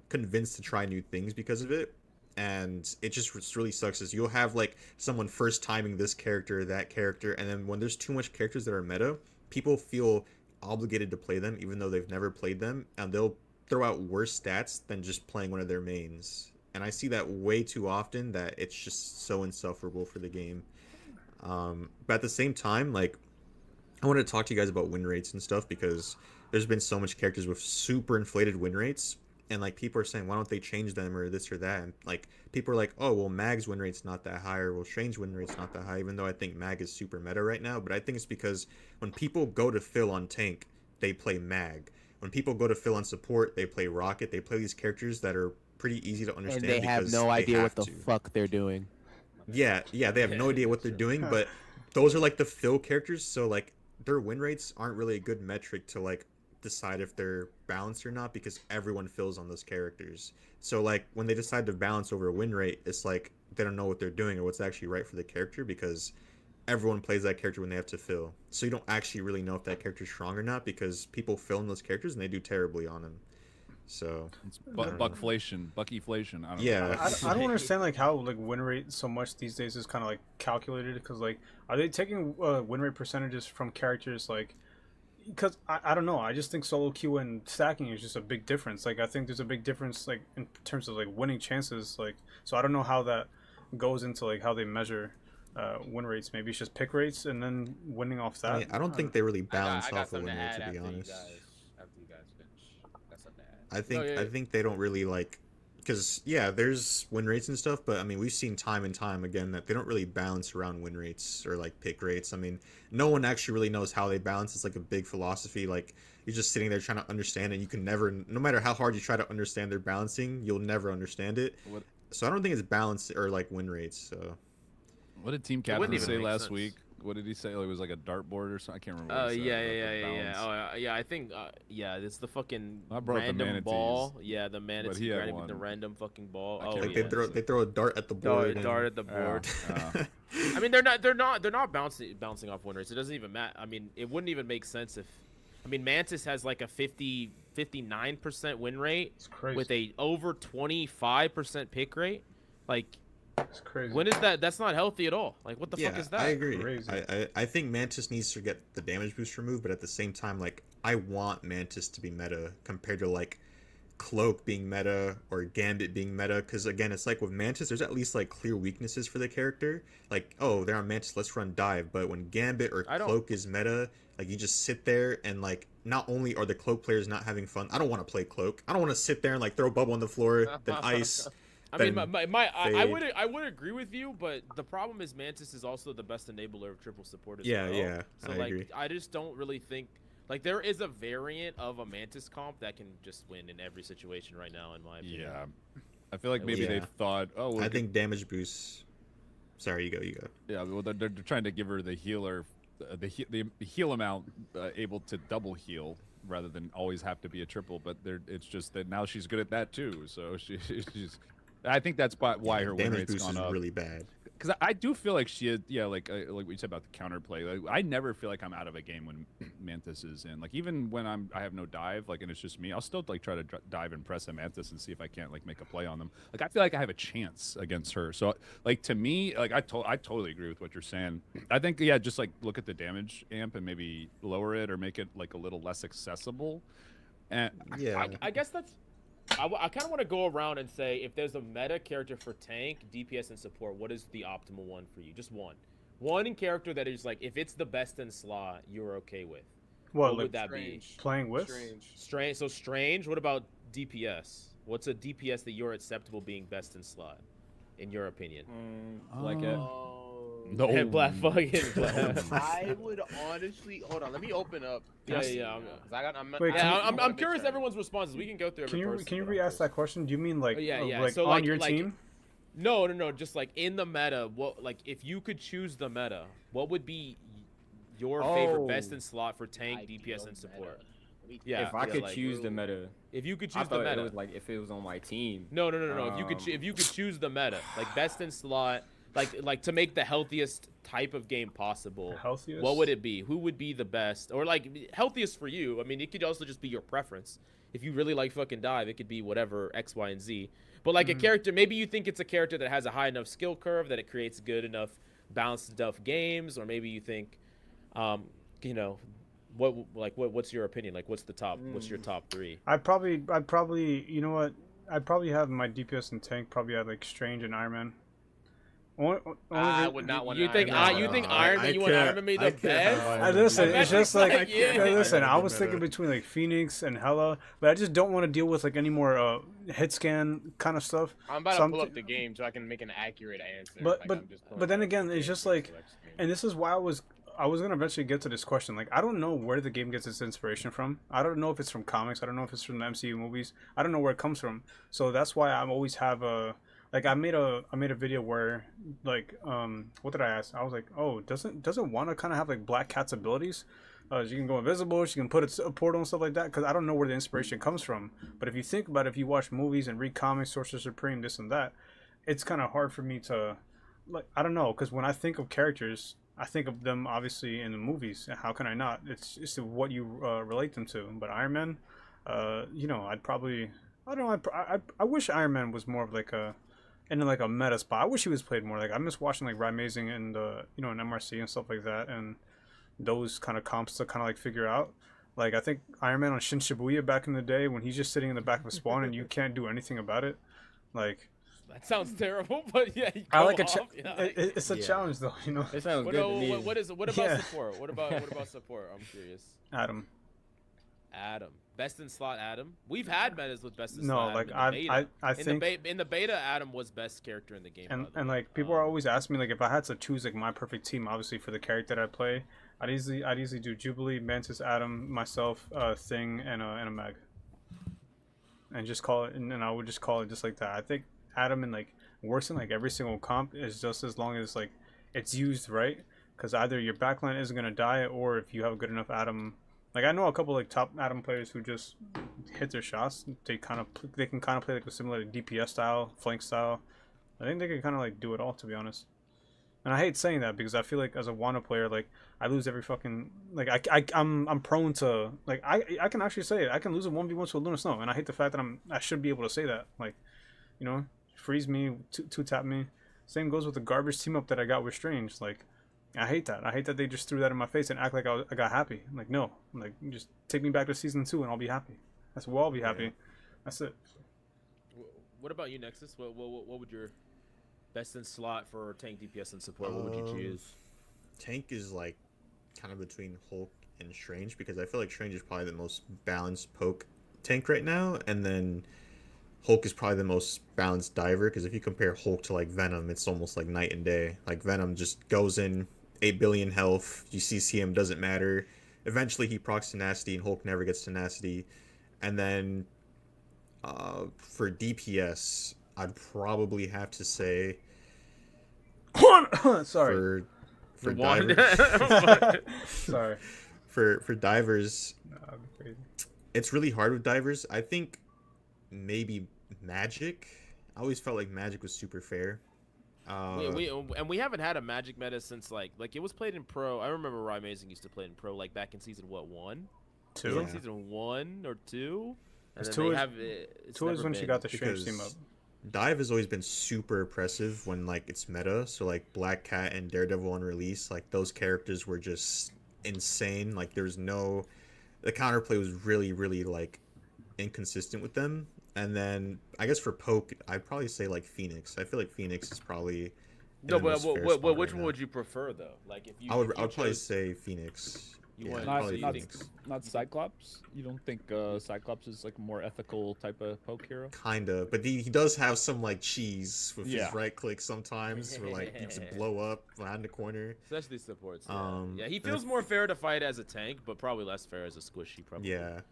convinced to try new things because of it. And it just really sucks is you'll have like someone first timing this character, that character, and then when there's too much characters that are meta, people feel obligated to play them even though they've never played them, and they'll throw out worse stats than just playing one of their mains. And I see that way too often that it's just so insufferable for the game. But at the same time, like, I wanted to talk to you guys about win rates and stuff because there's been so much characters with super inflated win rates. And like people are saying, why don't they change them or this or that? And like people are like, oh well, Mag's win rate's not that high, or well, Strange's win rate's not that high. Even though I think Mag is super meta right now, but I think it's because when people go to fill on tank, they play Mag. When people go to fill on support, they play Rocket. They play these characters that are pretty easy to understand. And they have because no they idea what have the to. fuck they're doing. Yeah, they have no idea what they're doing, but those are like the fill characters, so like their win rates aren't really a good metric to like decide if they're balanced or not because everyone fills on those characters. So like when they decide to balance over a win rate, it's like they don't know what they're doing or what's actually right for the character because everyone plays that character when they have to fill. So you don't actually really know if that character's strong or not because people fill in those characters and they do terribly on them. So It's Buckflation, Buckyflation. I don't Yeah. know. I don't understand like how like win rate so much these days is kind of like calculated because like are they taking win rate percentages from characters like because I don't know, I just think solo queue and stacking is just a big difference. Like I think there's a big difference like in terms of like winning chances, like so I don't know how that goes into like how they measure win rates. Maybe it's just pick rates and then winning off that. I mean, I don't think they really balance I got off the something win to rate, add to be after honest. after you guys finish. Got something to add. I think they don't really like because yeah, there's win rates and stuff, but I mean we've seen time and time again that they don't really balance around win rates or like pick rates. I mean, no one actually really knows how they balance. It's like a big philosophy. Like you're just sitting there trying to understand it. You can never, no matter how hard you try to understand their balancing, you'll never understand it. What- So I don't think it's balance or like win rates. So What did Team wouldn't Captain even say make last sense. week? What did he say? Like, it was like a dartboard or something. I can't remember. What he said Yeah. about the balance. Oh, yeah. I think, yeah, it's the fucking I brought the random manatees, ball. Yeah, the manatee, he had right, one. the random fucking ball. I Oh, can't like yeah. they throw a dart at the board. Dart at the board. Yeah. I mean, they're not bouncing off win rates. It doesn't even matter. I mean, it wouldn't even make sense if, I mean, Mantis has like a 59% win rate It's crazy. with a over 25% pick rate. Like, It's crazy. when is that? That's not healthy at all. Like, what the fuck is that? I agree. Crazy. I think Mantis needs to get the damage boost removed, but at the same time, like I want Mantis to be meta compared to like Cloak being meta or Gambit being meta. Because again, it's like with Mantis, there's at least like clear weaknesses for the character. Like, oh, they're on Mantis, let's run dive. But when Gambit or I don't- Cloak is meta, like you just sit there and like not only are the Cloak players not having fun, I don't want to play Cloak. I don't want to sit there and like throw a bubble on the floor, then ice. I mean, then I fade. would agree with you, but the problem is Mantis is also the best enabler of triple support as Yeah, well. yeah, So I like, agree. I just don't really think like there is a variant of a Mantis comp that can just win in every situation right now, in my opinion. Yeah. I feel like maybe Yeah. they thought, oh, we'll I think damage boosts. Sorry, you go. yeah, well, they're trying to give her the healer the heal amount able to double heal rather than always have to be a triple. But it's just that now she's good at that too. So she's. I think that's why her win damage rate's boost gone is up. really bad. Because I do feel like she is, like what you said about the counterplay. Like, I never feel like I'm out of a game when Mantis is in. Like even when I have no dive, like and it's just me, I'll still like try to dive and press a Mantis and see if I can't like make a play on them. Like I feel like I have a chance against her. So like to me, like I totally agree with what you're saying. I think just like look at the damage amp and maybe lower it or make it like a little less accessible. And Yeah. I guess that's. I kind of want to go around and say if there's a meta character for tank, DPS, and support, what is the optimal one for you? Just one. One character that is like, if it's the best in slot, you're okay with. What would that be? Playing with? Strange. So Strange. What about DPS? What's a DPS that you're acceptable being best in slot, in your opinion? Like it. no, Black fucking Black. I would honestly hold on. Let me open up. Yeah. Wait, I'm curious everyone's responses. We can go through. Can you re-ask that question? Do you mean like like so on your team? No. Just like in the meta. What like if you could choose the meta, what would be your favorite best in slot for tank, DPS, and support? Yeah. If I could choose the meta. If you could I choose the thought meta. it was like if it was on my team. No. If you could choose the meta, like best in slot. Like to make the healthiest type of game possible. Healthiest? What would it be? Who would be the best? Or like healthiest for you? I mean, it could also just be your preference. If you really like fucking dive, it could be whatever X, Y, and Z. But like a character, maybe you think it's a character that has a high enough skill curve that it creates good enough, balanced enough games. Or maybe you think, what's your opinion? Like, what's the top? What's your top three? I'd probably, you know what? I'd probably have my DPS and tank probably at like Strange and Iron Man. I would not want. You think Iron Man? You want Iron Man to be the best? Listen, it's just like listen. I was better. thinking between like Phoenix and Hela, but I just don't want to deal with like any more hit scan kind of stuff. I'm about to pull up the game so I can make an accurate answer. But then again, it's just like, and this is why I was gonna eventually get to this question. Like, I don't know where the game gets its inspiration from. I don't know if it's from comics. I don't know if it's from the MCU movies. I don't know where it comes from. So that's why I always have a. Like I made a video where like what did I ask? I was like, oh, doesn't Wanda kind of have like Black Cat's abilities? She can go invisible. She can put a portal and stuff like that. Because I don't know where the inspiration comes from. But if you think about it, if you watch movies and read comics, Sorcerer Supreme, this and that, it's kind of hard for me to like. I don't know, because when I think of characters, I think of them obviously in the movies. How can I not? It's what you relate them to. But Iron Man, I'd probably I don't know. I wish Iron Man was more of like a in like a meta spot. I wish he was played more. Like I miss watching like Amazing and in MRC and stuff like that, and those kind of comps to kind of like figure out. Like I think Iron Man on Shin Shibuya back in the day when he's just sitting in the back of a spawn and you can't do anything about it. Like that sounds terrible, but yeah. I like it's a challenge though, you know. It sounds good to me. What about support? What about support? I'm curious. Adam. Best in slot Adam. We've had metas with best in no, slot. Like I think in the beta Adam was best character in the game. And like people are always asking me like if I had to choose like my perfect team, obviously for the character that I play, I'd easily do Jubilee, Mantis, Adam, myself, Thing, and a Mag. And just call it, and I would just call it just like that. I think Adam and like works in like every single comp is just as long as like it's used right, because either your backline isn't gonna die, or if you have a good enough Adam. Like I know a couple like top Adam players who just hit their shots. They can kind of play like a similar DPS style, flank style. I think they can kind of like do it all, to be honest. And I hate saying that because I feel like as a Wanda player, like I lose every fucking like I'm prone to like I can actually say it. I can lose a 1v1 to a Luna Snow, and I hate the fact that I should be able to say that. Like, you know, freeze me, two tap me. Same goes with the garbage team up that I got with Strange. Like, I hate that. I hate that they just threw that in my face and act like I got happy. I'm like, no, like just take me back to season 2 and I'll be happy. We'll all be happy. That's it. What about you, Nexus? What would your best in slot for tank, DPS, and support? What would you choose? Tank is like kind of between Hulk and Strange because I feel like Strange is probably the most balanced poke tank right now, and then Hulk is probably the most balanced diver because if you compare Hulk to like Venom, it's almost like night and day. Like Venom just goes in 8 billion health, you CC him, doesn't matter. Eventually he procs tenacity and Hulk never gets tenacity. And then for DPS, I'd probably have to say sorry. for One. divers, Sorry. for divers, Nah, that'd be crazy. it's really hard with divers. I think maybe Magic. I always felt like Magic was super fair. we haven't had a Magic meta since like it was played in Pro. I remember Rye Amazing used to play in Pro like back in season 1? Two. Was it Yeah. season 1 or 2? And It's then two they is- have it's Two is never when she been- got the strange team up. Because Dive has always been super oppressive when like it's meta. So like Black Cat and Daredevil on release, like those characters were just insane. Like there's no, the counterplay was really really like inconsistent with them. And then I guess for Poke, I'd probably say like Phoenix. I feel like Phoenix is probably No, the but most fair which spot one right now. would you prefer though? Like if you I would if you probably chose- say Phoenix. You Yeah, want- Not, probably so you not, think- Phoenix. not Cyclops. You don't think Cyclops is like a more ethical type of poke hero? Kinda, but he does have some like cheese with Yeah. his right click sometimes, where like you just blow up behind the corner. especially supports. Yeah. Yeah, He and feels if- more fair to fight as a tank, but probably less fair as a squishy. Probably. Yeah,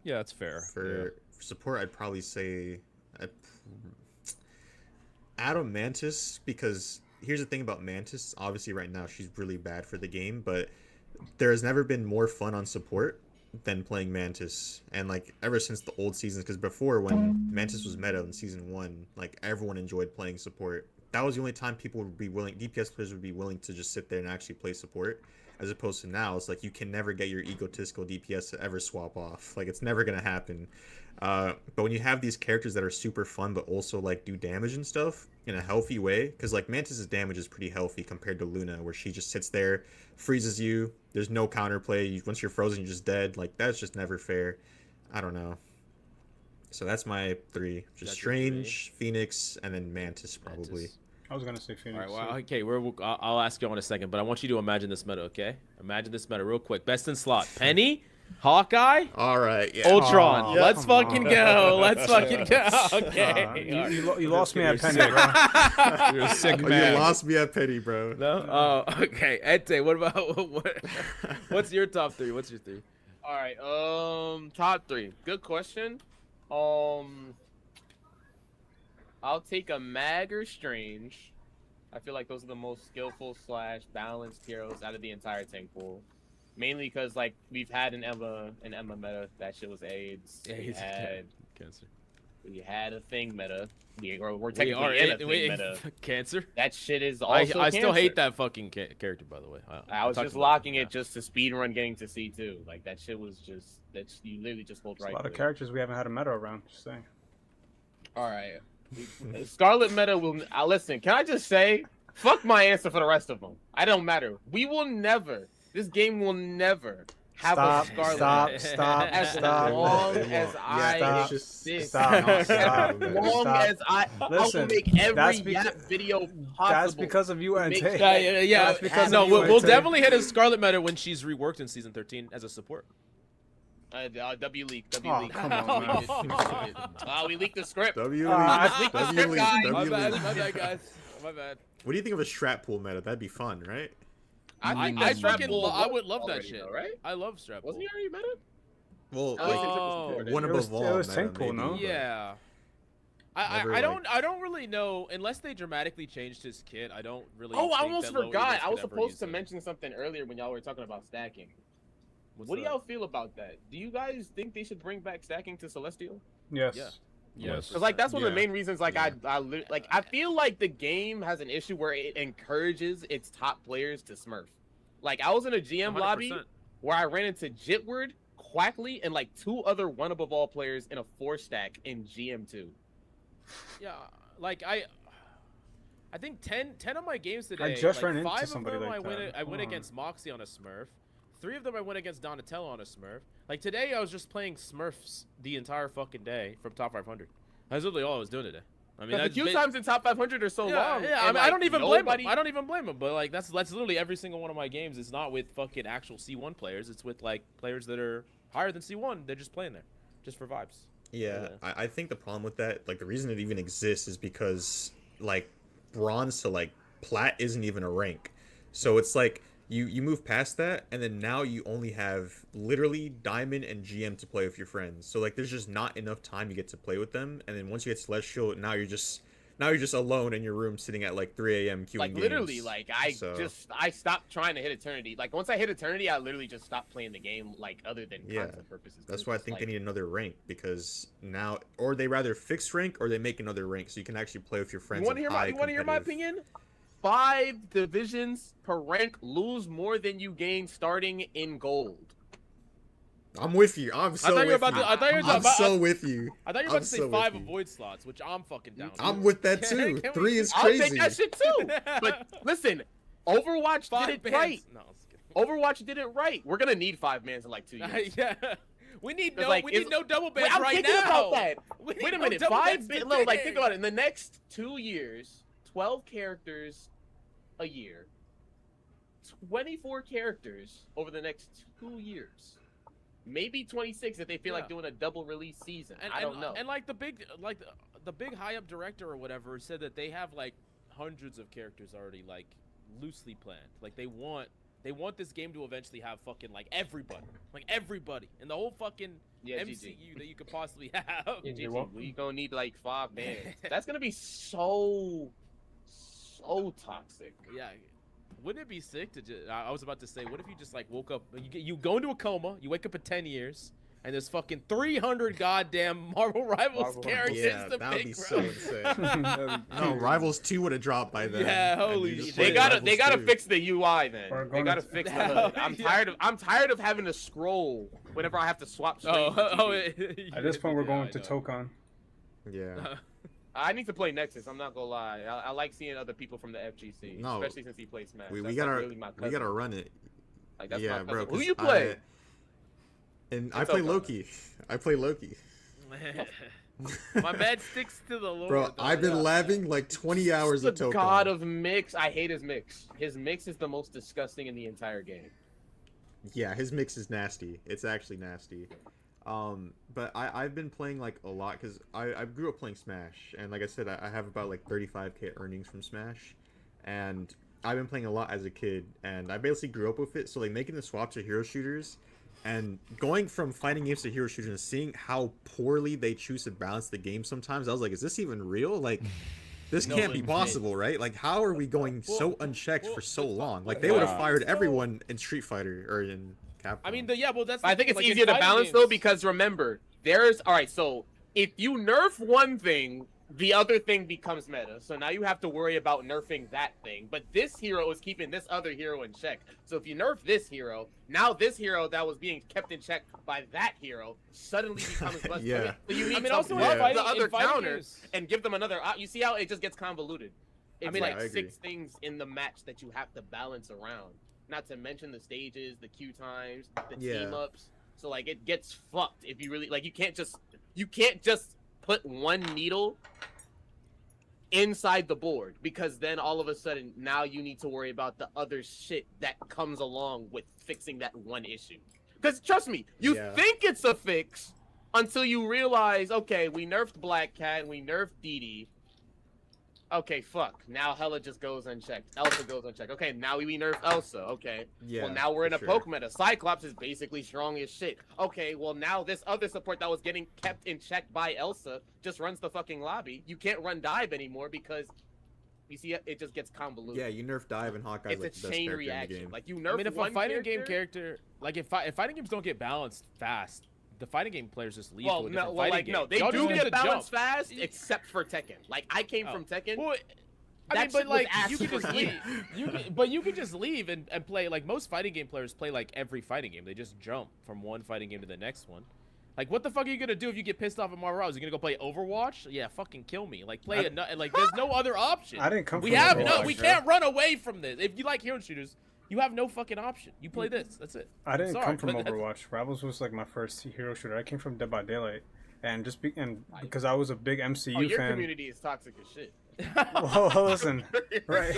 Yeah, that's fair. for support, I'd probably say Adam Mantis, because here's the thing about Mantis. Obviously, right now she's really bad for the game, but there has never been more fun on support than playing Mantis. And like ever since the old seasons, because before when Mantis was meta in season 1, like everyone enjoyed playing support. That was the only time people would be willing, DPS players would be willing to just sit there and actually play support. As opposed to now, it's like you can never get your egotistical DPS to ever swap off. Like it's never gonna happen. But when you have these characters that are super fun but also like do damage and stuff in a healthy way, because like Mantis's damage is pretty healthy compared to Luna, where she just sits there, freezes you. There's no counterplay. Once you're frozen, you're just dead. Like that's just never fair. I don't know. So that's my 3. Just That's your Strange, Phoenix, and then Mantis probably. Mantis. I was gonna say Phoenix. All right. Well, too. okay. I'll ask you in a second, but I want you to imagine this meta. Okay. Imagine this meta real quick. Best in slot: Penny, Hawkeye, All right, yeah. Ultron. Aw, Let's come fucking on. go. Let's fucking go. Okay. You lost me at Penny, bro. You're a sick Oh, man. you lost me at Petty, bro. No. Oh, okay. Ete, what about what's your top 3? What's your 3? All right. Top 3. Good question. I'll take a Mag or Strange. I feel like those are the most skillful / balanced heroes out of the entire tank pool. Mainly because like we've had an Emma meta. That shit was AIDS. Cancer. We had a Thing meta. We're We technically are in a Thing meta. Cancer. That shit is I also still hate cancer. that fucking character, by the way. I was talked just about locking yeah. it just to speedrun getting to C2. Like that shit was just you literally just hold There's right. a lot of click. characters we haven't had a meta around. Just saying. All right. Scarlet meta will. Listen, can I just say, fuck my answer for the rest of them. I don't matter. We will never. This game will never have a Scarlet. As long as I stop, exist. stop, As stop, long stop. as I Listen, will make every that's Yap video possible. That's because of you and Make- Tay. Yeah. That's because No, of you, we'll Tay. definitely hit a Scarlet meta when she's reworked in season 13 as a support. W leak. Oh, come on, man. We leaked the script. W I League, think W League, guys- My W bad, League. my bad, guys. My bad. What do you think of a strap pool meta? That'd be fun, right? I think I that strap fucking bull I was would love that already, shit. though, right? I love strap. Wasn't he already meta? Well, Oh. like one It was- above all. it was meta, tank pool, maybe, no? but- Yeah. Never, I don't really know unless they dramatically changed his kit. I don't really. Oh, I think almost that low forgot. elites I was could ever supposed use to it. mention something earlier when y'all were talking about stacking. What's What do that? y'all feel about that? Do you guys think they should bring back stacking to Celestial? Yes. Yeah. Yes. Because like that's one of the Yeah. main reasons. Like I feel like the game has an issue where it encourages its top players to smurf. Like I was in a GM lobby 100%. where I ran into Jitward, Quackley, and like 2 other one above all players in a 4-stack in GM2. Yeah, like I think 10 of my games today. just like, ran into 5 somebody of them like I went that. I went Come on. against Moxie on a Smurf. 3 of them I went against Donatello on a Smurf. Like today I was just playing Smurfs the entire fucking day from top 500. That's literally all I was doing today. I mean, Because the that's queue bit- times in top 500 are so yeah, long. yeah. I and, mean, I don't even blame nobody... him. I don't even blame him. But like that's literally every single one of my games. It's not with fucking actual C1 players. It's with like players that are higher than C1. They're just playing there, just for vibes. Yeah, Yeah. I think the problem with that, like the reason it even exists is because like bronze to like plat isn't even a rank. So it's like you move past that and then now you only have literally diamond and GM to play with your friends. So like there's just not enough time you get to play with them. And then once you get celestial, now now you're just alone in your room, sitting at like 3 a.m. queuing Like games. literally, like I So, stopped trying to hit Eternity. Like once I hit Eternity, I literally just stopped playing the game. Like other than Yeah, content purposes. that's It's why I just, think like, they need another rank, because now, or they rather fix rank or they make another rank so you can actually play with your friends. You want to hear my opinion? 5 divisions per rank lose more than you gain starting in gold. I'm with you. I'm so thought you were with about you. to- I thought you were I'm about- so with you. I thought you were about I'm to say so with 5 you. avoid slots, which I'm fucking down. I'm with that too. Can we 3 is just- I'll crazy. take that shit too. But listen, Overwatch 5 did it bans. right. No, I was kidding. Overwatch did it right. We're gonna need 5 bans in like 2 years. Yeah. We need It's no, like, we need it's- no double bans Wait, I'm right thinking now. about that. We need Wait a no minute, double 5 bans bans. today. No, like think about it. In the next 2 years, 12 characters a year, 24 characters over the next 2 years. Maybe 26 if they feel like Yeah. doing a double release season. And, I don't know. And like the big high up director or whatever said that they have like hundreds of characters already like loosely planned. Like they want this game to eventually have fucking like everybody in the whole fucking Yeah, MCU that you could possibly have. Yeah, GG, well- we gonna need like 5 bands. That's gonna be so toxic. Yeah. Wouldn't it be sick to just? I was about to say, what if you just like woke up? You go into a coma. You wake up at 10 years, and there's fucking 300 goddamn Marvel Rivals characters Yeah, to that would pick be from. so insane. No, Rivals 2 would have dropped by then. Yeah, and holy you just shit. play They gotta Rivals 2. fix the UI then. Or They going gotta to- fix the Oh, HUD. I'm yeah. tired of having to scroll whenever I have to swap screens. At this point, we're going to Tokon. Yeah. I need to play Nexus. I'm not gonna lie. I like seeing other people from the FGC, No. especially since he plays Smash. We That's, gotta like, really my we cousin. gotta run it. Like, that's Yeah, my bro. cousin. Who 'cause you play? And I It's play okay. Loki. I play Loki. My man sticks to the Lord. Bro, though, I've been yeah. labbing like 20 hours the of Tokon. god of mix. I hate his mix. His mix is the most disgusting in the entire game. Yeah, his mix is nasty. It's actually nasty. But I've been playing like a lot because I grew up playing Smash, and like I said, I have about like 35k earnings from Smash, and I've been playing a lot as a kid, and I basically grew up with it. So like making the swap to hero shooters, and going from fighting games to hero shooters, and seeing how poorly they choose to balance the game sometimes, I was like, is this even real? Like, this No, can't be legit. possible, right? Like, how are we going so unchecked for so long? Like, they would have Wow. fired everyone in Street Fighter or in Capcom. I mean, well, that's. I think it's like, in easier to fighting balance games- though, because remember, alright, so if you nerf one thing, the other thing becomes meta. So now you have to worry about nerfing that thing. But this hero is keeping this other hero in check. So if you nerf this hero, now this hero that was being kept in check by that hero suddenly becomes less. Yeah. So you need to also buff in fighting, the other in fighting counter games, and give them another. You see how it just gets convoluted? It's mean, like I agree. 6 things in the match that you have to balance around. Not to mention the stages, the queue times, the team Yeah. ups. So like it gets fucked if you really like. You can't just put one needle inside the board, because then all of a sudden now you need to worry about the other shit that comes along with fixing that one issue. Because trust me, you Yeah. think it's a fix until you realize, okay, we nerfed Black Cat and we nerfed Dee Dee. Okay, fuck. Now Hela just goes unchecked. Elsa goes unchecked. Okay, now we nerf Elsa. Okay. Yeah, Well, now we're in for a sure. poke meta. Cyclops is basically strong as shit. Okay, well now this other support that was getting kept in check by Elsa just runs the fucking lobby. You can't run dive anymore because you see it just gets convoluted. Yeah, you nerf Dive and Hawkeye's It's like a the best chain character reaction. in the game. Like you nerf I mean, if a one fighting game character, like if fighting games don't get balanced fast, the fighting game players just leave to a different fighting game. they Y'all do just get get to balanced jump. fast, except for Tekken. Like I came Oh. from Tekken. Well, I That mean, but shit was like ass you can for just years. leave. But you can just leave and play. Like most fighting game players play like every fighting game. They just jump from one fighting game to the next one. Like what the fuck are you gonna do if you get pissed off at Marvel Rivals? You gonna go play Overwatch? Yeah, fucking kill me. Like play like there's no other option. I didn't come We from have Overwatch, we bro. can't run away from this. If you like hero shooters, you have no fucking option. You play this. That's it. I didn't Sorry, come from but that's- Overwatch. Rivals was like my first hero shooter. I came from Dead by Daylight, and because I was a big MCU Oh, your fan. community is toxic as shit. Well, listen, right?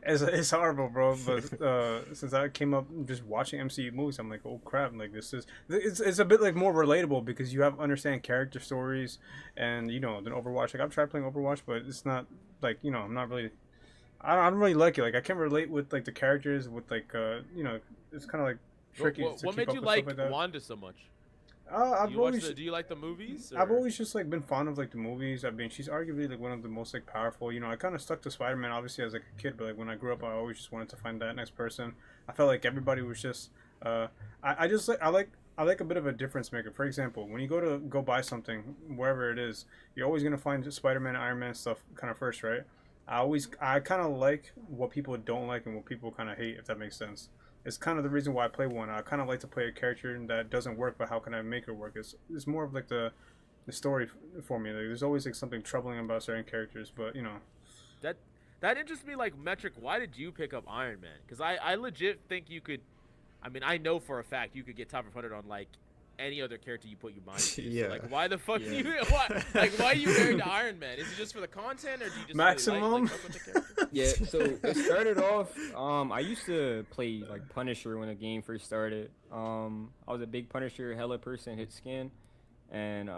It's horrible, bro. But since I came up just watching MCU movies, I'm like, oh crap! Like it's a bit like more relatable because you have understand character stories, and than Overwatch. Like I've tried playing Overwatch, but it's not like I'm not really. I don't really like it. Like I can't relate with like the characters with like it's kind of like tricky. What to made keep up you with like stuff like that. Wanda so much? I've always do you like the movies? I've or- always just like been fond of like the movies. I mean, she's arguably like one of the most like powerful. You know, I kind of stuck to Spider-Man obviously as like a kid, but like when I grew up, I always just wanted to find that next person. I felt like everybody was just. I just like I like a bit of a difference maker. For example, when you go buy something wherever it is, you're always gonna find Spider-Man, Iron Man stuff kind of first, right? I kind of like what people don't like and what people kind of hate, if that makes sense. It's kind of the reason why I play one. I kind of like to play a character that doesn't work, but how can I make it work? It's more of like the story for me. Like, there's always like something troubling about certain characters, but you know. That interests me. Like Metric, why did you pick up Iron Man? Because I legit think you could. I mean, I know for a fact you could get top 100 on like any other character you put your mind to. Yeah. So, like, why the fuck do you? Why are you married to Iron Man? Is it just for the content, or do you just Maximum? really like fuck with the character? Yeah, so it started off. I used to play like Punisher when the game first started. I was a big Punisher hella person, hit skin, and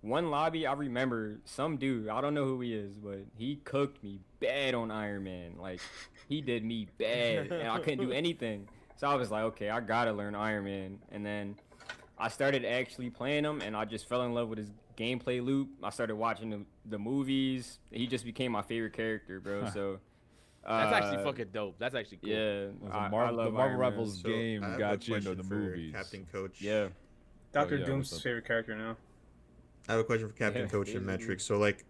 one lobby I remember some dude, I don't know who he is, but he cooked me bad on Iron Man. Like he did me bad, and I couldn't do anything. So I was like, okay, I gotta learn Iron Man, and then I started actually playing him, and I just fell in love with his gameplay loop. I started watching the movies. He just became my favorite character, bro. So That's actually fucking dope. That's actually cool. yeah. It was I the love Marvel Iron Man. Rivals So, game I have got a you into question the for movies. Captain Coach. Yeah. Doctor yeah, Doom's what's up? favorite character now. I have a question for Captain Yeah, Coach and basically. Metric. So like,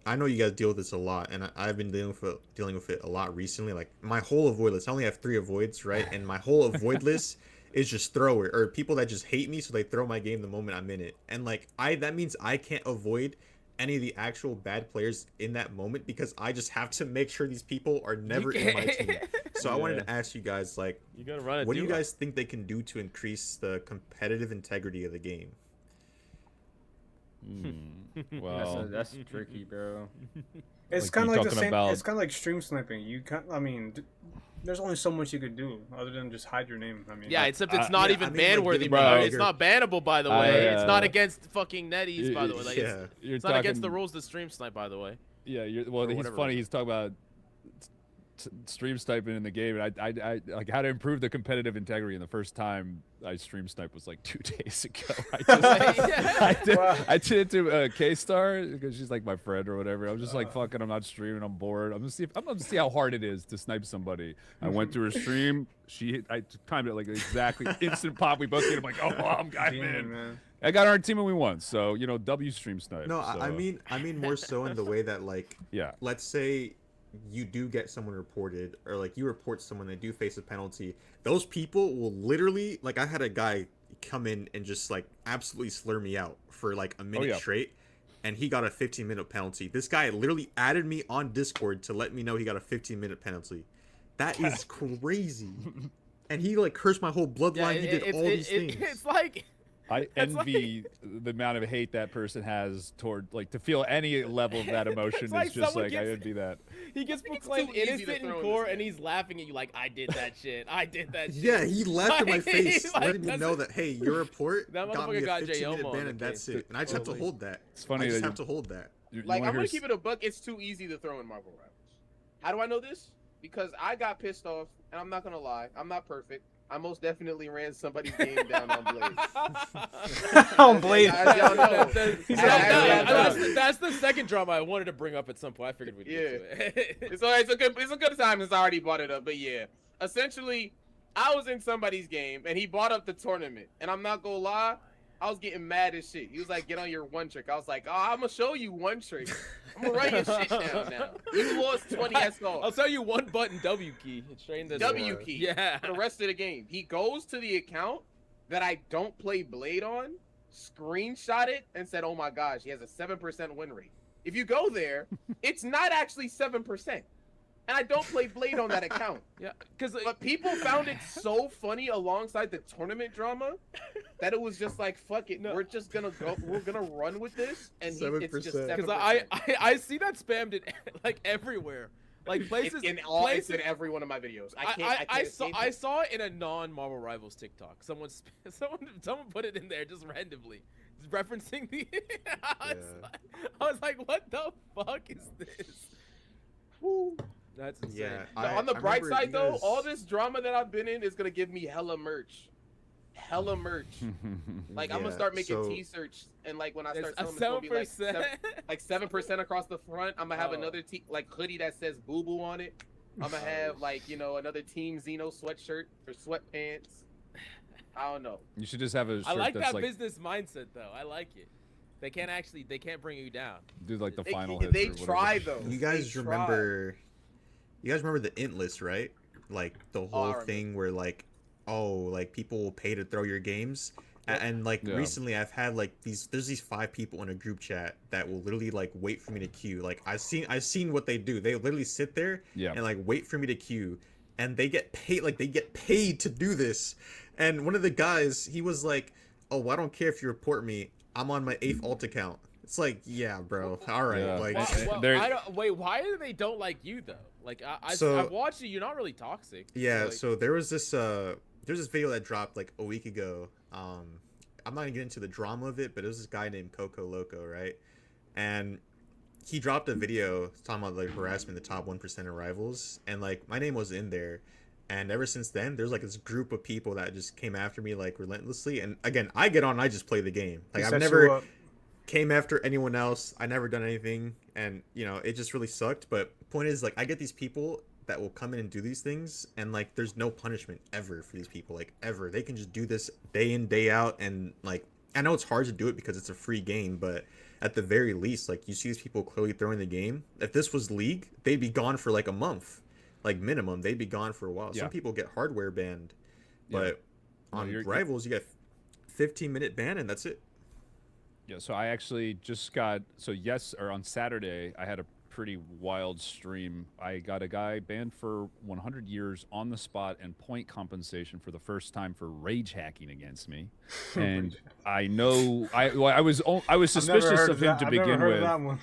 I know you guys deal with this a lot, and I've been dealing with it a lot recently. Like my whole avoid list, I only have 3 avoids, right? And my whole avoid list is just thrower or people that just hate me, so they throw my game the moment I'm in it. And like that means I can't avoid any of the actual bad players in that moment because I just have to make sure these people are never in my team. So I wanted to ask you guys, like, You gotta run it. what do you guys think they can do to increase the competitive integrity of the game? Well, That's tricky, bro. It's Like, kind of you like the talking same. about- It's kind of like stream sniping. You can't. I mean, there's only so much you could do other than just hide your name. I mean, Yeah, except it's not yeah, even I mean, like, ban-worthy, getting bro. bigger- It's not bannable, by the way. It's not yeah. against fucking netties, by the way. Like, Yeah. you're it's not against the talking- rules to stream snipe, by the way. Yeah, well, Or he's whatever. funny. He's talking about stream sniping in the game, and I like how to improve the competitive integrity. And the first time I stream sniped was like 2 days ago. I did it to K-Star because she's like my friend or whatever. I was just like, fucking, I'm not streaming. I'm bored. I'm gonna see how hard it is to snipe somebody. I went to her stream. I timed it like exactly instant pop. We both did. I'm like, oh, I'm Demon, man. man. I got our team and we won. So W stream snipe. No, so, I mean more so in the way that like, yeah. let's say you do get someone reported or like you report someone, they do face a penalty. Those people will literally, like, I had a guy come in and just like absolutely slur me out for like a minute yeah. straight, and he got a 15-minute penalty. This guy literally added me on Discord to let me know he got a 15-minute penalty. That is crazy. And he like cursed my whole bloodline. He did all these things. It's like I It's envy the amount of hate that person has toward, like, to feel any level of that emotion like is just someone like, I gets- envy that. he gets it's proclaimed too easy to innocent in throw in court, this and he's laughing at you like, I did that shit. I did that shit. Yeah, he laughed in my Like, face, like, letting me that's know it. that, hey, your report That got me a motherfucker got 15-minute J-Omo ban, on and the that's case. it. And I just have to Totally. hold that. It's funny I just that have to hold that. you Like, wanna I'm gonna hear keep it a buck. It's too easy to throw in Marvel Rivals. How do I know this? Because I got pissed off, and I'm not gonna lie, I'm not perfect. I most definitely ran somebody's game down on Blaze. On Blade. As y'all know. He's As like, y'all know. That's the second drama I wanted to bring up at some point. I figured we'd get to it. It's a good time since I already brought it up. But yeah, essentially, I was in somebody's game, and he brought up the tournament. And I'm not gonna lie, I was getting mad as shit. He was like, get on your one trick. I was like, oh, I'm gonna show you one trick. I'm gonna write your shit down now. You lost 20 I'll SR. tell you one button W key. It's straight into W key. Yeah. For the rest of the game. He goes to the account that I don't play Blade on, screenshot it, and said, oh my gosh, he has a 7% win rate. If you go there, it's not actually 7%. And I don't play Blade on that account. Yeah, because But people found it so funny alongside the tournament drama that it was just like, fuck it, No. we're just gonna go, we're gonna run with this, and it's just 7%. 7%. because I see that spammed it like everywhere, like places. It's places in every one of my videos. I I can't. saw it in a non-Marvel Rivals TikTok. Someone put it in there just randomly, just referencing the. I was like, what the fuck is this? Woo. That's insane. Yeah. On the I bright remember side, you though, guys- all this drama that I've been in is gonna give me hella merch. hella merch. Like I'm gonna Yeah, start making so- t-shirts, and like when I It's start a selling, them, it's gonna be 7%. like 7% across the front. I'm gonna have Oh. another like hoodie that says Boo Boo on it. I'm gonna have like another Team Xeno sweatshirt or sweatpants. I don't know. You should just have a shirt I like that's that like business mindset though. I like it. They can't bring you down. do like the They, final they hits or try whatever. though. You guys They remember? You guys remember the int list, right? Like the I whole remember. thing where like, oh, like people will pay to throw your games. And like Yeah. recently, I've had like there's these 5 people in a group chat that will literally like wait for me to queue. Like I've seen what they do. They literally sit there Yeah. and like wait for me to queue, and they get paid. Like they get paid to do this. And one of the guys, he was like, "Oh, I don't care if you report me. I'm on my 8th alt account." It's like, yeah, bro. All right, Yeah. like. There- I don't wait. Why do they don't like you though? Like So- I've watched you. You're not really toxic. Yeah, Like, so there's this video that dropped like a week ago. I'm not gonna get into the drama of it, but it was this guy named Coco Loco, right? And he dropped a video talking about like harassment in the top 1% of rivals, and like my name was in there. And ever since then, there's like this group of people that just came after me like relentlessly. And again, I get on, and I just play the game. Like He I've sets you never up. came after anyone else. I never done anything, and it just really sucked. But point is, like, I get these people that will come in and do these things, and like there's no punishment ever for these people, like ever. They can just do this day in, day out, and like I know it's hard to do it because it's a free game, but at the very least, like you see these people clearly throwing the game. If this was League, they'd be gone for like a month, like minimum. They'd be gone for a while. Yeah. Some people get hardware banned, Yeah. but No, on you're- Rivals you get 15-minute ban and that's it. Yeah, so I actually just got on Saturday I had a pretty wild stream. I got a guy banned for 100 years on the spot and point compensation for the first time for rage hacking against me. And I know I was I've never suspicious heard of him that. to I've never begin heard with. of that one.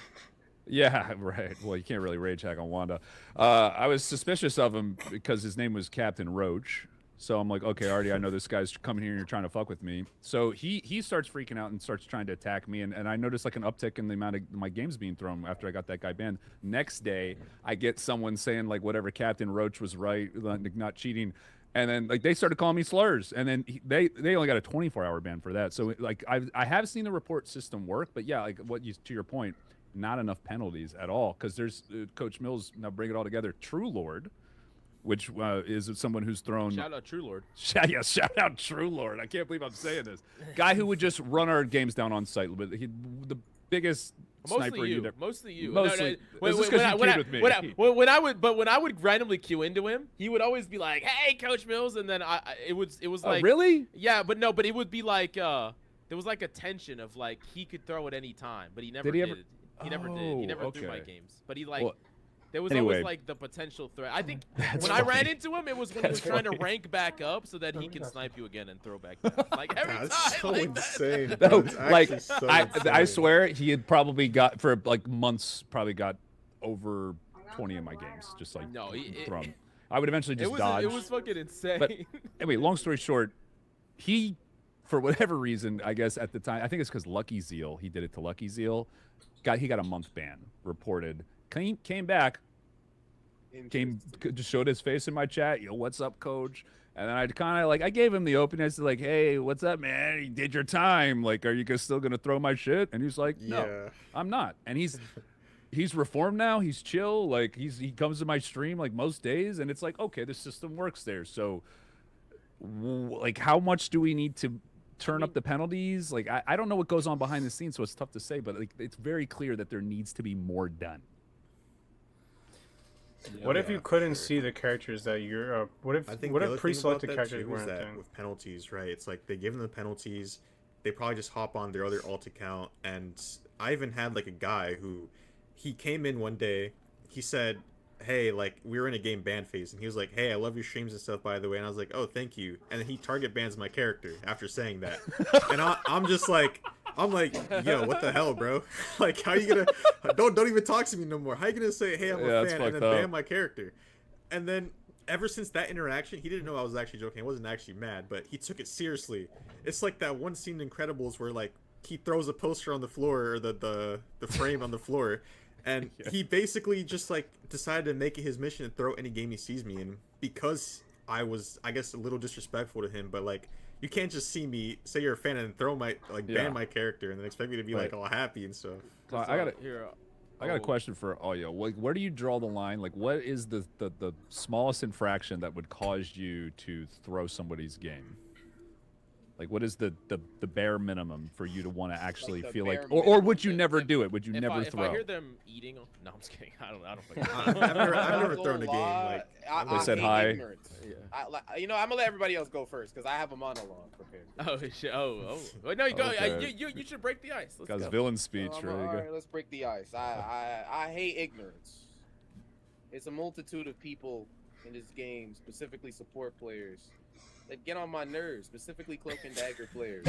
Yeah, right. Well, you can't really rage hack on Wanda. I was suspicious of him because his name was Captain Roach. So I'm like, okay, Artie, I know this guy's coming here and you're trying to fuck with me. So he starts freaking out and starts trying to attack me. And I noticed like an uptick in the amount of my games being thrown after I got that guy banned. Next day, I get someone saying like whatever Captain Roach was right, like not cheating. And then like they started calling me slurs. And then they only got a 24-hour ban for that. So like I have seen the report system work. But yeah, like to your point, not enough penalties at all. Because there's Coach Mills, now bring it all together, True Lord, which is someone who's thrown. shout out True Lord. Shout out True Lord. I can't believe I'm saying this. Guy who would just run our games down on site. But the biggest sniper Mostly you. you'd ever. Mostly you. Mostly. Wait, This is wait, 'cause you when I- queued with me. when I would randomly queue into him, he would always be like, "Hey, Coach Mills," and then it was Oh, like, really? yeah, but it would be like there was like a tension of like he could throw at any time, but he never Did he did. ever- He never did. He never threw my okay. games, but he like. Well, There was anyway. always like the potential threat. I think That's when I ran funny. into him, it was when he was That's trying to funny. rank back up so that he can snipe you again and throw back down. Like every time. That's so like that. insane. No, That's like actually so I insane. swear he had probably got for like months probably got over 20 of my games just like No, thrown. I would eventually just dodge. It was fucking insane. But anyway, long story short, he, for whatever reason, I guess at the time, I think it's because Lucky Zeal, he did it to Lucky Zeal, he got a month ban, reported, came back, just showed his face in my chat, yo, what's up, coach? And then I kind of like, I gave him the openness to like, hey, what's up, man? You did your time. Like, are you guys still going to throw my shit? And he's like, no, Yeah. I'm not. And he's reformed now. He's chill. Like he comes to my stream like most days, and it's like, okay, the system works there. So, like, how much do we need to turn up the penalties? Like, I don't know what goes on behind the scenes, so it's tough to say. But like, it's very clear that there needs to be more done. What if you couldn't see the characters that you're? What if I think what the if other thing pre-selected about that characters too is weren't a that thing? with penalties, right? It's like they give them the penalties, they probably just hop on their other alt account. And I even had like a guy who, he came in one day, he said, hey, like we were in a game ban phase, and he was like, hey, I love your streams and stuff, by the way. And I was like, oh, thank you. And then he target bans my character after saying that. And I'm just like, yo, what the hell, bro? Like, how you gonna don't even talk to me no more? How you gonna say, hey, I'm Yeah, a that's fan, and then fucked up. ban my character? And then ever since that interaction, he didn't know I was actually joking. I wasn't actually mad, but he took it seriously. It's like that one scene in Incredibles where like he throws a poster on the floor, or the frame on the floor, and he basically just like decided to make it his mission to throw any game he sees me in, because I was, I guess, a little disrespectful to him. But like, you can't just see me say you're a fan and throw my ban my character and then expect me to be like all happy and stuff. So I got a question for all you. Where do you draw the line? Like, what is the smallest infraction that would cause you to throw somebody's game? Like, what is the bare minimum for you to want to actually feel like, or would you never do it? Would you never throw? If I hear them eating, no, I'm just kidding. I don't. I've never thrown a game. Like, they said hi. Yeah. You know, I'm gonna let everybody else go first because I have a monologue prepared. Oh shit! Oh. Wait, no, you go. Okay. You should break the ice. Let's Guys, go. villain speech. All Ready to go? right, let's break the ice. I hate ignorance. It's a multitude of people in this game, specifically support players, that get on my nerves, specifically Cloak and Dagger players.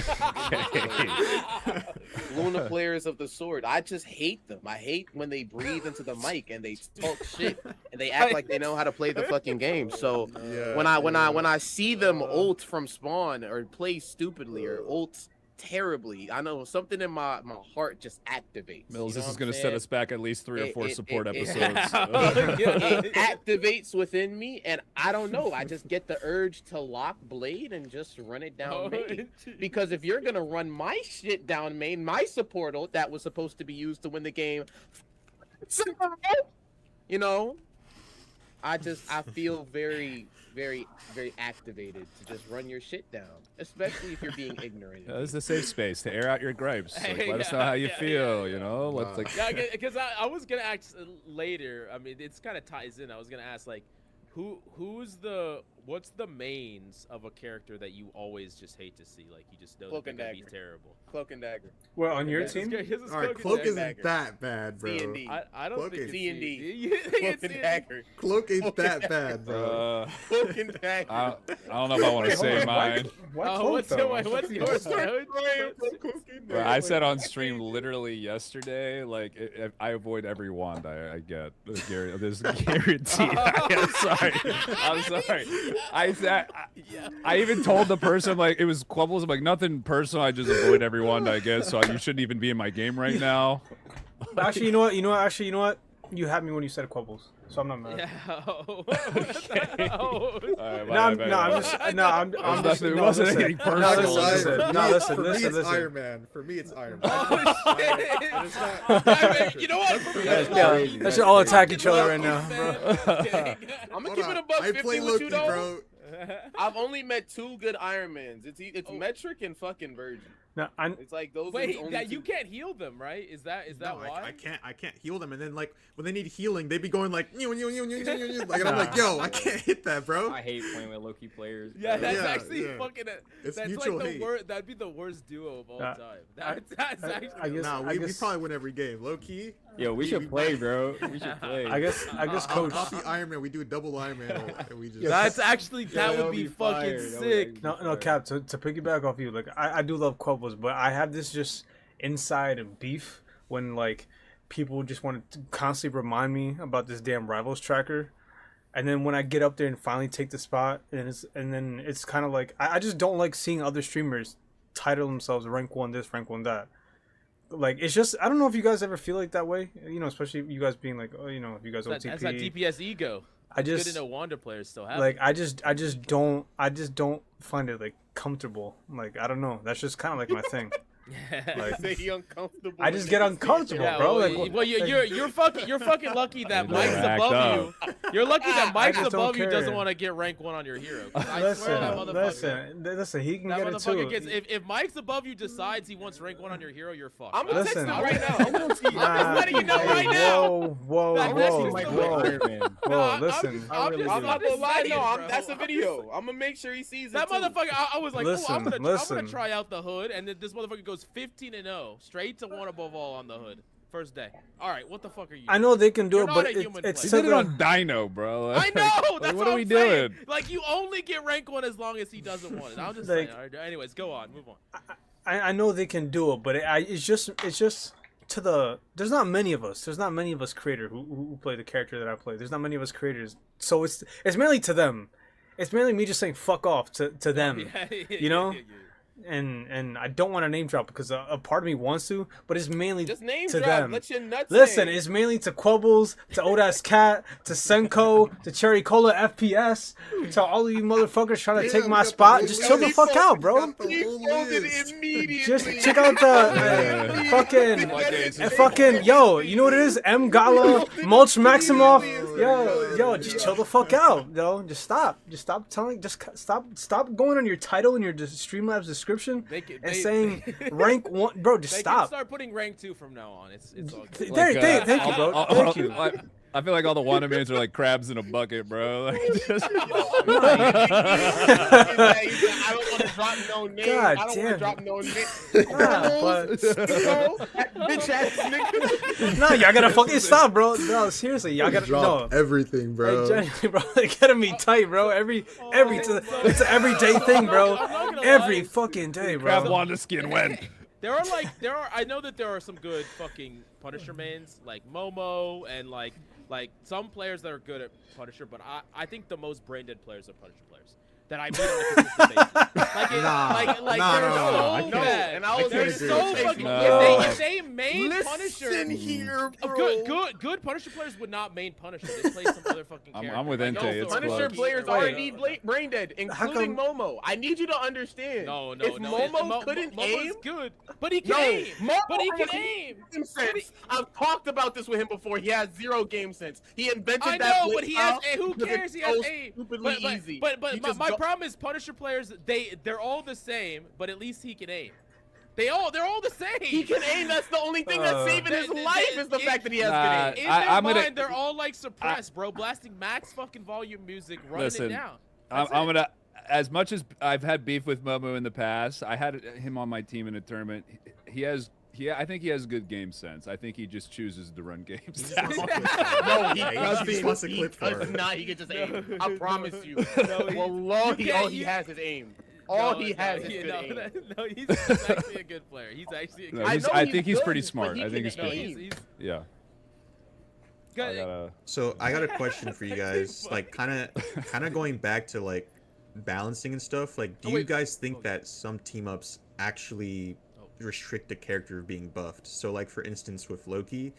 Luna players of the sword. I just hate them. I hate when they breathe into the mic and they talk shit and they act like they know how to play the fucking game. So when I see them ult from spawn or play stupidly or ult terribly, I know something in my heart just activates. Mills, You know this is what going I'm to set saying? us back at least 3 or 4 support episodes. It activates within me, and I don't know. I just get the urge to lock blade and just run it down main. Because if you're gonna run my shit down main, my support ult that was supposed to be used to win the game, you know, I feel very, very, very activated to just run your shit down, especially if you're being ignorant. This is a safe space to air out your gripes. Like, Hey, let us know how you feel. You know, let's like. Yeah, because I was gonna ask later. I mean, it's kind of ties in. I was gonna ask like, what's the mains of a character that you always just hate to see? Like you just know Cloak they're and gonna be Dagger. terrible. Cloak and Dagger. Well, on your This is team, all right, Cloak and isn't Dagger. that bad, bro. D&D. I don't Cloak think is it's D&D. You think Cloak it's and D&D? Dagger. Cloak ain't that bad, bro. Cloak and Dagger. I don't know if I want to say mine. why Oh, Cloak, what's though? yours? Bro, I said on stream literally yesterday, like I avoid every wand I get. There's guaranteed. I'm sorry. I said I even told the person like it was Quibbles. I'm like nothing personal. I just avoid every wand I get. So you shouldn't even be in my game right now. Actually, you know what? Actually, you know what? You had me when you said Quibbles, so I'm not mad. Yeah. I'm just It wasn't anything personal. Listen. Iron Man. For me, it's Iron Man. Oh shit! You know what? Let's all attack each other right now, bro. I'm gonna keep it a buck 50 play with Loki, you though. bro. I've only met 2 good Iron Mans. It's Metric and fucking Virgin. No, It's like those. are the Wait, only that 2. you can't heal them, right? Is that No, why? I can't heal them, and then like when they need healing, they be going like like, and I'm like, yo, I can't hit that, bro. I hate playing with Loki players. Yeah, bro. that's Yeah, actually yeah. fucking. It's That's mutual like the hate. worst. That'd be the worst duo of all time. That's actually. I guess- Nah, we probably win every game. Low key. Yo, we should play, bro. We should play. I guess I'll Coach. copy Iron Man. We do a double Iron Man, and we just. That's actually that that would would be be fucking fire. That would sick. actually No, fire. Cap. To piggyback off you, like I do love Quibbles, but I have this just inside beef when like people just want to constantly remind me about this damn Rivals tracker, and then when I get up there and finally take the spot, and then it's kind of like I just don't like seeing other streamers title themselves rank 1 this, rank 1 that. Like it's just I don't know if you guys ever feel like that way, you know, especially you guys being like, oh, you know, if you guys That's OTP. that DPS ego. I just Good to know Wanda players still have. like I just don't find it like comfortable. Like I don't know. That's just kind of like my thing. Like, Say he uncomfortable. I just get uncomfortable, yeah, bro. well, Like, well, you're fucking lucky that You Mike's better act above up. you. You're lucky that Mike's just don't above you care. doesn't want to get rank 1 on your hero. 'Cause I swear that motherfucker. listen. He can That get it motherfucker too. gets. If Mike's above you decides he wants rank 1 on your hero, you're fucked. I'm gonna text Listen, him right now. I'm gonna see. I'm just letting you know right now. Whoa, That message Like is whoa. Iron Man. Whoa, listen. I'm really just I'm not gonna lie. saying, No, bro. that's a video. I'm gonna make sure he sees it. That too. motherfucker, I was like, oh, I'm gonna Listen. try out the hood, and then this motherfucker goes 15-0, straight to 1 above all on the hood, first day. All right, what the fuck are you? I know they can do You're it, not but a human it's He player. to did it the, on Dino, bro. I know. That's what are we I'm saying. doing? Like you only get rank 1 as long as he doesn't want it. I'm just Like- saying. All right, anyways, go on, move on. I know they can do it, but it's just to the. There's not many of us. There's not many of us creators who play the character that I play. There's not many of us creators, so it's mainly to them. It's mainly me just saying fuck off to them. Yeah, You know? and I don't want to name drop because a part of me wants to, but it's mainly Just name to drop. them. Let your nuts Listen, hang. it's mainly to Quibbles, to Old Ass Cat, to Senko, to Cherry Cola FPS, to all of you motherfuckers trying to take my spot. Just chill the fuck out, bro. He folded immediately. Just check out the fucking yo. You know what it is? M Gala, Mulch Maximoff. Yo, just chill the fuck out, yo. Just stop telling. Just stop going on your title and your Streamlabs description and saying rank 1, bro. Just They stop. can start putting rank 2 from now on. It's all good. Thank you, bro. Thank you. I feel like all the Wanda mains are like crabs in a bucket, bro. Like, just... I don't want to drop no name. God I don't want damn. to drop no name. Bitch ass nigga. No, y'all gotta fucking stop, bro. No, seriously, y'all gotta Drop no. everything, bro. Hey, genuinely, bro, it gotta be tight, bro. It's an everyday thing, bro. Every fucking day, Crab bro. Wanda skin when? I know that there are some good fucking Punisher mains like Momo and like some players that are good at Punisher, but I think the most brain dead players are Punisher players that I meet on a consistent basis. They're so bad. And I was They're gonna so say, fucking. No. If they main Punisher, Listen here, bro. good Punisher players would not main Punisher. They play some other fucking character. I'm with Like, Entei, also it's Punisher close. players Wait. already brain dead, including Momo. I need you to understand. No. If Momo couldn't Momo's aim, good, but he can no, aim. Momo But he can has aim. game sense. I've talked about this with him before. He has 0 game sense. He invented I that. know, but he has. blitz Who because cares? it's He has so aim. stupidly easy. But You my just my don't- problem is Punisher players. They're all the same, but at least he can aim. They're all the same. He can aim. That's the only thing that's saving his They- life is the fact that he has Nah, good aim. In I'm their gonna- mind, they're all like suppressed, bro. Blasting max fucking volume music, running Listen, it down. I'm That's it. gonna. As much as I've had beef with Momo in the past, I had him on my team in a tournament. I think he has good game sense. I think he just chooses to run games. No, he just wants to He clip for does it. not. He can just aim. I promise you. No, he- Wallahi, you all can't- he you- has is aim. All he has is he- good aim. no, he's actually a good player. He's actually a good No, player. I know think he's good, pretty but smart. he I think he's can No, pretty. aim. he's Yeah. I good. gotta. So I got a question for you guys. Like, kind of going back to like balancing and stuff. Like, do Oh, you wait. guys think that some team ups actually restrict the character of being buffed? So, like for instance, with Loki,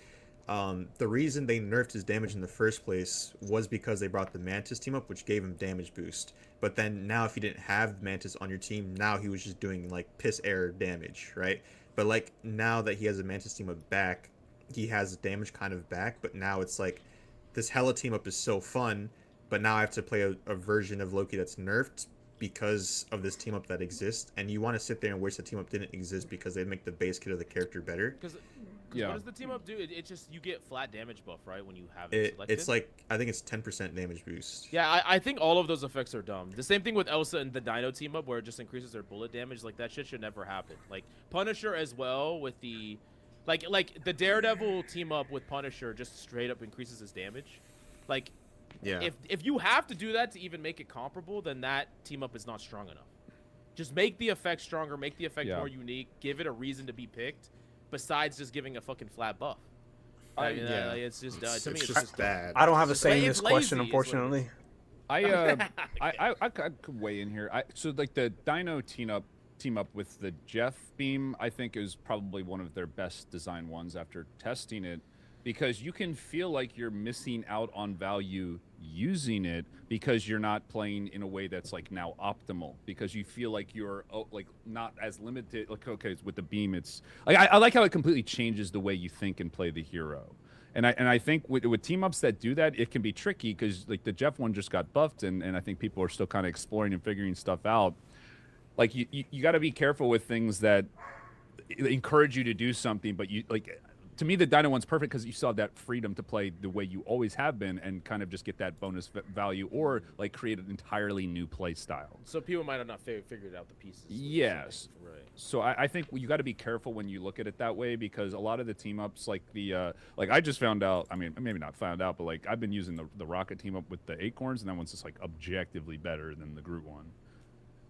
the reason they nerfed his damage in the first place was because they brought the Mantis team up, which gave him damage boost. But then now, if you didn't have Mantis on your team, now he was just doing like piss air damage, right? But like now that he has a Mantis team up back, he has damage kind of back. But now it's like this Hela team up is so fun, but now I have to play a version of Loki that's nerfed because of this team up that exists, and you want to sit there and wish the team up didn't exist because they'd make the base kit of the character better. Because Yeah. what does the team up do? It just you get flat damage buff, right? When you have it selected. It's like, I think it's 10% damage boost. Yeah, I think all of those effects are dumb. The same thing with Elsa and the Dino team up, where it just increases their bullet damage. Like that shit should never happen. Like Punisher as well with the, like the Daredevil team up with Punisher just straight up increases his damage. Like, Yeah. if you have to do that to even make it comparable, then that team up is not strong enough. Just make the effect stronger, make the effect Yeah. more unique, give it a reason to be picked, besides just giving a fucking flat buff. I- Like, yeah. it's just to It's me it's just bad. I don't have a It's say in la- this it's question, lazy is what it is. unfortunately. I could weigh in here. So like the Dino team up with the Jeff beam, I think is probably one of their best design ones after testing it, because you can feel like you're missing out on value using it because you're not playing in a way that's like now optimal, because you feel like you're like not as limited. Like, okay, with the beam, it's like I like how it completely changes the way you think and play the hero. And I think with team ups that do that, it can be tricky because like the Jeff one just got buffed, and I think people are still kind of exploring and figuring stuff out. Like you got to be careful with things that encourage you to do something, but you like. To me, the Dino one's perfect because you still have that freedom to play the way you always have been and kind of just get that bonus value, or like create an entirely new play style. So people might have not figured out the pieces. Yes. Right. So I think you got to be careful when you look at it that way, because a lot of the team ups, like the like I just found out. I mean, maybe not found out, but like I've been using the Rocket team up with the Acorns, and that one's just like objectively better than the Groot one.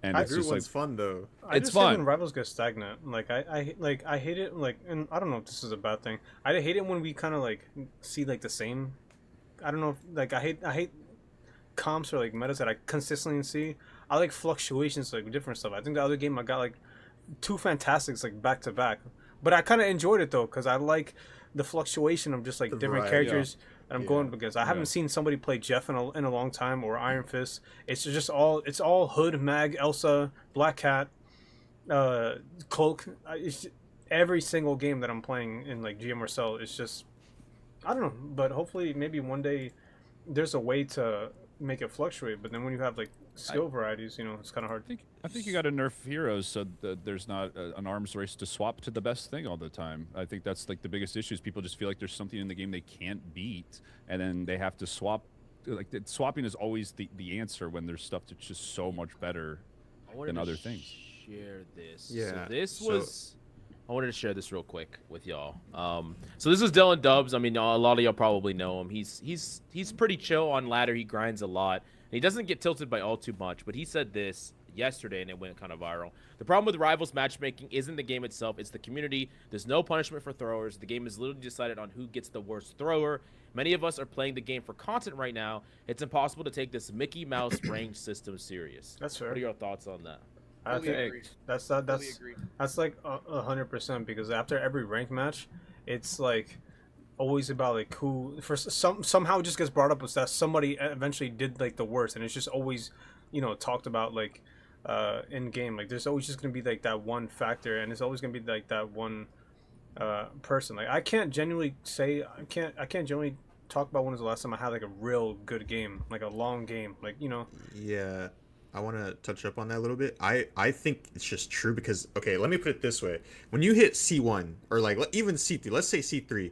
And it's Groot just like one's fun though. I It's just hate when fun. rivals get stagnant. Like I hate it. Like, and I don't know if this is a bad thing. I hate it when we kind of like see like the same. I don't know. If, like I hate comps or like metas that I consistently see. I like fluctuations, like different stuff. I think the other game I got like two fantastics like back to back. But I kind of enjoyed it though because I like the fluctuation of just like The different variety. characters that I'm going because I haven't seen somebody play Jeff in a long time or Iron Fist. It's just all Hood, Mag, Elsa, Black Cat, Cloak. Every single game that I'm playing in like GM or Cell is just I don't know, but hopefully maybe one day there's a way to make it fluctuate. But then when you have like skill varieties, you know, it's kind of hard. I think you got to nerf heroes so that there's not an arms race to swap to the best thing all the time. I think that's like the biggest issue is people just feel like there's something in the game they can't beat, and then they have to swap. Like swapping is always the answer when there's stuff that's just so much better than other things. Share this. Yeah, So this so- was. I wanted to share this real quick with y'all. So this is Dylan Dubs. I mean, a lot of y'all probably know him. He's pretty chill on ladder. He grinds a lot. And he doesn't get tilted by all too much. But he said this yesterday, and it went kind of viral. The problem with Rivals matchmaking isn't the game itself. It's the community. There's no punishment for throwers. The game is literally decided on who gets the worst thrower. Many of us are playing the game for content right now. It's impossible to take this Mickey Mouse range system serious. That's fair. What are your thoughts on that? I Fully think agree. that's Fully agree. that's like 100% because after every ranked match, it's like always about like who for somehow it just gets brought up as that somebody eventually did like the worst, and it's just always talked about like in game. Like there's always just gonna be like that one factor, and it's always gonna be like that one person. Like I can't genuinely say I can't genuinely talk about when was the last time I had like a real good game, like a long game, like Yeah, I want to touch up on that a little bit. I think it's just true because, okay, let me put it this way. When you hit C1 or like even C3, let's say C3,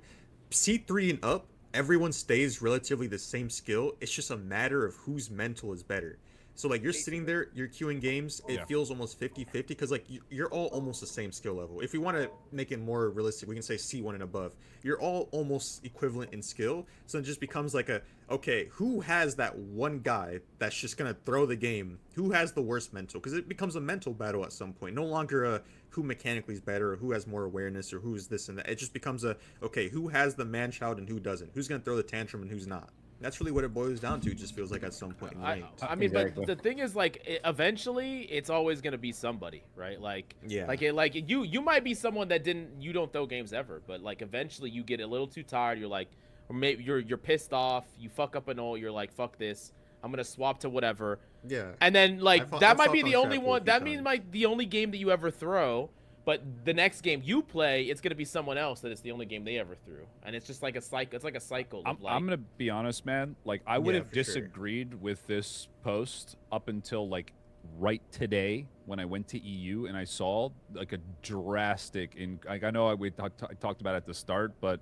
C3 and up, everyone stays relatively the same skill. It's just a matter of whose mental is better. So like you're sitting there, you're queuing games, it feels almost 50-50 because like you're all almost the same skill level. If we want to make it more realistic, we can say C1 and above. You're all almost equivalent in skill. So it just becomes like okay, who has that one guy that's just going to throw the game? Who has the worst mental? Because it becomes a mental battle at some point. No longer a who mechanically is better or who has more awareness or who's this and that. It just becomes okay, who has the man-child and who doesn't? Who's going to throw the tantrum and who's not? That's really what it boils down to. It just feels like at some point in ranked. I mean, Exactly. but the thing is, like, eventually, it's always gonna be somebody, right? Like, Yeah. like you might be someone that you don't throw games ever, but like eventually you get a little too tired. You're like, or maybe you're pissed off. You fuck up an ult. You're like, fuck this. I'm gonna swap to whatever. Yeah. And then like I've that might fought be on the only trap one. a few That means times. like the only game that you ever throw. But the next game you play, it's gonna be someone else that it's the only game they ever threw, and it's just like a cycle. It's like a cycle. I'm Of like, gonna be honest, man. Like I would Yeah, have for sure. disagreed with this post up until like right today when I went to EU and I saw like a drastic like I know we talked about it at the start, but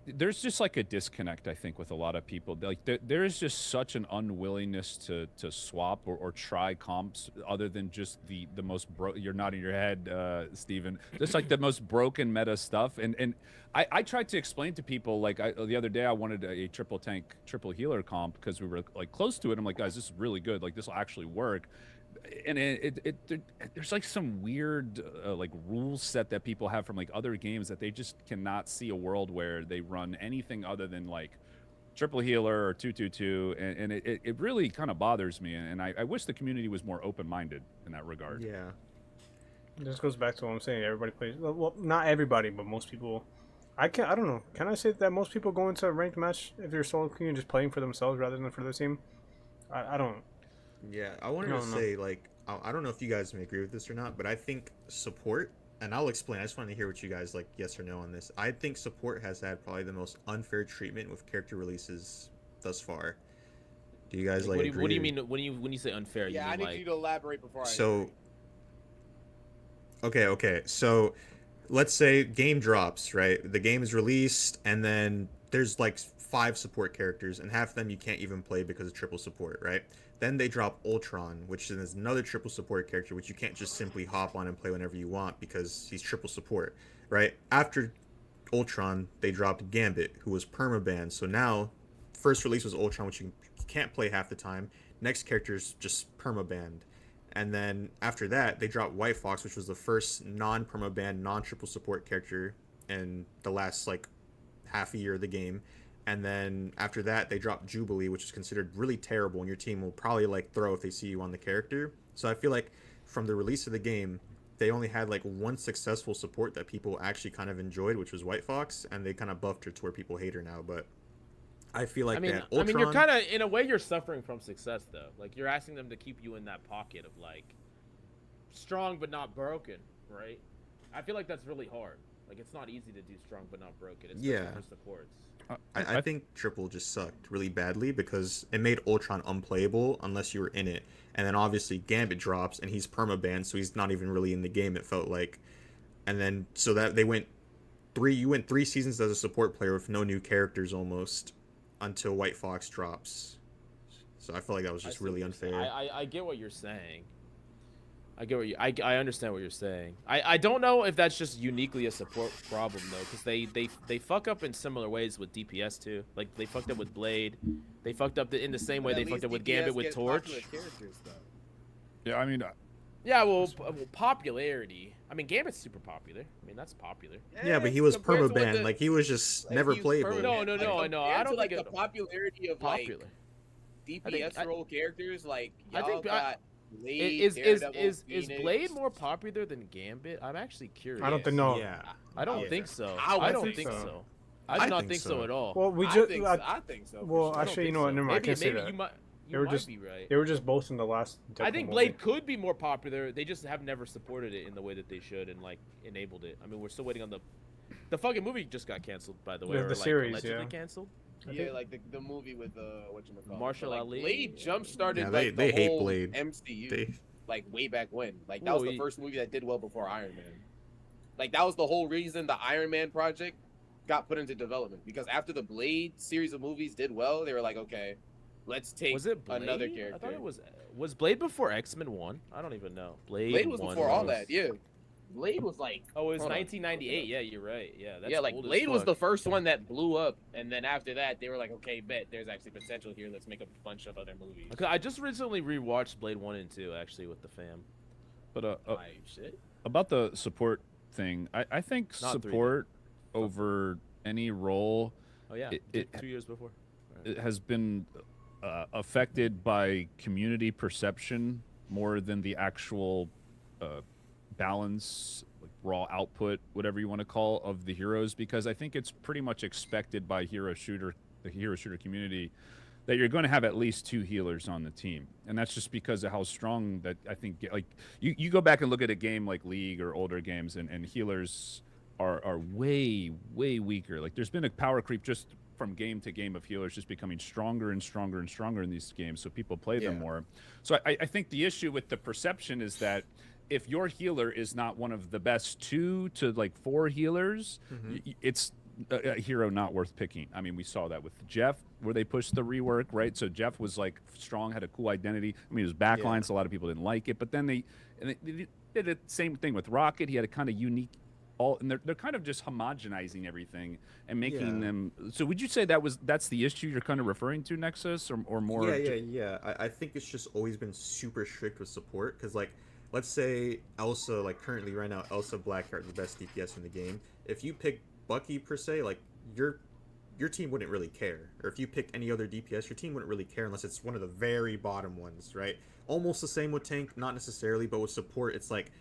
there's just like a disconnect I think with a lot of people. Like there is just such an unwillingness to swap or try comps other than just the most you're nodding your head, Steven. Just like the most broken meta stuff. And I tried to explain to people like the other day I wanted a triple tank triple healer comp because we were like close to it. I'm like, guys, this is really good. Like this will actually work. And there's like some weird like rule set that people have from like other games that they just cannot see a world where they run anything other than like triple healer or 2-2-2, and it really kind of bothers me, and I wish the community was more open-minded in that regard. Yeah. This goes back to what I'm saying. Everybody plays. Well, not everybody, but most people. I don't know. Can I say that most people go into a ranked match if you're solo queue and just playing for themselves rather than for their team? I don't. Yeah, I wanted to say, like, I don't know if you guys may agree with this or not, but I think support, and I'll explain. I just want to hear what you guys like, yes or no on this. I think support has had probably the most unfair treatment with character releases thus far. Do you guys like? what do you agree? mean when you say unfair? Yeah, I you need mean you to elaborate before I. So, agree. okay. So, let's say game drops, right? The game is released, and then there's like 5 support characters, and half of them you can't even play because of triple support, right? Then they drop Ultron, which is another triple support character, which you can't just simply hop on and play whenever you want because he's triple support, right? After Ultron, they dropped Gambit, who was permabanned. So now, first release was Ultron, which you can't play half the time. Next character is just permabanned. And then after that, they dropped White Fox, which was the first non-permabanned, non-triple support character in the last like half a year of the game. And then after that, they dropped Jubilee, which is considered really terrible, and your team will probably like throw if they see you on the character. So I feel like from the release of the game, they only had like one successful support that people actually kind of enjoyed, which was White Fox, and they kind of buffed her to where people hate her now. But I feel like that Ultron. you're kind of in a way you're suffering from success though. Like you're asking them to keep you in that pocket of like strong but not broken, right? I feel like that's really hard. Like it's not easy to do strong but not broken. Especially for supports. I think Triple just sucked really badly because it made Ultron unplayable unless you were in it. And then obviously Gambit drops and he's permabanned, so he's not even really in the game, it felt like. And then so that you went 3 seasons as a support player with no new characters almost until White Fox drops. So I felt like that was just really unfair. I get what you're saying. I understand what you're saying. I don't know if that's just uniquely a support problem though, because they fuck up in similar ways with DPS too. Like they fucked up with Blade. They fucked up in the same way they fucked up with Gambit with Torch. Yeah, I mean, Yeah, well, popularity. I mean, Gambit's super popular. I mean, that's popular. Yeah, but he was compared to what permabanned. Like he was just never he was playable. permanent. No, I know. I don't like think the popularity of popular. like DPS role characters. Like I think got Blade, is Phoenix. Blade more popular than Gambit? I'm actually curious. I don't think no. Yeah. I don't think so. I would I don't think think so. so. I do not think so at all. Well, we I just think so. I think so. for well, sure. I don't actually, you think know what? so. Never mind. I Maybe, can't say maybe that. you might. They were might just- be right. They were just both in the last. I Deadpool think movie. Blade could be more popular. They just have never supported it in the way that they should and like enabled it. I mean, we're still waiting on the fucking movie just got canceled by the way, The or like series, allegedly yeah. canceled. Yeah, like the movie with whatchamacallit. Marshall But, like, Ali. Blade jump started Yeah, like they the hate whole Blade. MCU They, like way back when. Like that Well, was the first movie that did well before Iron Man. Like that was the whole reason the Iron Man project got put into development because after the Blade series of movies did well, they were like, okay, let's take Was it Blade? another character. I thought it was Blade before X-Men 1? I don't even know. Blade was 1 before all that, yeah. Blade was like Oh, it was hold on. 1998. Yeah, you're right. Yeah, that's yeah, like old as Blade was fuck. the first one that blew up, and then after that, they were like, okay, bet there's actually potential here. Let's make a bunch of other movies. Okay, I just recently rewatched Blade 1 and 2 actually with the fam. but Like, shit. about the support thing, I think Not 3, support over any role Oh yeah, It- 2 years before. it has been affected by community perception more than the actual balance, like raw output, whatever you want to call, of the heroes. Because I think it's pretty much expected by the hero shooter community that you're going to have at least 2 healers on the team, and that's just because of how strong that I think. Like you go back and look at a game like League or older games, and healers are way weaker. Like there's been a power creep just from game to game of healers just becoming stronger and stronger and stronger in these games, so people play them more. So I think the issue with the perception is that if your healer is not one of the best 2 to like 4 healers, it's a hero not worth picking. I mean, we saw that with Jeff, where they pushed the rework, right? So Jeff was like strong, had a cool identity. I mean, it was backline, so a lot of people didn't like it. But then they did the same thing with Rocket. He had a kind of unique, and they're kind of just homogenizing everything and making them. So would you say that's the issue you're kind of referring to, Nexus, or more? Yeah. I think it's just always been super strict with support because, like, let's say Elsa, like currently right now, Elsa Blackheart, the best DPS in the game. If you pick Bucky per se, like your team wouldn't really care. Or if you picked any other DPS, your team wouldn't really care unless it's one of the very bottom ones, right? Almost the same with tank, not necessarily, but with support, it's like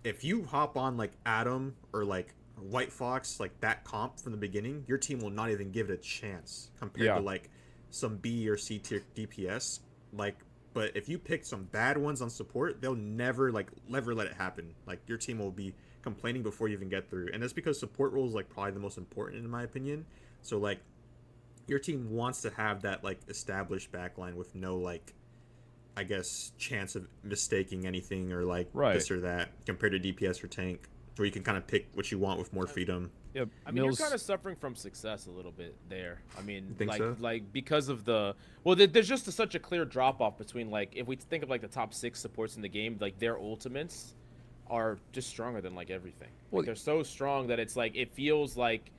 if you hop on like Adam or like White Fox, like that comp from the beginning, your team will not even give it a chance compared to like some B or C tier DPS. Like, but if you pick some bad ones on support, they'll never let it happen. Like your team will be complaining before you even get through, and that's because support role is like probably the most important in my opinion. So like your team wants to have that like established backline with no like, I guess, chance of mistaking anything or like this or that compared to DPS or tank, where you can kind of pick what you want with more freedom. Yep. I mean, you're kind of suffering from success a little bit there. I mean, think like, so? like because of there's just such a clear drop off between like if we think of like the top 6 supports in the game, like their ultimates are just stronger than like everything. Like, they're so strong that it's like it feels like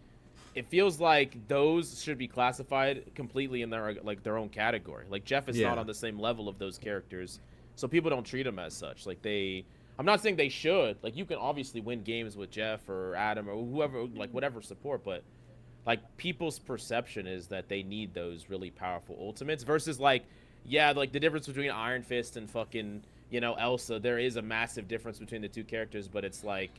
those should be classified completely in their own category. Like Jeff is not on the same level of those characters, so people don't treat him as such. Like I'm not saying they should. Like you can obviously win games with Jeff or Adam or whoever, like whatever support, but like people's perception is that they need those really powerful ultimates versus like the difference between Iron Fist and fucking you know, Elsa, there is a massive difference between the two characters, but it's like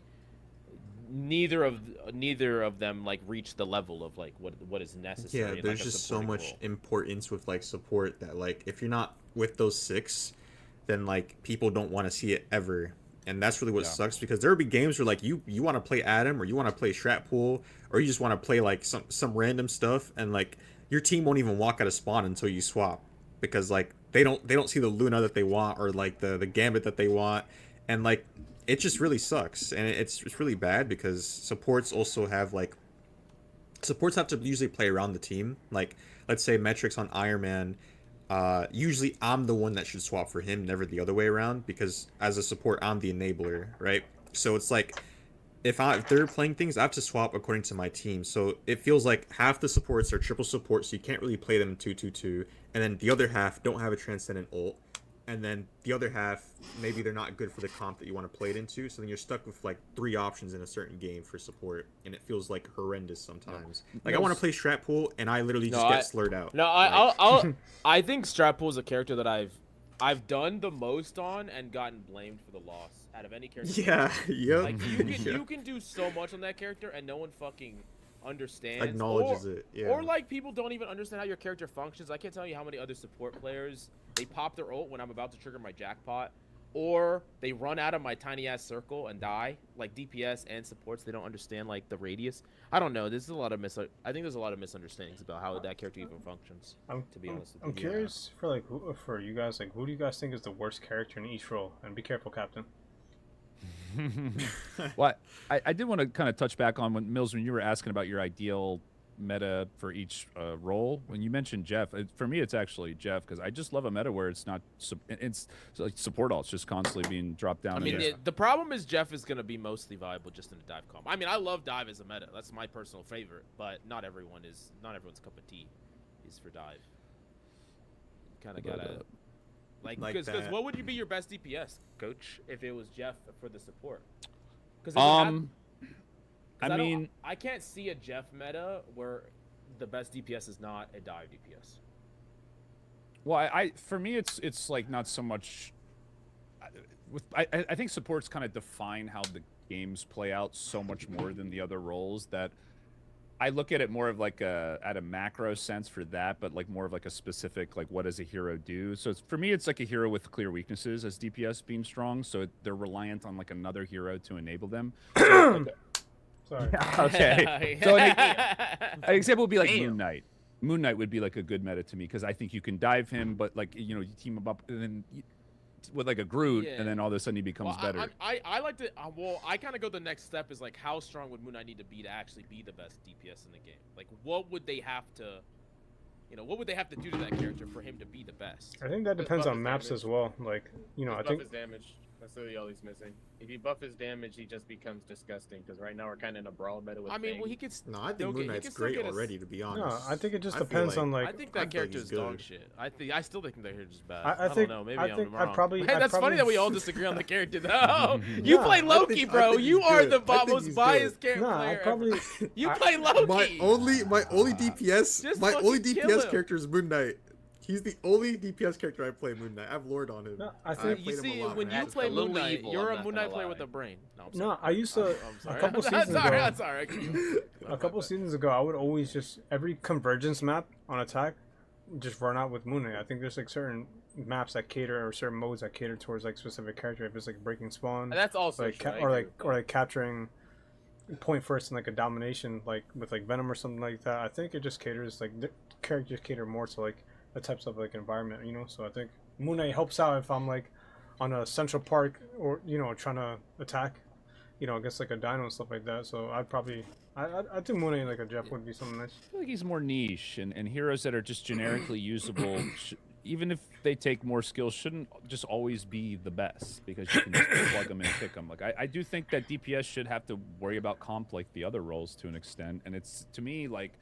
neither of them like reach the level of like what is necessary. Yeah, in, there's like, a just so supporting much role. importance with like support that like if you're not with those 6, then like people don't want to see it ever. And that's really what Yeah. sucks, because there will be games where like you want to play Adam, or you want to play Stratpool, or you just want to play like some random stuff, and like your team won't even walk out of spawn until you swap, because like they don't see the Luna that they want, or like the Gambit that they want, and like it just really sucks, and it's really bad because supports have to usually play around the team. Like, let's say Metrics on Iron Man, usually I'm the one that should swap for him, never the other way around, because as a support, I'm the enabler, right? So it's like, if they're playing things, I have to swap according to my team. So it feels like half the supports are triple support, so you can't really play them 2-2-2, and then the other half don't have a Transcendent ult, and then the other half, maybe they're not good for the comp that you want to play it into, so then you're stuck with like 3 options in a certain game for support, and it feels like horrendous sometimes. Like, I want to play Stratpool, and I literally just get slurred out. No, Like, I think Stratpool is a character that I've done the most on and gotten blamed for the loss out of any character. yeah, yep. Like you can do so much on that character and no one fucking understands, Acknowledges it, yeah. Or like people don't even understand how your character functions. I can't tell you how many other support players, they pop their ult when I'm about to trigger my jackpot, or they run out of my tiny ass circle and die. Like DPS and supports, they don't understand like the radius. I don't know. There's a lot of I think there's a lot of misunderstandings about how that character even functions. To be honest with you. I'm curious for like for you guys, like who do you guys think is the worst character in each role? And be careful, Captain. Well, I did want to kind of touch back on when Mills, when you were asking about your ideal meta for each role. When you mentioned Jeff, for me it's actually Jeff, because I just love a meta where it's not it's like support alts just constantly being dropped down. I mean, the problem is Jeff is going to be mostly viable just in a dive comp. I mean, I love dive as a meta. That's my personal favorite, but not everyone's cup of tea is for dive. Kind of gotta like because what would you be your best DPS, coach, if it was Jeff for the support? Because I can't see a Jeff meta where the best DPS is not a dive DPS. Well, I for me it's like not so much. I think supports kind of define how the games play out so much more than the other roles, that I look at it more of like at a macro sense for that, but like more of like a specific, like what does a hero do? So for me, it's like a hero with clear weaknesses as DPS being strong, so they're reliant on like another hero to enable them. So, Sorry. okay. So an example would be like Moon Knight. Moon Knight would be like a good meta to me, because I think you can dive him, but like, you know, you team him up and then with like a Groot, and then all of a sudden he becomes better. I like to. Well, I kind of go the next step is like, how strong would Moon Knight need to be to actually be the best DPS in the game? Like, what would they have to, what would they have to do to that character for him to be the best? I think that depends on maps as well. Like, I think his damage. That's really all he's missing. If you buff his damage, he just becomes disgusting. Because right now we're kind of in a brawl meta with. I mean, Fang. well, he could. No, I think Moon Knight's great already, to be honest. no, I think it just I feel depends on like. I think that character is dog good. shit. I still think that character is bad. I don't think- know. Maybe I I'm think wrong. I'd probably- Hey, I'd that's funny probably- that we all disagree on the character though. You Nah, play I Loki, think- bro. I think You he's are good. the I think most he's biased good. character Nah, player I probably. ever. You play Loki. My only DPS, Just my only fucking kill DPS him. character is Moon Knight. He's the only DPS character I play. Moon Knight. I have Lord on him. No, I I've think- You played him a see, lot, when man. you That's play a little Moon Knight, evil, you're I'm a not Moon gonna Knight player lie. with a brain. No, I'm No, sorry. I used to I'm sorry. a couple seasons ago. That's all right. A couple seasons ago, I would always just every convergence map on attack, just run out with Moon Knight. I think there's like certain maps that cater, or certain modes that cater towards like specific character. If it's like breaking spawn, And that's also like true, I or agree like capturing point first in like a domination, like with like Venom or something like that. I think it just caters like the characters cater more to like the types of like environment, So I think Moon Knight helps out if I'm like on a Central Park or trying to attack, against like a dino and stuff like that. So I'd probably I think Moon Knight like a Jeff would be something nice. I feel like he's more niche, and heroes that are just generically usable, even if they take more skills, shouldn't just always be the best, because you can just plug them and pick them. Like I do think that DPS should have to worry about comp like the other roles to an extent, and it's, to me, like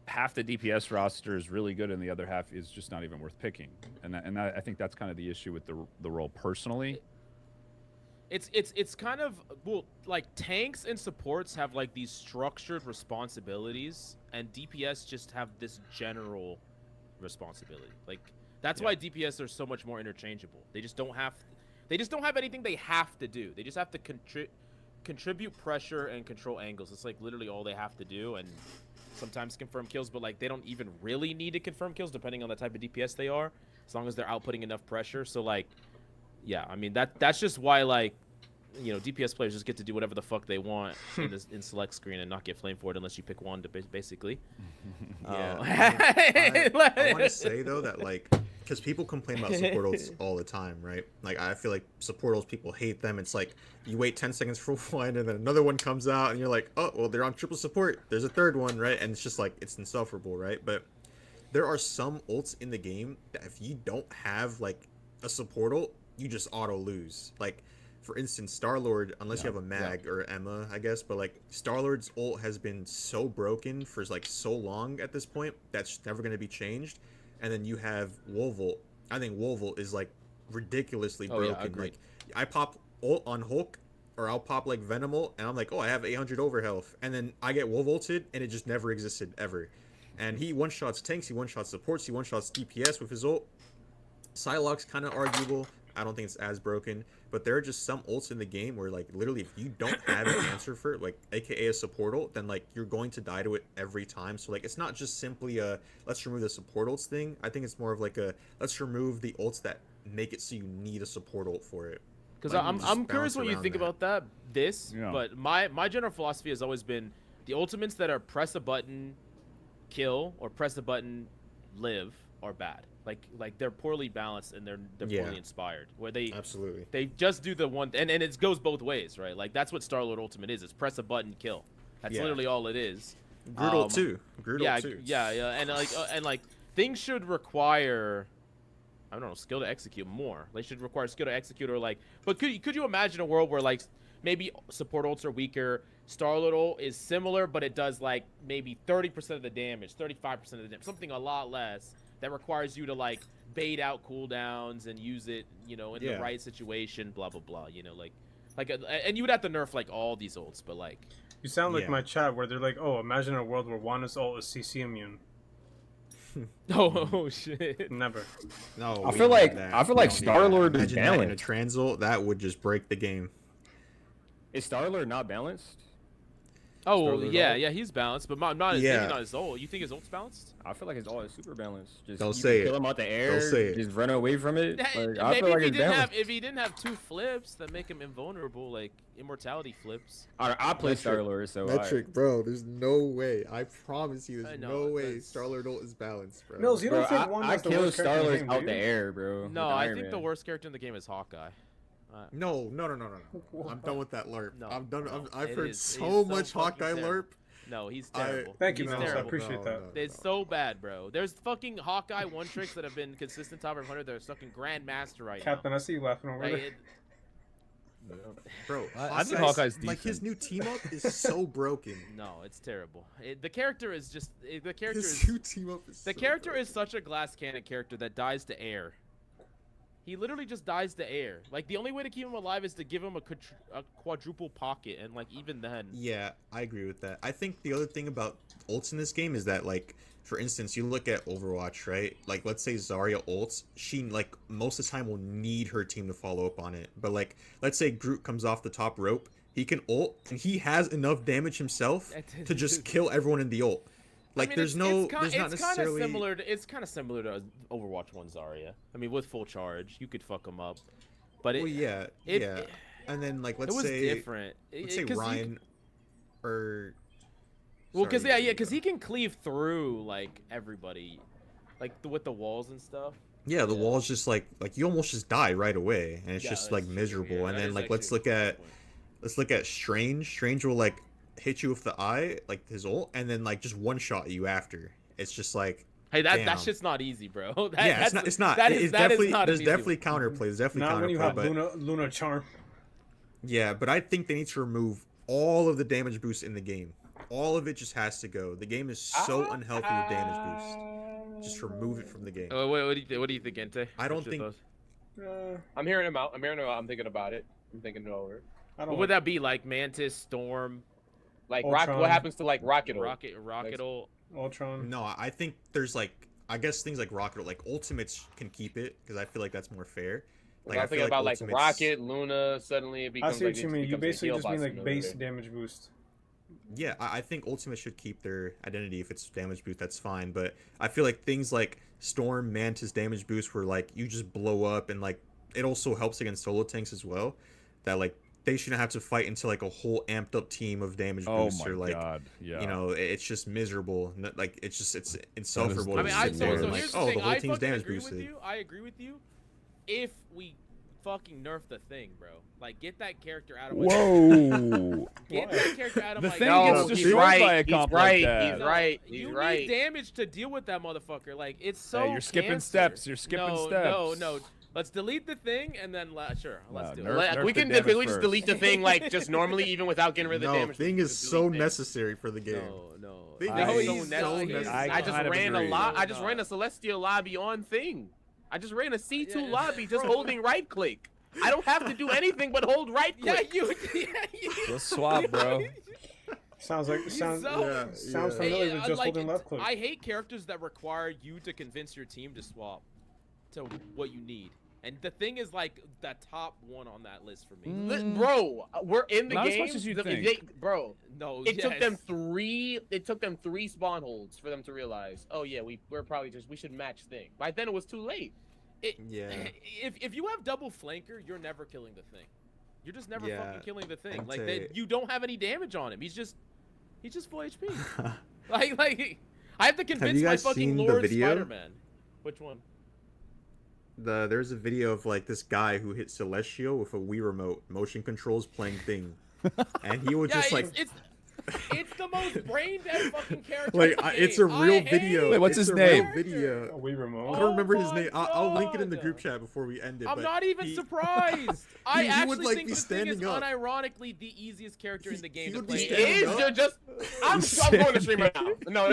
half the DPS roster is really good and the other half is just not even worth picking, and I think that's kind of the issue with the role personally. It's kind of, well, like tanks and supports have like these structured responsibilities, and DPS just have this general responsibility. Like that's why DPS are so much more interchangeable. They just don't have, They just don't have anything they have to do. They just have to contribute pressure and control angles. It's like literally all they have to do, and sometimes confirm kills, but like they don't even really need to confirm kills depending on the type of DPS they are, as long as they're outputting enough pressure. So like, yeah, I mean that's just why, like, you know, DPS players just get to do whatever the fuck they want in select screen and not get flamed for it unless you pick Wanda, basically. Yeah. I want to say though that, like, because people complain about support ults all the time, right? Like, I feel like support ults, people hate them. It's like you wait 10 seconds for one and then another one comes out and you're like, oh, well, they're on triple support. There's a third one, right? And it's just like, it's insufferable, right? But there are some ults in the game that if you don't have like a support ult, you just auto lose. Like, for instance, Star-Lord, unless you have a Mag or Emma, I guess, but like Star-Lord's ult has been so broken for like so long at this point that's never going to be changed. And then you have Wolvult. I think Wolvult is like ridiculously broken. Yeah, agreed. Like, I pop ult on Hulk, or I'll pop like Venom ult, and I'm like, oh, I have 800 over health, and then I get Wolvolted, and it just never existed ever. And he one shots tanks, he one shots supports, he one shots DPS with his ult. Psylocke's kind of arguable. I don't think it's as broken, but there are just some ults in the game where, like, literally if you don't have an answer for it, like aka a support ult, then like you're going to die to it every time. So like it's not just simply a let's remove the support ults thing. I think it's more of like a let's remove the ults that make it so you need a support ult for it. Because Like, I'm curious what you think about that. Yeah. But my general philosophy has always been the ultimates that are press a button, kill, or press a button, live are bad. Like they're poorly balanced and they're poorly inspired. Where they Absolutely. they just do the one, and it goes both ways, right? Like that's what Star-Lord Ultimate is. It's press a button, kill. That's literally all it is. Groot ult too. Groot ult too. Yeah, and like things should require, I don't know, skill to execute more. They should require skill to execute, or like, but could you imagine a world where like maybe support ults are weaker, Star-Lord ult is similar, but it does like maybe 30% of the damage, 35% of the damage, something a lot less, that requires you to like bait out cooldowns and use it, you know, in the right situation, blah blah blah, you know, and you would have to nerf like all these ults, but like, You sound like my chat where they're like, oh, imagine a world where Wanda's ult is CC immune. oh shit, Never. No, I we feel don't like need that. I feel We like don't need Star-Lord that. is Imagine that in a balanced. trans ult, that would just break the game. Is Star-Lord not balanced? oh Star-Lord yeah, ult? yeah, he's balanced, but not maybe not his ult. You think his ult's balanced? I feel like his ult is super balanced. Just Don't you say can kill it. him out the air. Don't say it. Just run away from it. Like, I Maybe feel like if he it's didn't balanced. have two flips that make him invulnerable, like immortality flips. I play Star-Lord, so Metric, bro, there's no way. I promise you, I there's know, no way that's- Star-Lord ult is balanced, bro. Mills, you bro, don't think I Wanda's the kill worst character in the Star-Lord game, out do the you? air, bro. No, with I Iron think the Man. worst character in the game is Hawkeye. No. I'm done with that LARP. No, I'm done. no, I've it heard is. so He's much so fucking Hawkeye terrible. LARP. No, he's terrible. Thank you, He's Mills. I terrible. appreciate that. It's so bad, bro. There's fucking Hawkeye one tricks that have been consistent top 100 that are stuck in Grandmaster right Captain, I see you laughing over now. Like, there. Bro, I think Hawkeye's like his decent. new team up is so broken. no, it's terrible. The character is just the character His is new team up is the so character broken. is such a glass cannon character that dies to air. He literally just dies to air. Like the only way to keep him alive is to give him a quadruple pocket, and like even then. Yeah, I agree with that. I think the other thing about ults in this game is that, like, for instance, you look at Overwatch, right? Like, let's say Zarya ults, she, like, most of the time will need her team to follow up on it. But, like, let's say Groot comes off the top rope, he can ult, and he has enough damage himself to just kill everyone in the ult. Like, I mean, there's there's not necessarily... It's kind of similar to Overwatch 1 Zarya. I mean, with full charge, you could fuck him up. But Well, yeah. And then, like, let's it was say... different. Let's say Ryan or... Well, because Sorry, because he can cleave through like everybody, like with the walls and stuff. Yeah, the wall's just like you almost just die right away, and it's Yeah, just that's like true. miserable. Yeah, And that then is like actually let's look at Strange. Strange will like hit you with the eye, like his ult, and then like just one shot you after. It's just like Hey, that damn. shit's not easy, bro. Yeah, it's not. That is It's definitely not there's an easy definitely counterplay. There's definitely Not when you counterplay, have but Luna Charm. yeah, but I think they need to remove all of the damage boost in the game. All of it just has to go. The game is so unhealthy with damage boost. Just remove it from the game. What do you think, Ente? I don't What's your think- thoughts? I'm hearing him out. I'm thinking about it. I'm thinking it over. I don't What would that be like? Mantis, Storm, Like Ultron. what happens to like Rocket ult? Rocket ult. Ultron. No, I think there's like I guess things like Rocket, like ultimates can keep it because I feel like that's more fair. Like, I'm thinking about like Ultimate's- Rocket, Luna. Suddenly it I becomes see like what you it mean. You becomes a basically heal just mean box like base simulator. damage boost. Yeah, I think Ultimate should keep their identity. If it's damage boost, that's fine. But I feel like things like Storm, Mantis damage boost, where like you just blow up, and like it also helps against solo tanks as well. That like they shouldn't have to fight into like a whole amped up team of damage Oh boosts, my or like god. Yeah. you know, it's just miserable. Like it's insufferable. the I mean, to I sit so, there so and like, here's the oh, thing. the whole I team's fucking damage agree boosted. with you. I agree with you. If we fucking nerf the thing, bro, like get that character out of my Whoa. get that character out of The my thing game. gets he's destroyed right. by a He's comp right. like that. He's right. He's You right. need damage to deal with that motherfucker. Like it's so. Hey, you're skipping cancer. steps. You're skipping no, steps. No. Let's delete the thing and then sure. Let's do nerf- it. Like, we the can damage we just first. delete the thing like just normally, even without getting rid of the No, damage. thing is Just so delete it. necessary for the game. No. Thing I- is he's so not. necessary. I just kind of ran a agree. lot. I just No. ran a Celestial lobby on thing. I just ran a C2 Yeah, lobby just bro. holding right click. I don't have to do anything but hold right Yeah, click. you. Just swap, bro. Sounds like sounds familiar with just like, holding left click. I hate characters that require you to convince your team to swap to what you need. And the thing is, like, the top one on that list for me. Bro, we're in the Not as game. much as you The- think. bro, No, it took yes. them three. It took them 3 spawn holds for them to realize. Oh yeah, we're probably we should match thing. By then it was too late. Yeah. If you have double flanker, you're never killing the thing. You're just never Yeah, fucking killing the thing. I'd Like say- you don't have any damage on him. He's just full HP. like I have to convince my guys fucking seen the Lord video? Spider-Man. Which one? There's a video of like this guy who hit Celestial with a Wii remote, motion controls, playing Thing, and he would Yeah, just like it's the most brain dead fucking character. like in the it's a game. I real hate video. it. Wait, what's It's his a real name? video. A Wii remote. I don't remember his Oh my name. I'll link it in the God. group chat before we end it. I'm but not even he- surprised. I he actually would, like, think be the thing is standing up. unironically the easiest character in the game he to would be play. He standing is. up. They're just. I'm going to stream right now. No.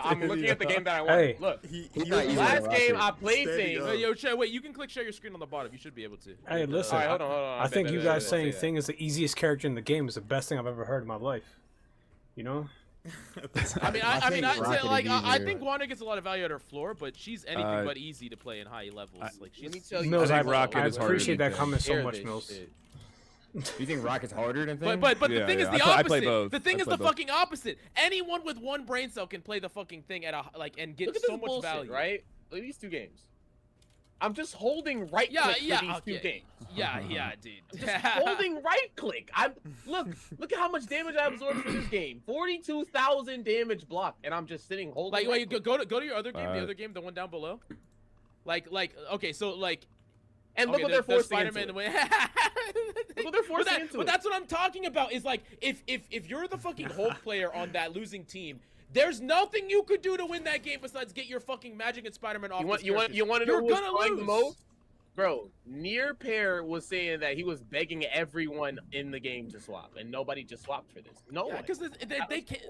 I'm looking at the game that I want. Hey. Look. He He's would not be using Last it. game I played Standing thing. up. Wait, yo, wait, you can share your screen on the bottom. You should be able to. Hey, listen. All right, hold on. I think you guys saying thing. Thing is the easiest character in the game is the best thing I've ever heard in my life. You know? I mean, I I'd think say Rocket like is I easier. think Wanda gets a lot of value at her floor, but she's anything Uh, but easy to play in high levels. Like Let me she's. tell you. Mills, I I, think Rocket I is harder appreciate than that comment so Hear much, this Mills. shit. You think Rocket's harder than Thing? But the Yeah, thing is yeah. the I opposite. play both. The thing I is play the both. fucking opposite. Anyone with one brain cell can play the fucking thing at a and get Look at so this much bullshit, value. right? Look at these 2 games. I'm just holding right Yeah, click yeah, for these 2 okay. games. Yeah, dude. Just holding right click. Look at how much damage I absorbed for this game. 42,000 damage blocked, and I'm just sitting holding. Like, right wait, click. go to your other game. The other game, the one down below. Like, okay, so like. And look Okay, what they're forcing Spider-Man into the it. way. Look what they're forcing into But it. that's what I'm talking about. Is like if you're the fucking Hulk player on that losing team, there's nothing you could do to win that game besides get your fucking Magic and Spider-Man off. You want to know You're who's gonna trying lose. the most? Bro, Near Pair was saying that he was begging everyone in the game to swap, and nobody just swapped for this. No Yeah, one. because they can't.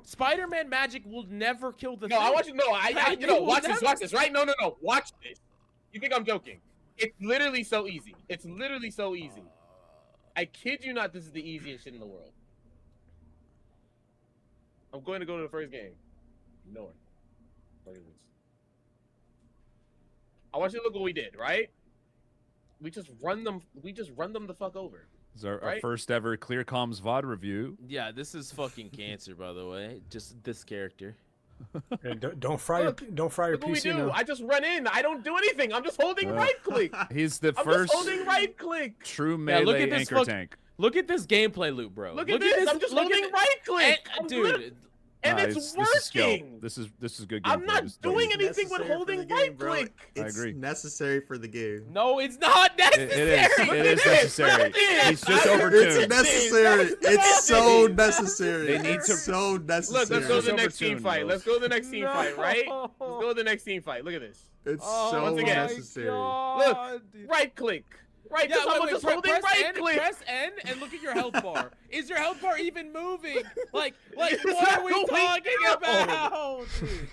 Spider-Man Magic will never kill the. No, thing. I want you. No, They will watch never- this. Watch this. Right? No. Watch this. You think I'm joking? It's literally so easy. I kid you not. This is the easiest shit in the world. I'm going to go to the first game. Ignore it. Look at this. I want you to look what we did. Right? We just run them. The fuck over. This is our Right? first ever Clear Comms VOD review. Yeah, this is fucking cancer, by the way. Just this character. Hey, don't fry your Look what we PC do. now. I just run in. I don't do anything. I'm just holding right click. He's the I'm first just holding right click. true Yeah, look melee at this anchor fuck- tank. Look at this gameplay loop, bro. Look at this. I'm just look at holding right click. And, I'm dude. And Nah, it's This is skill. working. This is good. I'm gameplay. not This is doing dope. anything but Necessary for holding the game, right bro. click. It's agree. necessary for the game. No, it's not It necessary. is. It is necessary. He's just It's overtuned. necessary. It's so necessary. They need It's to- so Look, necessary. let's go to the It's next team overtuned, fight. bro. Let's go to the next team fight, right? No. Let's go to the next team fight. Look at this. It's Oh so Once again. necessary. God, dude. Right click. Right, Yeah, just, I'm just holding press right N, click. press N and look at your health bar. Is your health bar even moving? Like It's what not are we going talking down. about? Dude?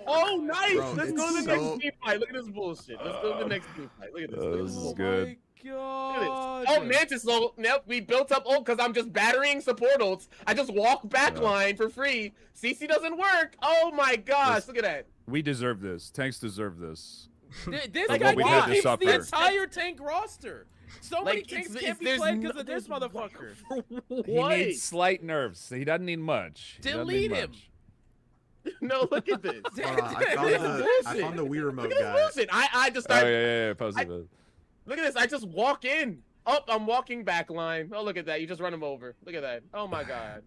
Oh, nice. Bro, Let's go to the it's next so- team fight. Look at this bullshit. Let's go to the next team fight. Look at this. Look at This this. is good. My Look God. at this. Oh, Mantis ult. Nope, we built up ult because I'm just battering support ults. I just walk backline for free. CC doesn't work. Oh my gosh, look at that. We deserve this. Tanks deserve this. This Like guy what we had to keeps the suffer. entire tank roster. So many Like, tanks it's- can't be there's played no- because of this there's- motherfucker. He What? needs slight nerfs. He doesn't need much. He doesn't need Delete him. much. No, look at this. Hold on, I found the Wii remote Look at guy. this bullshit. I just Oh started. yeah. Post it. Look at this. I just walk in. Oh, I'm walking back line. Oh, look at that. You just run him over. Look at that. Oh my god.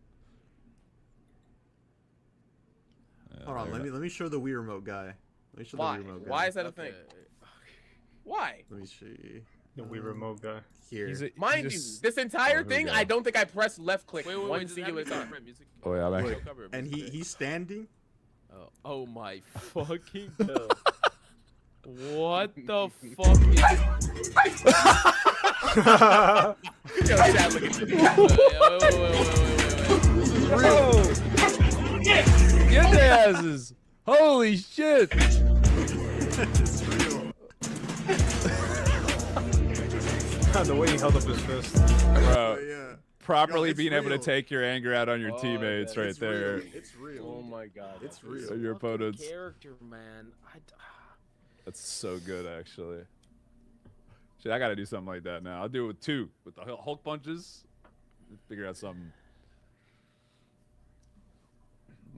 Hold on, let me show the Wii remote guy. Let me show Why? the Wii remote guy. Why is that a thing? Why? Let me see. The Wii remote guy. Here. Mind you, this entire here we thing, go. I don't think I pressed left click Wait, one does it have singular music? time. Music? Oh yeah, I'm Wait, actually. Cover it, and music. he's standing. Oh my fucking god. What the fuck is Yo, Chad, look at this. wait. Get their asses! Holy shit! It's real. The way he held up his fist. Bro, Oh, yeah. properly it's being able to real. take your anger out on your Oh, teammates yeah, right It's there. real. It's real. Oh my god. It's that's real. So your opponents. Character, man. That's so good, actually. Shit, I gotta do something like that now. I'll do it with 2, with the Hulk punches. Figure out something.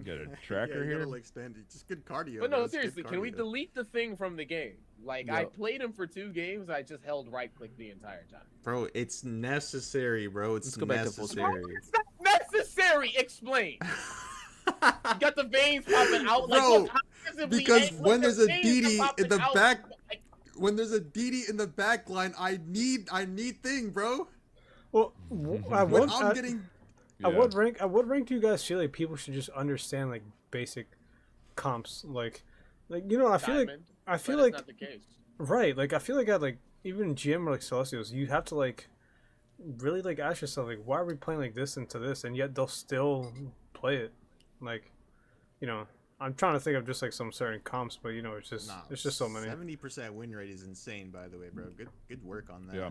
Get a tracker Yeah, you here. gotta, like, stand. Just good cardio. But bro. no, It's good seriously, can we cardio. delete the thing from the game? Like, I Yep. played him for 2 games, I just held right click the entire time. Bro, it's necessary, bro. It's Let's go back to full screen. necessary. It's not necessary! Explain! You got the veins popping out. Like, Bro, look, how visibly because look, when the there's a veins are DD in popping the out. back- Like, When there's a DD in the back line, I need thing, bro. Well, at When what, I'm at, getting at what rank? At what rank do you guys feel like people should just understand like basic comps? Like you know, I feel like Diamond, I feel but like it's not the case. right. Like I feel like at like even GM or like Celestials, you have to like really like ask yourself like, why are we playing like this into this, and yet they'll still play it. Like, you know, I'm trying to think of just like some certain comps, but you know, it's just it's just so many. 70% win rate is insane, by the way, bro. Good work on that. Yeah.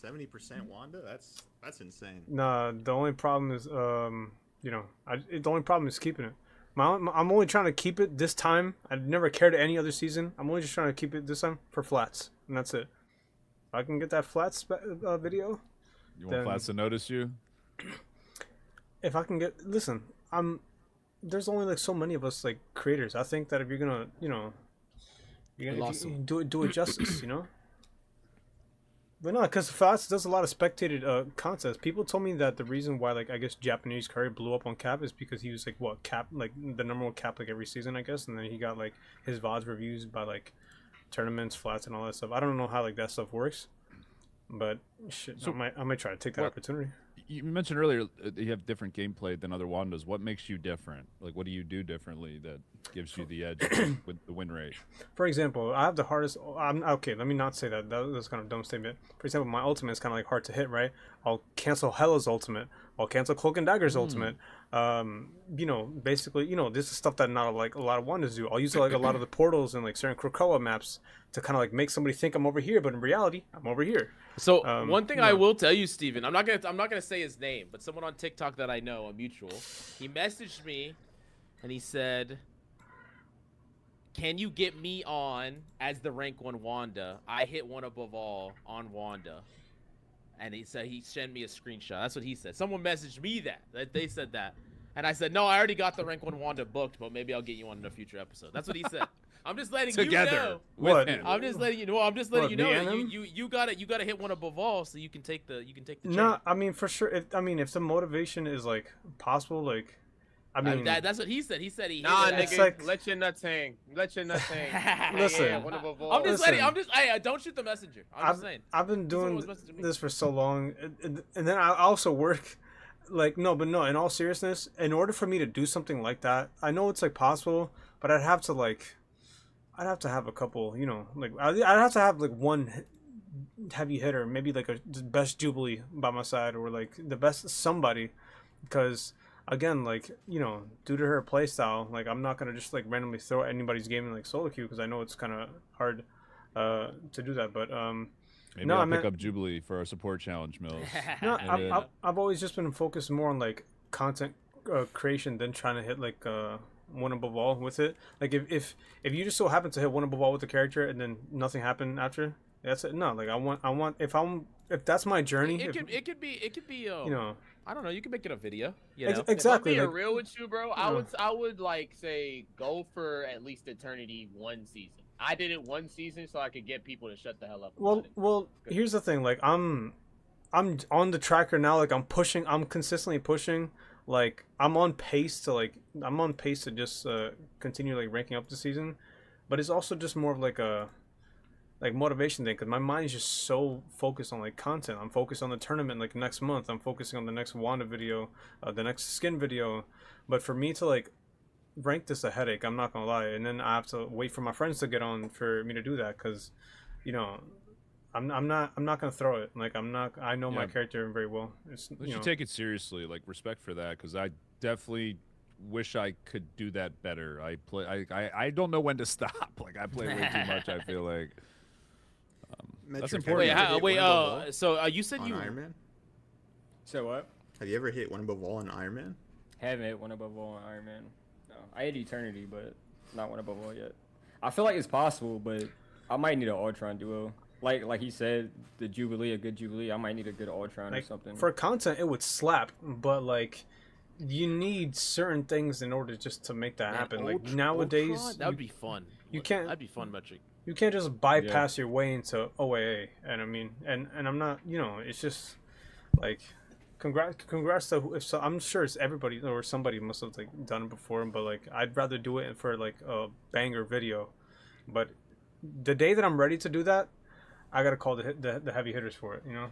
70% Wanda. That's insane. Nah, the only problem is you know, the only problem is keeping it. I'm only trying to keep it this time. I've never cared any other season. I'm only just trying to keep it this time for flats, and that's it. If I can get that flats video, You want then- Flats to notice you? if I can get, listen, there's only like so many of us like creators. I think that if you're gonna, you know, you're gonna if you do it justice, you know. But no, because Flats does a lot of spectated contests. People told me that the reason why, like, I guess Japanese Curry blew up on Cap is because he was like what Cap, like the number one Cap like every season, I guess, and then he got like his VODs reviews by like tournaments, flats, and all that stuff. I don't know how like that stuff works, but shit, So- I might try to take that What- opportunity. You mentioned earlier you have different gameplay than other Wandas. What makes you different? Like, what do you do differently that gives you the edge with the win rate? For example, I have the hardest. Okay, let me not say that. That's kind of a dumb statement. For example, my ultimate is kind of like hard to hit, right? I'll cancel Hela's ultimate. I'll cancel Cloak and Dagger's ultimate. You know, basically, you know, this is stuff that not like a lot of Wandas do. I'll use like a lot of the portals and like certain Krakoa maps to kind of like make somebody think I'm over here, but in reality, I'm over here. So one thing yeah. I will tell you, Steven, I'm not gonna say his name, but someone on TikTok that I know, a mutual, he messaged me, and he said, "Can you get me on as the rank 1 Wanda? I hit one above all on Wanda." And he said he sent me a screenshot. That's what he said. Someone messaged me that they said that, and I said, "No, I already got the rank 1 Wanda booked, but maybe I'll get you on in a future episode." That's what he said. I'm just letting you Together know. with What? him. I'm just letting you know. I'm just letting What, you me know. and that him? You gotta hit one above all, so you can take the No, chain. I mean for sure. If the motivation is like possible, like, I mean, That's what he said. He said he. Nah, hit it. It's nigga, like- let your nuts hang. Let your nuts hang. Listen. Yeah, one above all. I'm just letting. Listen. I'm just. Hey, don't shoot the messenger. I'm just saying. I've been Someone doing was messaging me. this for so long, and then I also work. Like no, but no. In all seriousness, in order for me to do something like that, I know it's like possible, but I'd have to have a couple. You know, like I'd have to have like one heavy hitter, maybe like the best Jubilee by my side, or like the best somebody, because again, like, you know, due to her playstyle, like I'm not gonna just like randomly throw anybody's game in like solo queue because I know it's kind of hard to do that. But Maybe no, I'll I pick meant- up Jubilee for our support challenge, Mills. no, And then- I've always just been focused more on like content creation than trying to hit like one above all with it. Like if you just so happen to hit one above all with the character and then nothing happened after, that's it. No, like I want if that's my journey. It could be you know. I don't know. You can make it a video. You know? Exactly. If I'm like, being real with you, bro, I would like say go for at least Eternity one season. I did it one season so I could get people to shut the hell up. Well, here's the thing. Like I'm on the tracker now. Like I'm consistently pushing. Like I'm on pace to just continue like ranking up the season, but it's also just more of like a motivation thing because my mind is just so focused on like content. I'm focused on the tournament like next month. I'm focusing on the next Wanda video, the next skin video. But for me to like rank this a headache, I'm not gonna lie. And then I have to wait for my friends to get on for me to do that because, you know, I'm not gonna throw it. Like I know my character very well. You should take it seriously. Like respect for that because I definitely wish I could do that better. I don't know when to stop. Like I play way too much. I feel like. That's important. So you said you Iron Man? So what? Have you ever hit one above all in Iron Man? Haven't hit one above all in Iron Man. No, I hit Eternity, but not one above all yet. I feel like it's possible, but I might need an Ultron duo. Like he said, a good Jubilee. I might need a good Ultron or something. For content, it would slap, but like you need certain things in order just to make that happen. Like nowadays, Ultron? That would be fun. You can't. That'd be fun, Metric. You can't just bypass your way into OAA, and I mean, and I'm not, you know, it's just like, congrats to I'm sure it's everybody or somebody must have like done it before, but like I'd rather do it for like a banger video, but the day that I'm ready to do that, I gotta call the heavy hitters for it, you know,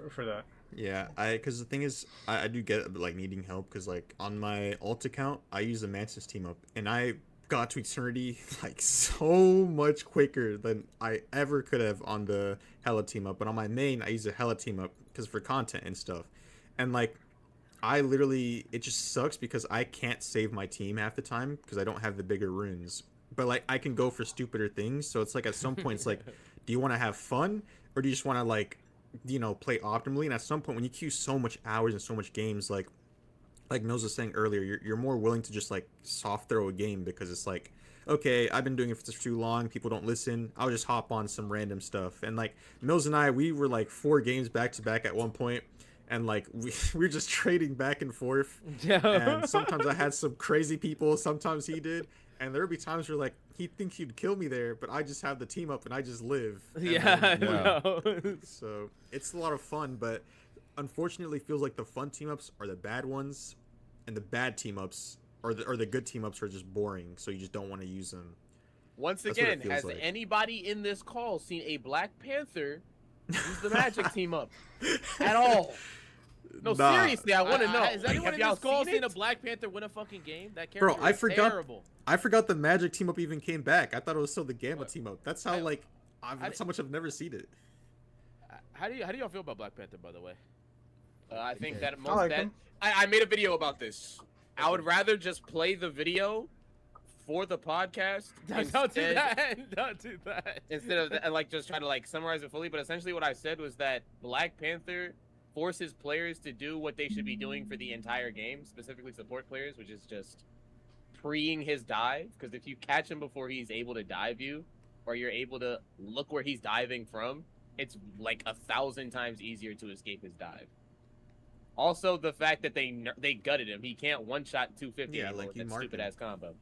for that. Yeah, because the thing is, I do get like needing help because like on my alt account, I use the Mantis team up, and I got to Eternity like so much quicker than I ever could have on the Hella team up. But on my main, I use the Hella team up because for content and stuff. And like, it just sucks because I can't save my team half the time because I don't have the bigger runes. But like, I can go for stupider things. So it's like at some point, it's like, do you want to have fun or do you just want to like, you know, play optimally? And at some point, when you queue so much hours and so much games, like Mills was saying earlier, you're more willing to just like soft throw a game because it's like, okay, I've been doing it for too long, people don't listen, I'll just hop on some random stuff. And like Mills and I, we were like 4 games back to back at one point, and like we were just trading back and forth. And sometimes I had some crazy people, sometimes he did, and there would be times where like he thinks he'd kill me there, but I just have the team up and I just live. So it's a lot of fun, but unfortunately feels like the fun team ups are the bad ones, and the bad team ups or the good team ups are just boring, so you just don't want to use them. Once again, has anybody in this call seen a Black Panther use the Magic team up at all? No, seriously, I want to know. Has anyone in this call seen a Black Panther win a fucking game? That character is terrible. I forgot the Magic team up even came back. I thought it was still the Gamma team up. That's how that's how much I've never seen it. How do y'all feel about Black Panther, by the way? I think that I made a video about this. I would rather just play the video for the podcast. Don't do that. Don't do that. Instead of like just try to like summarize it fully. But essentially what I said was that Black Panther forces players to do what they should be doing for the entire game, specifically support players, which is just preing his dive. Because if you catch him before he's able to dive you, or you're able to look where he's diving from, it's like 1,000 times easier to escape his dive. Also, the fact that they gutted him. He can't one-shot 250 anymore with that stupid-ass combo.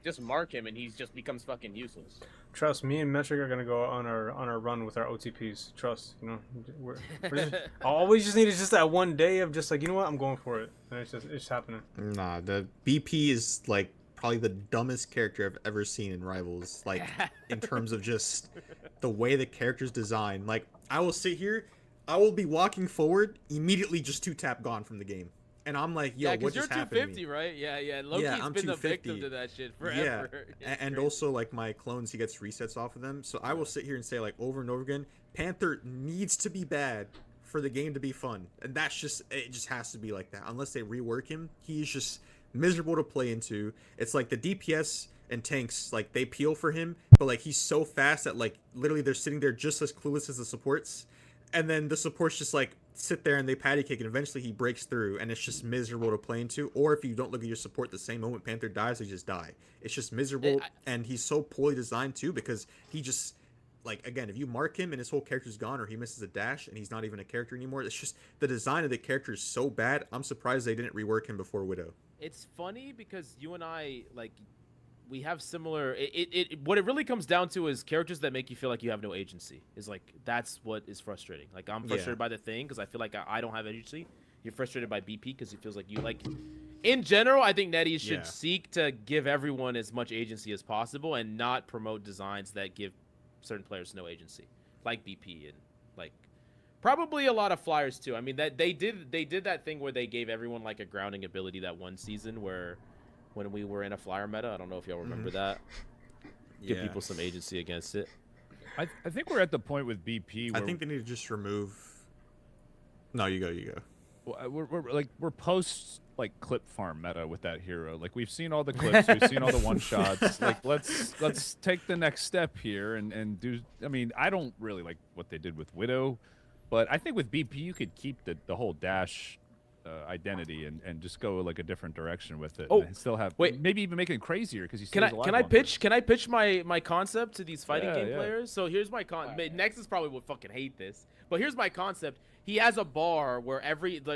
Just mark him, and he just becomes fucking useless. Trust me and Metric are gonna go on our run with our OTPs. Trust, you know, we're just, all we just need is just that one day of just like, you know what, I'm going for it, and it's happening. Nah, the BP is like probably the dumbest character I've ever seen in Rivals. Like in terms of just the way the character's designed. Like I will sit here, I will be walking forward, immediately just 2-tap gone from the game. And I'm like, yo, what just happened to me? You're 250, right? Yeah. Loki's been the victim to that shit forever. Yeah, and also, like, my clones, he gets resets off of them. So I will sit here and say, like, over and over again, Panther needs to be bad for the game to be fun. And it just has to be like that. Unless they rework him, he's just miserable to play into. It's like the DPS and tanks, like, they peel for him. But, like, he's so fast that, like, literally they're sitting there just as clueless as the supports. and then the supports just like sit there and they patty cake, and eventually he breaks through, and it's just miserable to play into. Or if you don't look at your support, the same moment Panther dies, they just die. It's just miserable, and he's so poorly designed too, because he just, like, again, if you mark him and his whole character's gone, or he misses a dash and he's not even a character anymore, it's just the design of the character is so bad. I'm surprised they didn't rework him before Widow. It's funny because you and I, like, we have similar. What it really comes down to is characters that make you feel like you have no agency. Is like that's what is frustrating. Like I'm frustrated by the Thing because I feel like I don't have agency. You're frustrated by BP because it feels like you like. In general, I think NetEase should seek to give everyone as much agency as possible and not promote designs that give certain players no agency, like BP and like probably a lot of Flyers too. I mean that they did that thing where they gave everyone like a grounding ability that one season where. When we were in a Flyer meta, I don't know if y'all remember that. Give people some agency against it. I think we're at the point with BP. I think they need to just remove. No, you go. Well, we're post like clip farm meta with that hero. Like we've seen all the clips, we've seen all the one shots. Like let's take the next step here and do. I mean, I don't really like what they did with Widow, but I think with BP you could keep the whole dash. Identity and just go like a different direction with it. And still have maybe even make it crazier because you can I pitch my concept to these fighting game players? So here's my Nexus probably would fucking hate this, but here's my concept. He has a bar where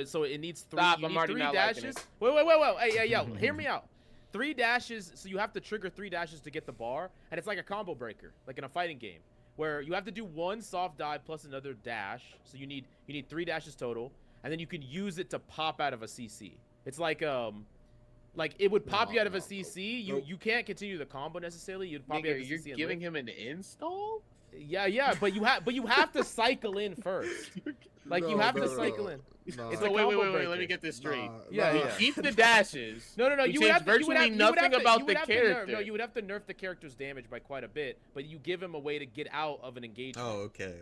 so it needs three. You need 3 dashes. Wait. Hey, yo, hear me out. 3 dashes. So you have to trigger 3 dashes to get the bar, and it's like a combo breaker, like in a fighting game, where you have to do 1 soft dive plus another dash. So you need 3 dashes total. And then you can use it to pop out of a CC. It's like it would pop you out of a CC. You can't continue the combo necessarily. You'd pop you out of a CC. You're giving him an install? Yeah, but you have to cycle in first. Like you have to cycle in. It's a combo wait. breaker. Let me get this straight. Yeah. Keep the dashes. No. You would have virtually nothing about the character. No, you would have to nerf the character's damage by quite a bit, but you give him a way to get out of an engagement. Oh, okay.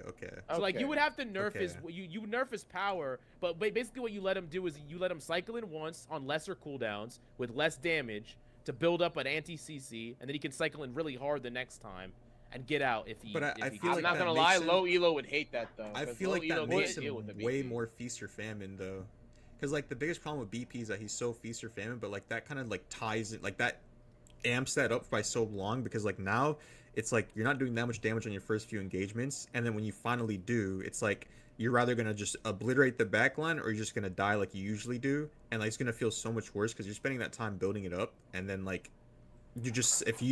So like you would have to nerf his you nerf his power, but basically what you let him do is you let him cycle in once on lesser cooldowns with less damage to build up an anti-CC, and then he can cycle in really hard the next time. And get out if he. But I feel like I'm not gonna lie, low elo would hate that though. I feel like that makes him way more feast or famine though, because like the biggest problem with BP is that he's so feast or famine, but like that kind of like ties it, like that amps that up by so long, because like now it's like you're not doing that much damage on your first few engagements, and then when you finally do, it's like you're rather gonna just obliterate the backline or you're just gonna die like you usually do, and like it's gonna feel so much worse because you're spending that time building it up, and then like. You're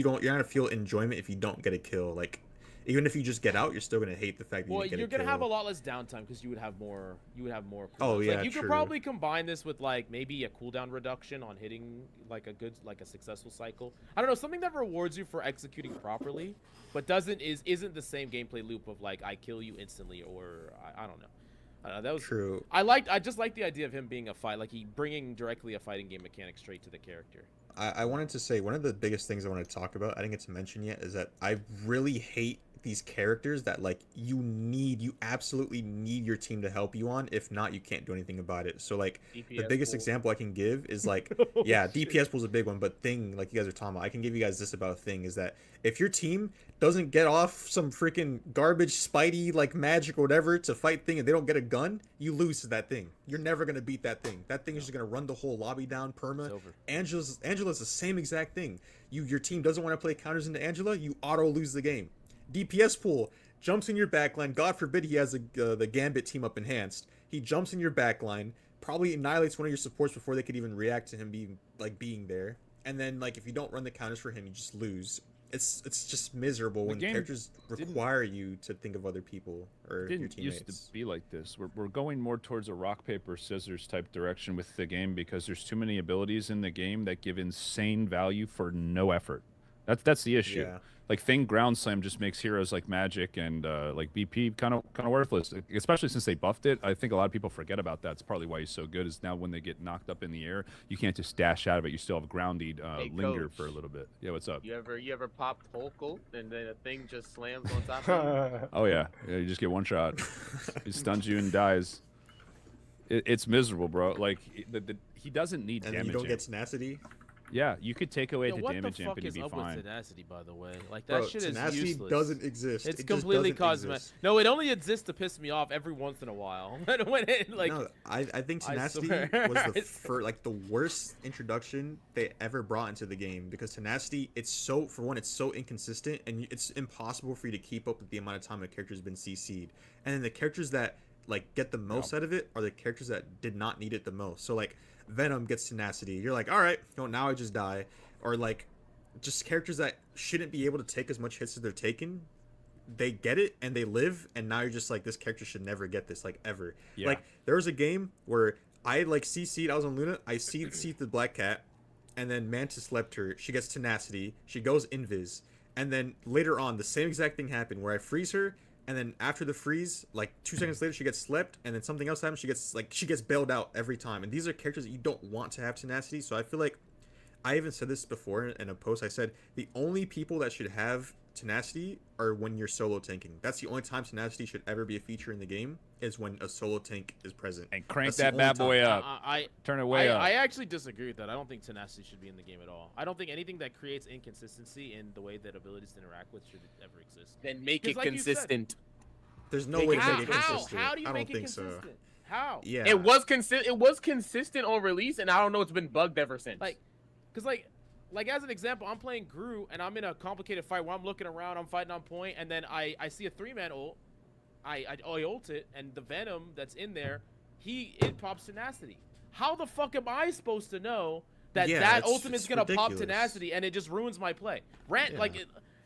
not gonna feel enjoyment if you don't get a kill. Like, even if you just get out, you're still gonna hate the fact that you get a kill. Well, you're gonna have a lot less downtime because you would have more. Cooldowns. Oh yeah, like, you could probably combine this with like maybe a cooldown reduction on hitting like a successful cycle. I don't know, something that rewards you for executing properly, but isn't the same gameplay loop of like I kill you instantly or I don't know. That was true. I just like the idea of him being he bringing directly a fighting game mechanic straight to the character. I wanted to say one of the biggest things I want to talk about, I didn't get to mention yet, is that I really hate these characters that like you absolutely need your team to help you on. If not, you can't do anything about it. So like DPS the biggest example I can give is like DPS pool's a big one, but Thing, like you guys are talking about, I can give you guys this about Thing, is that if your team doesn't get off some freaking garbage Spidey like magic or whatever to fight Thing and they don't get a gun, you lose to that Thing. You're never gonna beat that Thing. That Thing is just gonna run the whole lobby down perma. Angela's the same exact thing. Your team doesn't want to play counters into Angela, you auto lose the game. DPS pool jumps in your backline. God forbid he has the Gambit team up enhanced. He jumps in your backline, probably annihilates one of your supports before they could even react to him being there. And then like if you don't run the counters for him, you just lose. It's just miserable when characters require you to think of other people or your teammates. It used to be like this. We're going more towards a rock paper scissors type direction with the game because there's too many abilities in the game that give insane value for no effort. That's the issue. Yeah. Like Thing Ground Slam just makes heroes like Magic and like BP kind of worthless, especially since they buffed it. I think a lot of people forget about that. It's partly why he's so good. Is now when they get knocked up in the air, you can't just dash out of it. You still have grounded linger for a little bit. Yeah, what's up? You ever popped Hulkle and then a Thing just slams on top of you? Oh yeah, you just get one shot. He stuns you and dies. It's miserable, bro. Like he doesn't need and damage. You don't get tenacity. Yeah, you could take away Yo, the what the damage amp fuck and you'd is be up fine. with tenacity, by the way? Like that Bro, shit is tenacity useless. doesn't exist. It's It just completely doesn't cosmetic. exist. No, it only exists to piss me off every once in a while. when it, like, No, I think I tenacity swear. was I the worst introduction they ever brought into the game, because tenacity, it's so, for one, it's so inconsistent, and it's impossible for you to keep up with the amount of time a character's been CC'd. And then the characters that like get the most out of it are the characters that did not need it the most. So like Venom gets tenacity, you're like, all right, no, now I just die. Or like just characters that shouldn't be able to take as much hits as they're taking, they get it and they live, and now you're just like, this character should never get this, like, ever. Yeah. Like there was a game where I like CC'd, I was on Luna, I CC'd the Black Cat, and then Mantis slept her, she gets tenacity, she goes invis, and then later on the same exact thing happened where I freeze her, and then after the freeze, like 2 seconds later, she gets slept, and then something else happens, she gets bailed out every time. And these are characters that you don't want to have tenacity. So I feel like, I even said this before in a post, I said the only people that should have tenacity are when you're solo tanking. That's the only time tenacity should ever be a feature in the game, is when a solo tank is present. And crank That's the that only bad boy time. up. Turn it way up. I actually disagree with that. I don't think tenacity should be in the game at all. I don't think anything that creates inconsistency in the way that abilities interact with should ever exist. Then make 'Cause it like you said- consistent. There's no way to How? make it consistent. How do you I don't make it think so. consistent? How? Yeah. It was consistent on release, and I don't know, it's been bugged ever since. Like, cause like as an example, I'm playing Gru and I'm in a complicated fight where I'm looking around, I'm fighting on point, and then I see a 3-man ult, I ult it, and the Venom that's in there, it pops tenacity. How the fuck am I supposed to know that Yeah, that it's ultimate's gonna pop ridiculous. tenacity and it just ruins my play? Yeah. Like,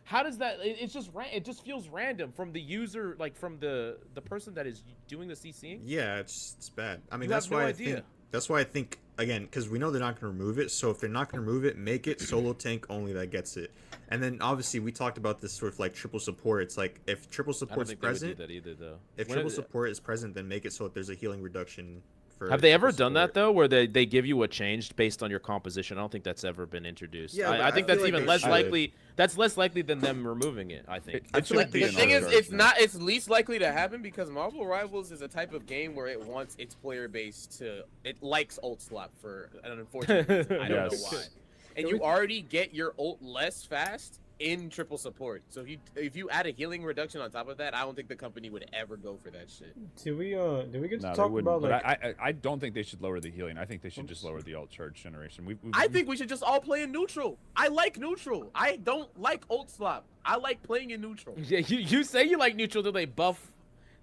how does that? It just feels random from the user, like from the person that is doing the CCing. Yeah, it's bad. I mean, You that's have no why idea. that's why I think, again, because we know they're not going to remove it. So if they're not going to remove it, make it solo tank only that gets it. And then obviously we talked about this sort of like triple support. It's like if triple I don't support's think they would present, do that either, though. if When triple it- support is present, then make it so that there's a healing reduction. For Have they ever triple done that support. though, where they give you a change based on your composition? I don't think that's ever been introduced. Yeah, but I I think feel that's like even they less should. likely. That's less likely than them removing it. I think. I feel like The they thing should. is, it's least likely to happen because Marvel Rivals is a type of game where it wants its player base it likes ult slap for an unfortunate reason. I don't know Yes. why. And you already get your ult less fast in triple support. So if you add a healing reduction on top of that, I don't think the company would ever go for that shit. Did we get to No, they talk wouldn't. about But like I don't think they should lower the healing. I think they should just lower the alt charge generation. I think we should just all play in neutral. I like neutral. I don't like ult slap. I like playing in neutral. Yeah, you say you like neutral till they buff.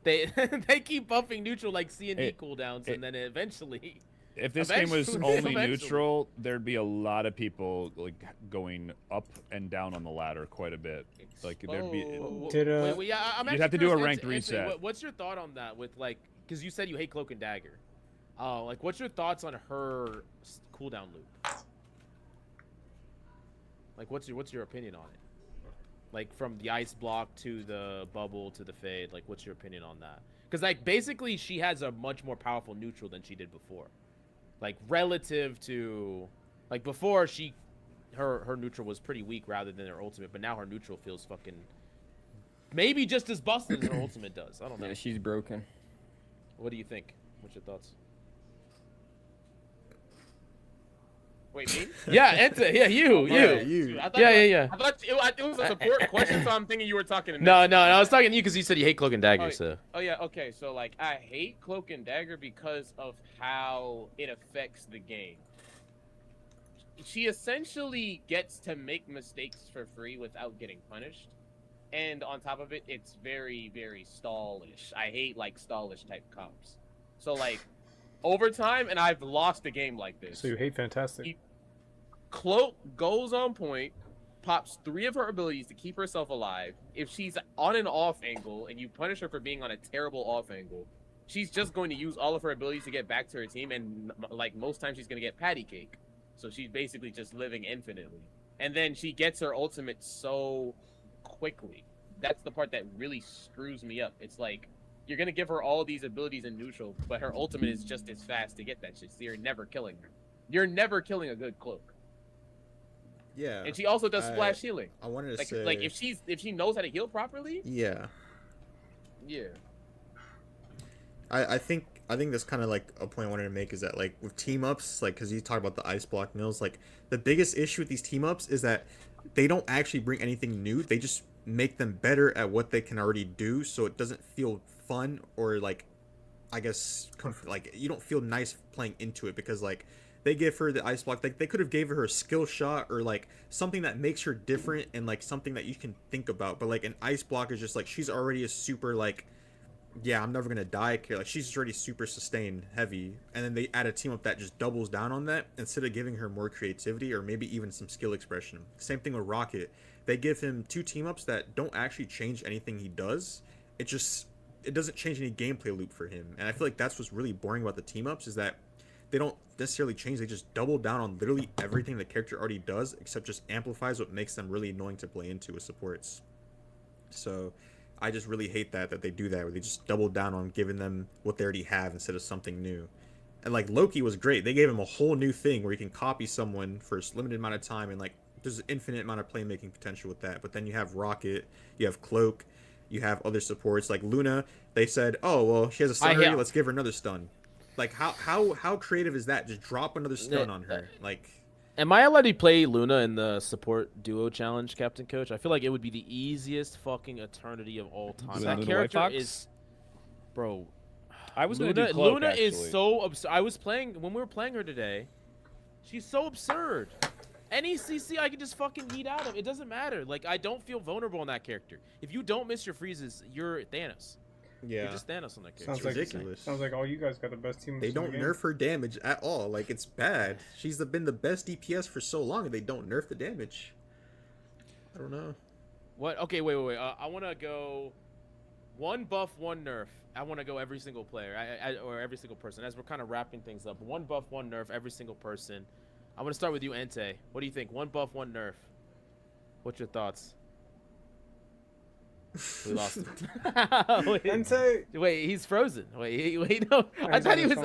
They they keep buffing neutral like C and D cooldowns, and then eventually. If this game was Eventually. only neutral, there'd be a lot of people like going up and down on the ladder quite a bit. Like there'd be. Did, I'm You'd actually have to do a curious, ranked reset. What's your thought on that? With like, because you said you hate Cloak and Dagger. Like, what's your thoughts on her cooldown loop? Like, what's your opinion on it? Like from the ice block to the bubble to the fade. Like, what's your opinion on that? Because like basically she has a much more powerful neutral than she did before. Like relative to, like before her neutral was pretty weak rather than her ultimate, but now her neutral feels fucking maybe just as busted as her ultimate does. I don't know. Yeah, she's broken. What do you think? What's your thoughts? Wait, me? Yeah, Enta. Yeah, you. you. I thought Yeah. I thought it was a support question, so I'm thinking you were talking to me. No, I was talking to you because you said you hate Cloak and Dagger. So Oh yeah, okay. So like, I hate Cloak and Dagger because of how it affects the game. She essentially gets to make mistakes for free without getting punished, and on top of it, it's very, very stallish. I hate like stallish type comps. So like, over time, and I've lost a game like this. so you hate Fantastic? Cloak goes on point, pops 3 of her abilities to keep herself alive. If she's on an off angle and you punish her for being on a terrible off angle, she's just going to use all of her abilities to get back to her team, and like most times she's going to get patty cake. So she's basically just living infinitely. And then she gets her ultimate so quickly. That's the part that really screws me up. It's like, you're going to give her all these abilities in neutral, but her ultimate is just as fast to get that shit, so you're never killing her. You're never killing a good Cloak. Yeah. And she also does splash healing. I wanted to Like, say, if she knows how to heal properly, yeah. yeah. I think that's kind of like a point I wanted to make is that like with team ups, like because you talk about the ice block mills, like the biggest issue with these team ups is that they don't actually bring anything new. They just make them better at what they can already do, so it doesn't feel fun or like, I guess, like you don't feel nice playing into it because like they give her the ice block, like they could have gave her a skill shot or like something that makes her different and like something that you can think about. But like an ice block is just like she's already a super like, yeah, I'm never gonna die character. Like she's already super sustained heavy, and then they add a team up that just doubles down on that instead of giving her more creativity or maybe even some skill expression. Same thing with Rocket. They give him 2 team ups that don't actually change anything he does. It doesn't change any gameplay loop for him, and I feel like that's what's really boring about the team ups is that they don't necessarily change. They just double down on literally everything the character already does, except just amplifies what makes them really annoying to play into with supports. So I just really hate that they do that, where they just double down on giving them what they already have instead of something new. And like Loki was great. They gave him a whole new thing where you can copy someone for a limited amount of time, and like there's an infinite amount of playmaking potential with that. But then you have Rocket, you have Cloak, you have other supports like Luna. They said, oh well, she has a stun already, let's give her another stun. Like how creative is that? Just drop another stun on her. Like, am I allowed to play Luna in the support duo challenge, Captain Coach? I feel like it would be the easiest fucking eternity of all time. Is That Luna character White Fox? is, bro. I was gonna do Cloak, Luna actually. is so absurd. I was playing when we were playing her today. She's so absurd. Any CC I can just fucking eat out of. It doesn't matter. Like I don't feel vulnerable in that character. If you don't miss your freezes, you're Thanos. yeah, You're just Thanos on that character. Sounds ridiculous. Sounds like all you guys got the best team. they don't nerf her damage at all. Like it's bad. She's been the best DPS for so long, and they don't nerf the damage. I don't know. What? Okay, wait. I want to go 1 buff, 1 nerf. I want to go every single player, or every single person. As we're kind of wrapping things up, 1 buff, 1 nerf, every single person. I want to start with you, Entei. What do you think? 1 buff, 1 nerf. What's your thoughts? We lost him. Entei. Wait, he's frozen. Wait, no. I thought he was.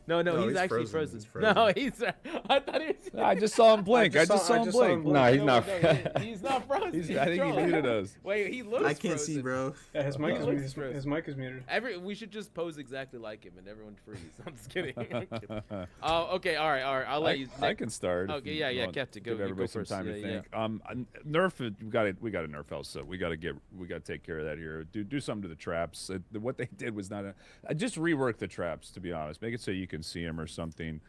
No, he's actually frozen. He's frozen. No, I thought he was. I just saw him blink. I just saw him blink. Nah, he's not. He's not frozen. I think he muted us. Wait, he looks. I can't frozen. see, bro. Yeah, his mic is Oh, muted. he's frozen. His mic is muted. We should just pose exactly like him and everyone freeze. I'm just kidding. I'm kidding. Okay, all right. I'll let you. I can start. Okay, if yeah, you want. Captain, go. Give You everybody go some first. time to Yeah, think. Nerf. We got to nerf Elsa. We got to take care of that here. Do something to the traps. What they did was not just rework the traps. To be honest, make it so you can see them or something.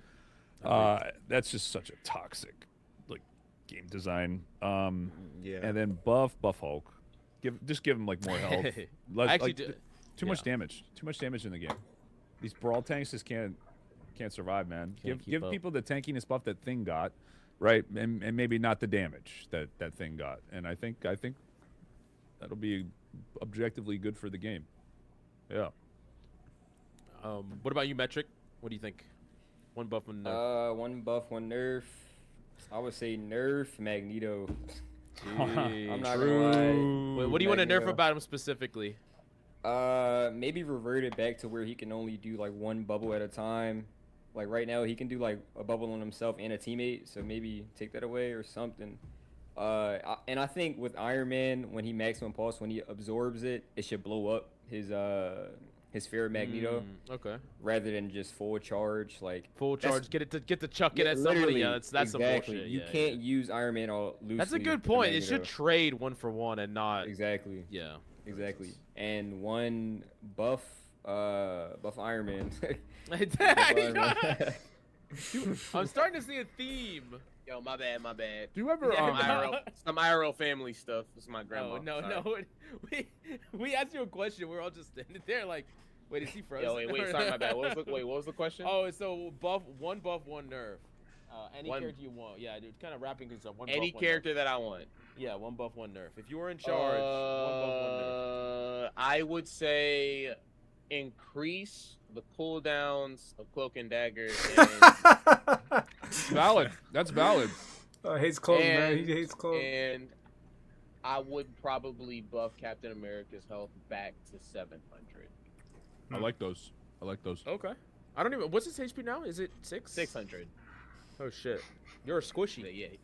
That's just such a toxic like game design. Yeah. And then buff Hulk. Give him like more health. Too much damage. Too much damage in the game. These brawl tanks just can't survive, man. Give people the tankiness buff that Thing got, right? And maybe not the damage that Thing got. And I think that'll be objectively good for the game. Yeah. What about you, Metric? What do you think? 1 buff, 1 nerf. 1 buff, 1 nerf. I would say nerf Magneto. I'm not gonna lie. Wait, what do you want to nerf Magneto. about him specifically? Maybe revert it back to where he can only do like 1 bubble at a time. Like right now, he can do like a bubble on himself and a teammate. So maybe take that away or something. And I think with Iron Man, when he maximum pulse, when he absorbs it, it should blow up his sphere of Magneto. Okay. Rather than just full charge, like Full that's- charge. Get to chuck it at somebody. literally, Yeah, that's some exactly. bullshit. You Yeah, can't use Iron Man all loosely. That's a good to point. It Magneto. should trade 1 for 1 and not. Exactly. Yeah. Exactly. And 1 buff Iron Man. I'm starting to see a theme. Yo, my bad. Do you ever Some IRL family stuff. This is my grandma. Oh, no. We asked you a question. We're all just standing there like, wait, is he frozen? Yo, wait, sorry, my bad. What was the question? Oh, so buff, 1 nerf. Any 1 character you want. Yeah, dude, kind of wrapping things up. 1 Any buff, 1 character nerf. that I want. Yeah, 1 buff, 1 nerf. If you were in charge, 1 buff, 1 nerf. I would say increase the cooldowns of Cloak and Dagger. valid? That's valid. Hates clothes, man. He hates clothes. And I would probably buff Captain America's health back to 700. I like those. Okay. I don't even. What's his HP now? Is it 6? 600. Oh shit. You're squishy.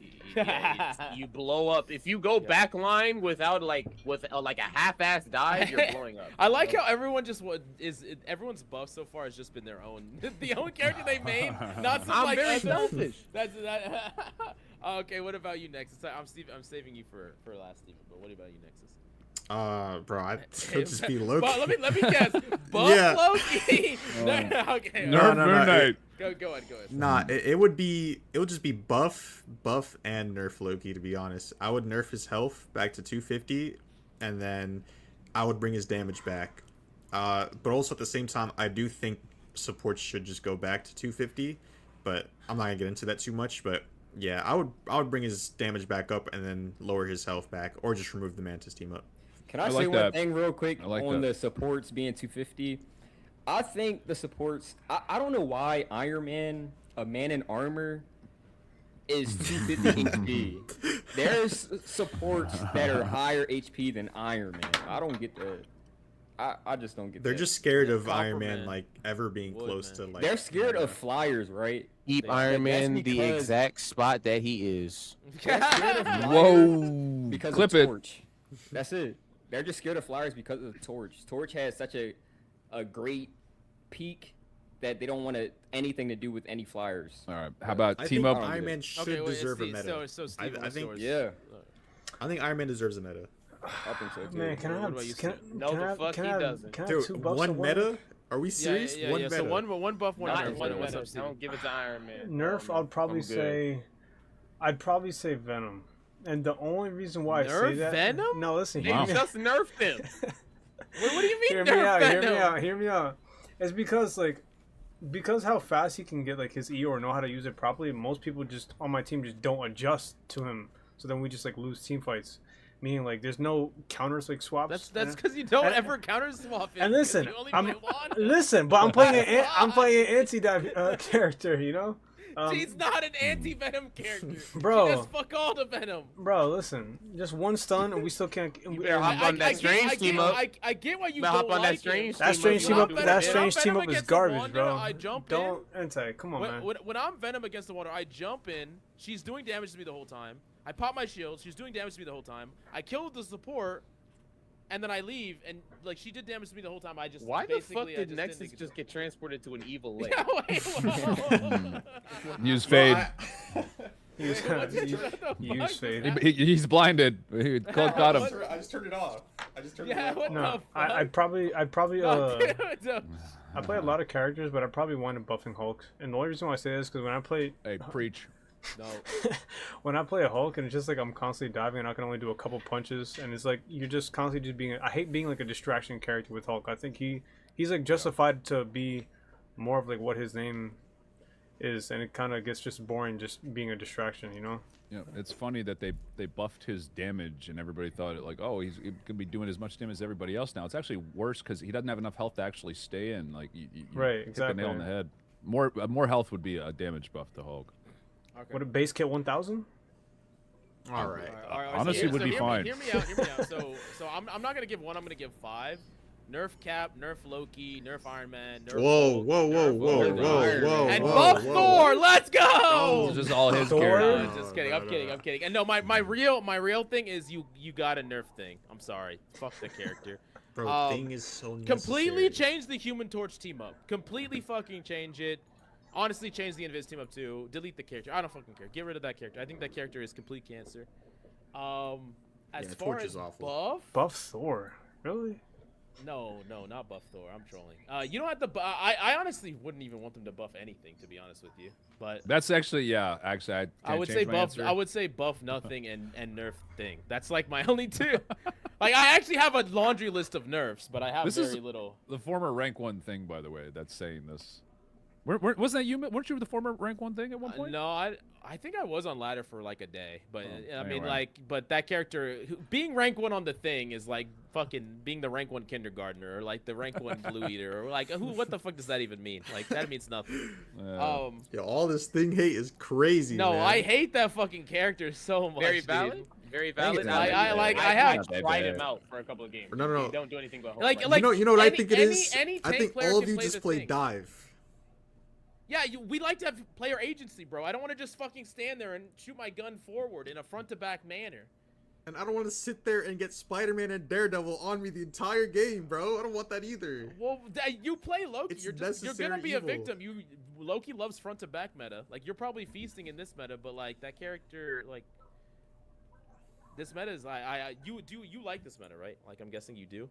You blow up if you go back line without like a half-ass dive. You're blowing up. I like how everyone just everyone's buff so far has just been their own, the own character they made, not some I'm like very other- selfish. That's that. Okay, what about you, Nexus? I'm saving you for last, Steven. But what about you, Nexus? Bro, I would just be Loki. But let me guess. Buff Yeah. Loki. Okay. Nerf no, Moon no, Knight. Go ahead. Nah, it would just be buff, and nerf Loki, to be honest. I would nerf his health back to 250, and then I would bring his damage back. But also at the same time, I do think support should just go back to 250, but I'm not gonna get into that too much. But yeah, I would bring his damage back up and then lower his health back, or just remove the Mantis team up. Can I I say like one that. thing real quick I like on that. the supports being 250? I think the supports. I don't know why Iron Man, a man in armor, is 250 HP. There's supports that are higher HP than Iron Man. I don't get the. I just don't get. They're that. just scared of Copper Iron Man Man. like ever being Wood close Man. to like. They're scared of flyers, right? Keep That- Iron that's Man the because- exact spot that he is. They're scared of flyers Whoa. because Clip of it. Torch. That's it. They're just scared of flyers because of Torch. Torch has such a great peak that they don't want anything to do with any flyers. All right. How about I team think up? Iron Man should Okay, wait, deserve a Steve, meta. So Steven, I what's think yours? Yeah. I think Iron Man deserves a meta. I think so too. Man, can I What have about you, can, Steve? No, can the I have, fuck can he I have, doesn't. Can I have two Dude, buffs one and meta? Are we serious? Yeah. One meta. So one buff, one Not nerf. one What's meta. up, Steven? Don't give it to Iron Man. Nerf, No, I'd probably I'm good. say, I'd probably say Venom. And the only reason why I say Nerf that, Venom? no, listen, They hear me, just nerfed him. Wait, what do you mean hear me nerf out, hear me Venom? out, hear me out. It's because how fast he can get like his E or know how to use it properly. Most people just on my team just don't adjust to him, so then we just like lose team fights. Meaning like there's no counters like swaps. That's because you don't and- ever counter swap it. And because listen, you only I'm play one. listen, but I'm playing an anti-dive character, you know. She's not an anti-venom character. Bro. She does fuck all the venom. Bro, listen, just one stun and we still can't. You better hop on that strange team up. I get why you Better don't hop on like that strange it. That team strange up. team You up. don't Venom- do That that. strange Venom team up is against the garbage, Wanda, bro. I jump Don't Ente, come on, man. When I'm Venom against the water, I jump in. She's doing damage to me the whole time. I pop my shield. She's doing damage to me the whole time. I killed the support, and then I leave. And like she did damage to me the whole time. I just Why the basically, fuck I did just Nexus didn't just get transported to an evil lake? Yeah, wait, whoa. Use fade. Use What the use fuck? fade. He's blinded. Got him. I just turned it off. I just turned Yeah, what No, the fuck? I'd probably No, dude, I play a lot of characters, but I probably wind up buffing Hulk. And the only reason why I say this is because when I play Hey, preach. no. when I play a Hulk and it's just like I'm constantly diving and I can only do a couple punches and it's like you're just constantly just being. I hate being like a distraction character with Hulk. I think he's like justified to be more of like what his name is, and it kind of gets just boring just being a distraction, you know. Yeah, it's funny that they buffed his damage and everybody thought it like, oh, he's gonna be doing as much damage as everybody else now. It's actually worse because he doesn't have enough health to actually stay in. Like, you Right, hit the nail on exactly. the head. More health would be a damage buff to Hulk. Okay. What a base kit 1000? All right. All right, Honestly, so would be hear fine. Me out. So I'm not gonna give one. I'm gonna give 5. Nerf Cap, Nerf Loki, Nerf Iron Man, Nerf Whoa, Hulk, whoa, whoa, Nerf whoa, Wanda, whoa, whoa, and whoa, buff whoa. Thor. Let's go. It's just all his Thor? characters. Just kidding. No, I'm no, kidding. no. I'm kidding. And no, my real thing is you got a Nerf thing. I'm sorry. Fuck the character. Bro, thing is so Completely necessary. change the Human Torch team up. Completely fucking change it. Honestly, change the Invis team up too. Delete the character. I don't fucking care. Get rid of that character. I think that character is complete cancer. As Yeah, far Torch as is awful. buff, Buff Thor, really? no, not buff Thor. I'm trolling. You don't have to. I honestly wouldn't even want them to buff anything, to be honest with you. But That's actually, yeah. Actually, I would say buff. I would say buff nothing and nerf thing. That's like my only two. Like I actually have a laundry list of nerfs, but I have This very is- little. The former rank 1 thing, by the way, that's saying this. Wasn't that you? Weren't you the former rank 1 thing at one point? No, I think I was on ladder for like a day, but I mean anyway. like, but that character being rank 1 on the thing is like fucking being the rank 1 kindergartner or like the rank 1 blue eater or like what the fuck does that even mean? Like that means nothing. Yo, all this thing hate is crazy. No, man. I hate that fucking character so much. Very dude. valid. Very it's valid. not I bad. like- I I have- have Not tried bad. him out for a couple of games. No. They don't do anything but hold. Like You know what I any- think it any- is? any I tank think player all of can you play just the play thing. dive. Yeah, we like to have player agency, bro. I don't want to just fucking stand there and shoot my gun forward in a front-to-back manner. And I don't want to sit there and get Spider-Man and Daredevil on me the entire game, bro. I don't want that either. Well, you play Loki. It's You're gonna necessary be a evil. victim. Loki loves front-to-back meta. Like, you're probably feasting in this meta, but like that character, like this meta is you like this meta, right? Like, I'm guessing you do,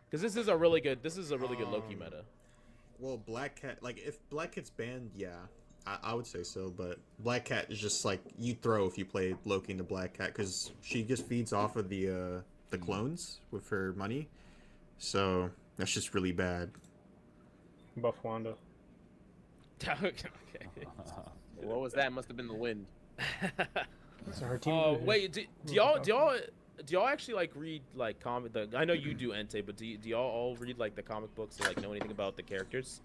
because this is a really good Loki meta. Well, Black Cat, like, if Black Cat's banned, yeah, I would say so, but Black Cat is just, like, you throw if you play Loki into Black Cat, because she just feeds off of the clones with her money, so that's just really bad. Buff Wanda. Okay. What was that? Must have been the wind. So her team. Oh wait, do y'all actually like read like comic? I know you do, Entei, but do y'all all read like the comic books or like know anything about the characters?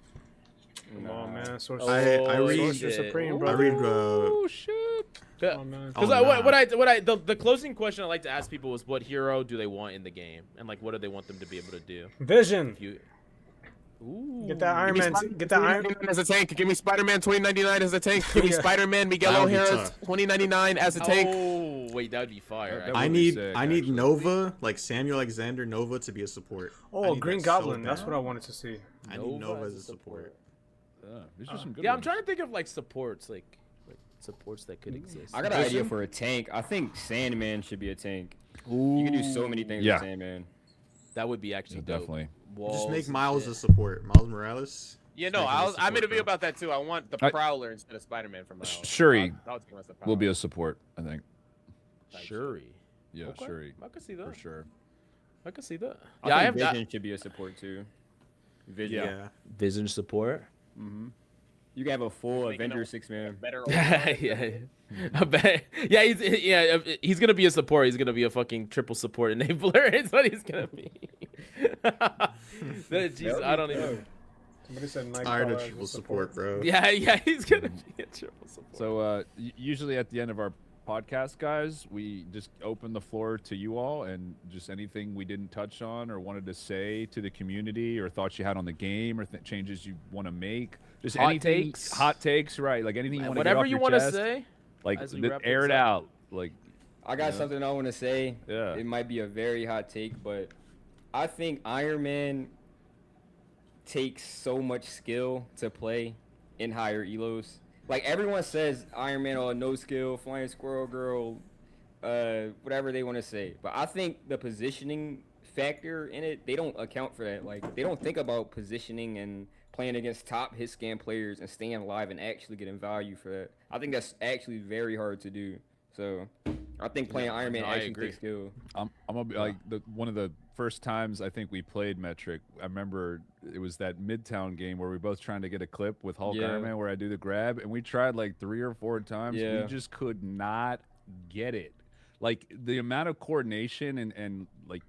Come on, man. I read. Sorcerer Supreme, bro. I read. Oh shit! Come on, man. Because the closing question I like to ask people is, what hero do they want in the game, and like what do they want them to be able to do? Vision. Ooh. Get that Iron Man. Get that Iron. as a tank. Give me Spider-Man 2099 as a tank. Give me Yeah. Spider-Man Miguel That would be O'Hara tough. 2099 as a tank. Oh wait, that would be fire. That I would be need. sick, I need actually. Nova, like Samuel Alexander Nova, to be a support. I Oh, need Green that so Goblin. That's bad. what I wanted to see. I need Nova as a support. Yeah, these are some good Yeah, I'm ones. trying to think of like supports, like supports that could exist. I got an idea for a tank. I think Sandman should be a tank. You can do so many things Yeah. with Sandman. That would be actually dope. Definitely. Just Walls make and Miles shit. a support. Miles Morales. Yeah, Just no, make him a I made a support, video bro. about that too. I want the I- Prowler instead of Spider-Man for Miles. Shuri I would take him as the Will be Prowler. a support, I think. Shuri. Yeah, Okay. Shuri. I could see that. For sure. I could see that. I Yeah, I think have Vision should be a support too. Vision. Yeah. Vision support. You can have a full Making Avenger a- 6-man. Better. yeah. I bet. Yeah, he's gonna be a support. He's gonna be a fucking triple support enabler. Is what he's gonna be. Jeez, I don't even. Somebody said Tired Nightcrawler of as a triple support, bro. Yeah, he's gonna be a triple support. So usually at the end of our podcast, guys, we just open the floor to you all and just anything we didn't touch on or wanted to say to the community or thoughts you had on the game or changes you want to make. Just Hot anything, takes. hot takes, right? Like anything you want to Whatever you want to say. like as we th- wrap air this it up. out. Like I got Yeah. something I want to say. Yeah. It might be a very hot take, but I think Iron Man takes so much skill to play in higher elos. Like everyone says Iron Man, oh, no skill, flying squirrel girl, whatever they want to say. But I think the positioning factor in it, they don't account for that. Like they don't think about positioning and playing against top hit scan players and staying alive and actually getting value for that. I think that's actually very hard to do. So I think playing Iron Man no, I actually agree. takes skill. I'm gonna be like one of the first times I think we played Metric. I remember it was that Midtown game where we were both trying to get a clip with Hulk Yeah. Iron Man where I do the grab, and we tried like 3 or 4 times. Yeah. We just could not get it. Like the amount of coordination and like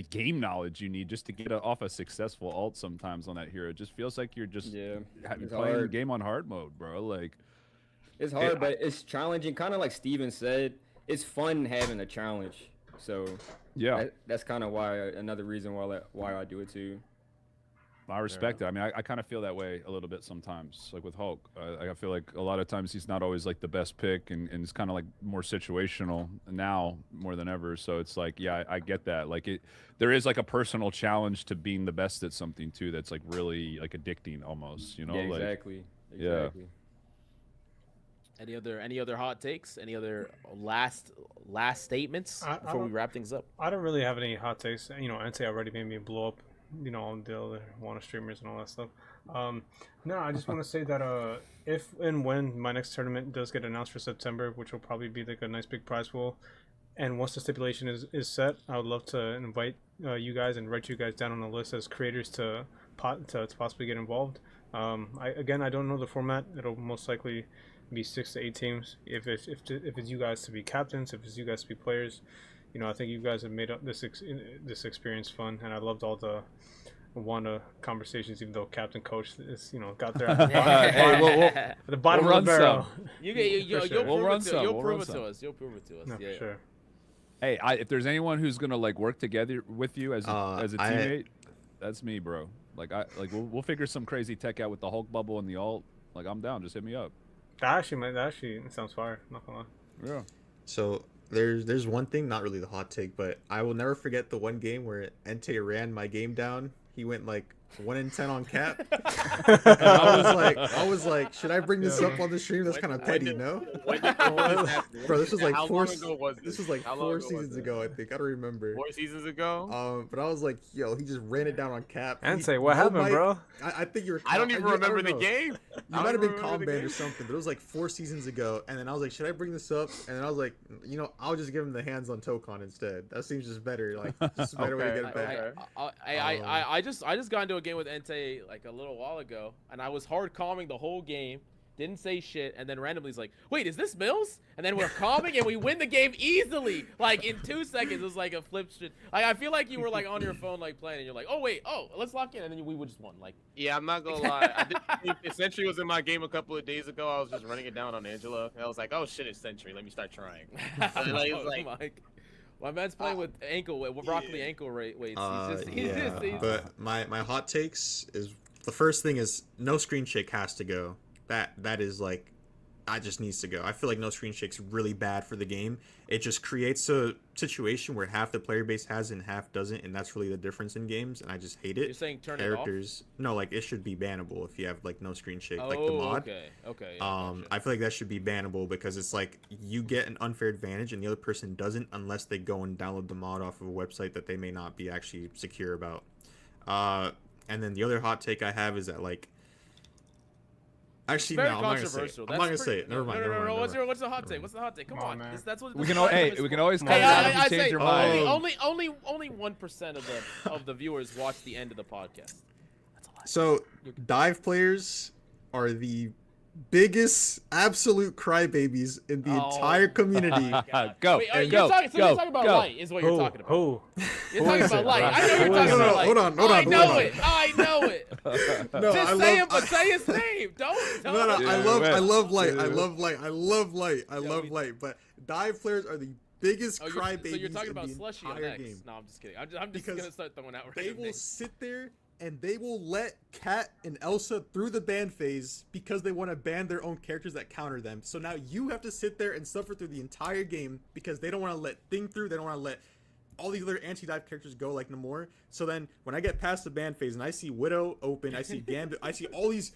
game knowledge you need just to get off a successful ult sometimes on that hero. It just feels like you're just Yeah, playing it's the hard. game on hard mode, bro. Like It's hard, but it's challenging. Kind of like Steven said, it's fun having a challenge. So yeah. that's kind of why another reason why I do it too. I respect it. I mean, I kind of feel that way a little bit sometimes, like with Hulk. I feel like a lot of times he's not always like the best pick, and it's kind of like more situational now more than ever. So it's like, yeah, I get that. Like there is like a personal challenge to being the best at something too. That's like really like addicting almost. You know, Yeah, like exactly. yeah. Exactly. Any other hot takes? Any other last statements I before we don't- wrap things up? I don't really have any hot takes. You know, Entei already made me blow up. You know, all the other Wanda streamers and all that stuff. No, I just want to say that if and when my next tournament does get announced for September, which will probably be like a nice big prize pool, and once the stipulation is set, I would love to invite you guys and write you guys down on the list as creators to possibly get involved. I don't know the format. It'll most likely be 6 to 8 teams. If it's you guys to be captains, if it's you guys to be players, you know, I think you guys have made up this experience fun, and I loved all the Wanda conversations, even though Captain Coach is, you know, got there at the bottom, Hey, at the bottom we'll of the run barrel. some. You'll For sure. prove We'll run it to some, You'll we'll prove run it to some. us. You'll prove it to us. No, Yeah. for sure. Hey, if there's anyone who's gonna like work together with you as a I- teammate, that's me, bro. Like we'll figure some crazy tech out with the Hulk bubble and the alt. Like I'm down. Just hit me up. That actually sounds fire. Not gonna lie. Yeah. So there's one thing, not really the hot take, but I will never forget the one game where Entei ran my game down. He went like 1 in 10 on cap. And I was like, should I bring this up on the stream? That's kind of petty, no? Bro, this was like How four. long ago was This this? was like How long 4 ago was seasons this? ago, I think. I don't remember. 4 seasons ago. But I was like, yo, he just ran it down on cap. Entei, what happened, bro? I think you were. I don't even remember the know. game. You I might have don't been remember the combat or game. something, but it was like 4 seasons ago. And then I was like, should I bring this up? And then I was like, you know, I'll just give him the hands on Tokon instead. That seems just better. Like, just a better way to get it back. I just got into a game with Entei like a little while ago, and I was hard calming the whole game. Didn't say shit, and then randomly he's like, "Wait, is this Mills?" And then we're calming, and we win the game easily, like in 2 seconds. It was like a flip shit. Like I feel like you were like on your phone, like playing, and you're like, "Oh wait, let's lock in," and then we just won. Like, Yeah, I'm not gonna lie. I did, Sentry was in my game a couple of days ago. I was just running it down on Angela. And I was like, oh shit, it's Sentry. Let me start trying. And, like, it's like, my man's playing with broccoli ankle weights. But my hot takes is the first thing is no screen shake has to go. That is like, that just needs to go. I feel like no screen shake's really bad for the game. It just creates a situation where half the player base has it and half doesn't, and that's really the difference in games, and I just hate it. You're saying turn Characters, it off? No, like it should be bannable if you have like no screen shake, like the mod. Okay. Yeah, gotcha. I feel like that should be bannable because it's like you get an unfair advantage and the other person doesn't unless they go and download the mod off of a website that they may not be actually secure about. And then the other hot take I have is that like, actually, no, I'm not gonna say it. I'm not gonna say it. Never mind. No. What's the hot take? What's the hot take? Come on. man. That's what We can always Hey, cut it out if I you change say your mind. only 1% of the viewers watch the end of the podcast. That's a lot. So dive players are the biggest absolute crybabies in the entire community. Go. Wait, Go. you're talking about Go. light, is what you're talking about. Who? You're talking is about it? light. I know you're Who talking is about it? light. Hold on. I know it. No, Just say it, but say his name. Don't. No, Yeah, I love light. yeah. I love light. But dive players are the biggest crybabies So you're talking in about the Slushy or entire Next? game. No, I'm just kidding. I'm just Because gonna start throwing out They random will names. sit there and they will let Kat and Elsa through the ban phase because they want to ban their own characters that counter them. So now you have to sit there and suffer through the entire game because they don't want to let Thing through. They don't want to let all these other anti-dive characters go like Namor. So then when I get past the ban phase and I see Widow open, I see Gambit, I see all these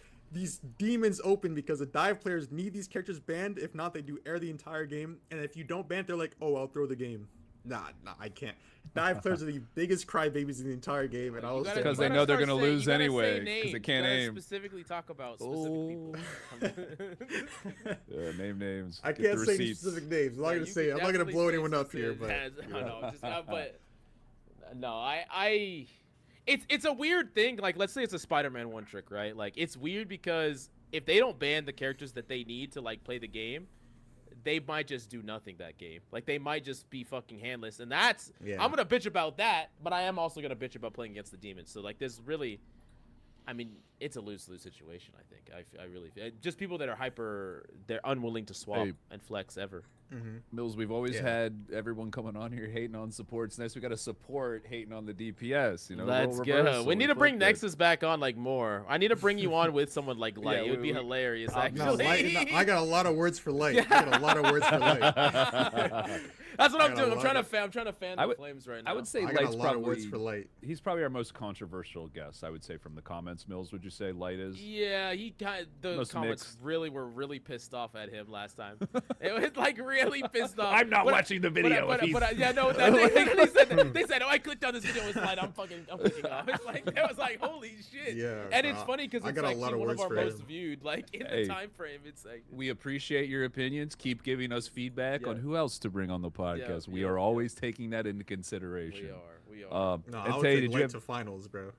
demons open because the dive players need these characters banned. If not, they do air the entire game. And if you don't ban, they're like, oh, I'll throw the game. Nah, I can't. Dive players are the biggest crybabies in the the entire game, and I was Because they know they're gonna lose anyway, 'cause they can't aim. Specifically talk about specific people. Yeah, name names. I Get can't the say any receipts. specific names. I'm not gonna You say. can I'm not gonna definitely blow say anyone up here, but but no, it's a weird thing. Like, let's say it's a Spider-Man one trick, right? Like, it's weird because if they don't ban the characters that they need to like play the game, they might just do nothing that game. Like, they might just be fucking handless, and that's I'm gonna bitch about that, but I am also gonna bitch about playing against the demons. So like, there's really, I mean, it's a lose-lose situation. I think I really feel. Just people that are they're unwilling to swap and flex ever. Mills, we've always had everyone coming on here hating on supports. Next, we got a support hating on the DPS. You know, Let's go. We need to bring Nexus back on like more. I need to bring you on with someone like Light. It would be hilarious. No, Actually, I got a lot of words for Light. I got a lot of words for Light. That's what I'm doing. I'm lot trying to fan the flames right now. I would say I got a Light's lot of words for probably. Light. He's probably our most controversial guest. I would say from the comments. Mills, would you say Light is? Yeah, he kind of, the Most comments mixed. were really pissed off at him last time. It was like really pissed off. I'm not watching the video. They said, oh, I clicked on this video. It's like I'm clicking off. It's like it was like holy shit. Yeah, and it's funny because I it's got a actually lot of one of words our for most him. viewed. Like in Hey. the time frame, it's like We appreciate your opinions. Keep giving us feedback on who else to bring on the podcast. We yeah, are always taking that into consideration. we are. No, I would Entei, take did you Light have to finals, bro.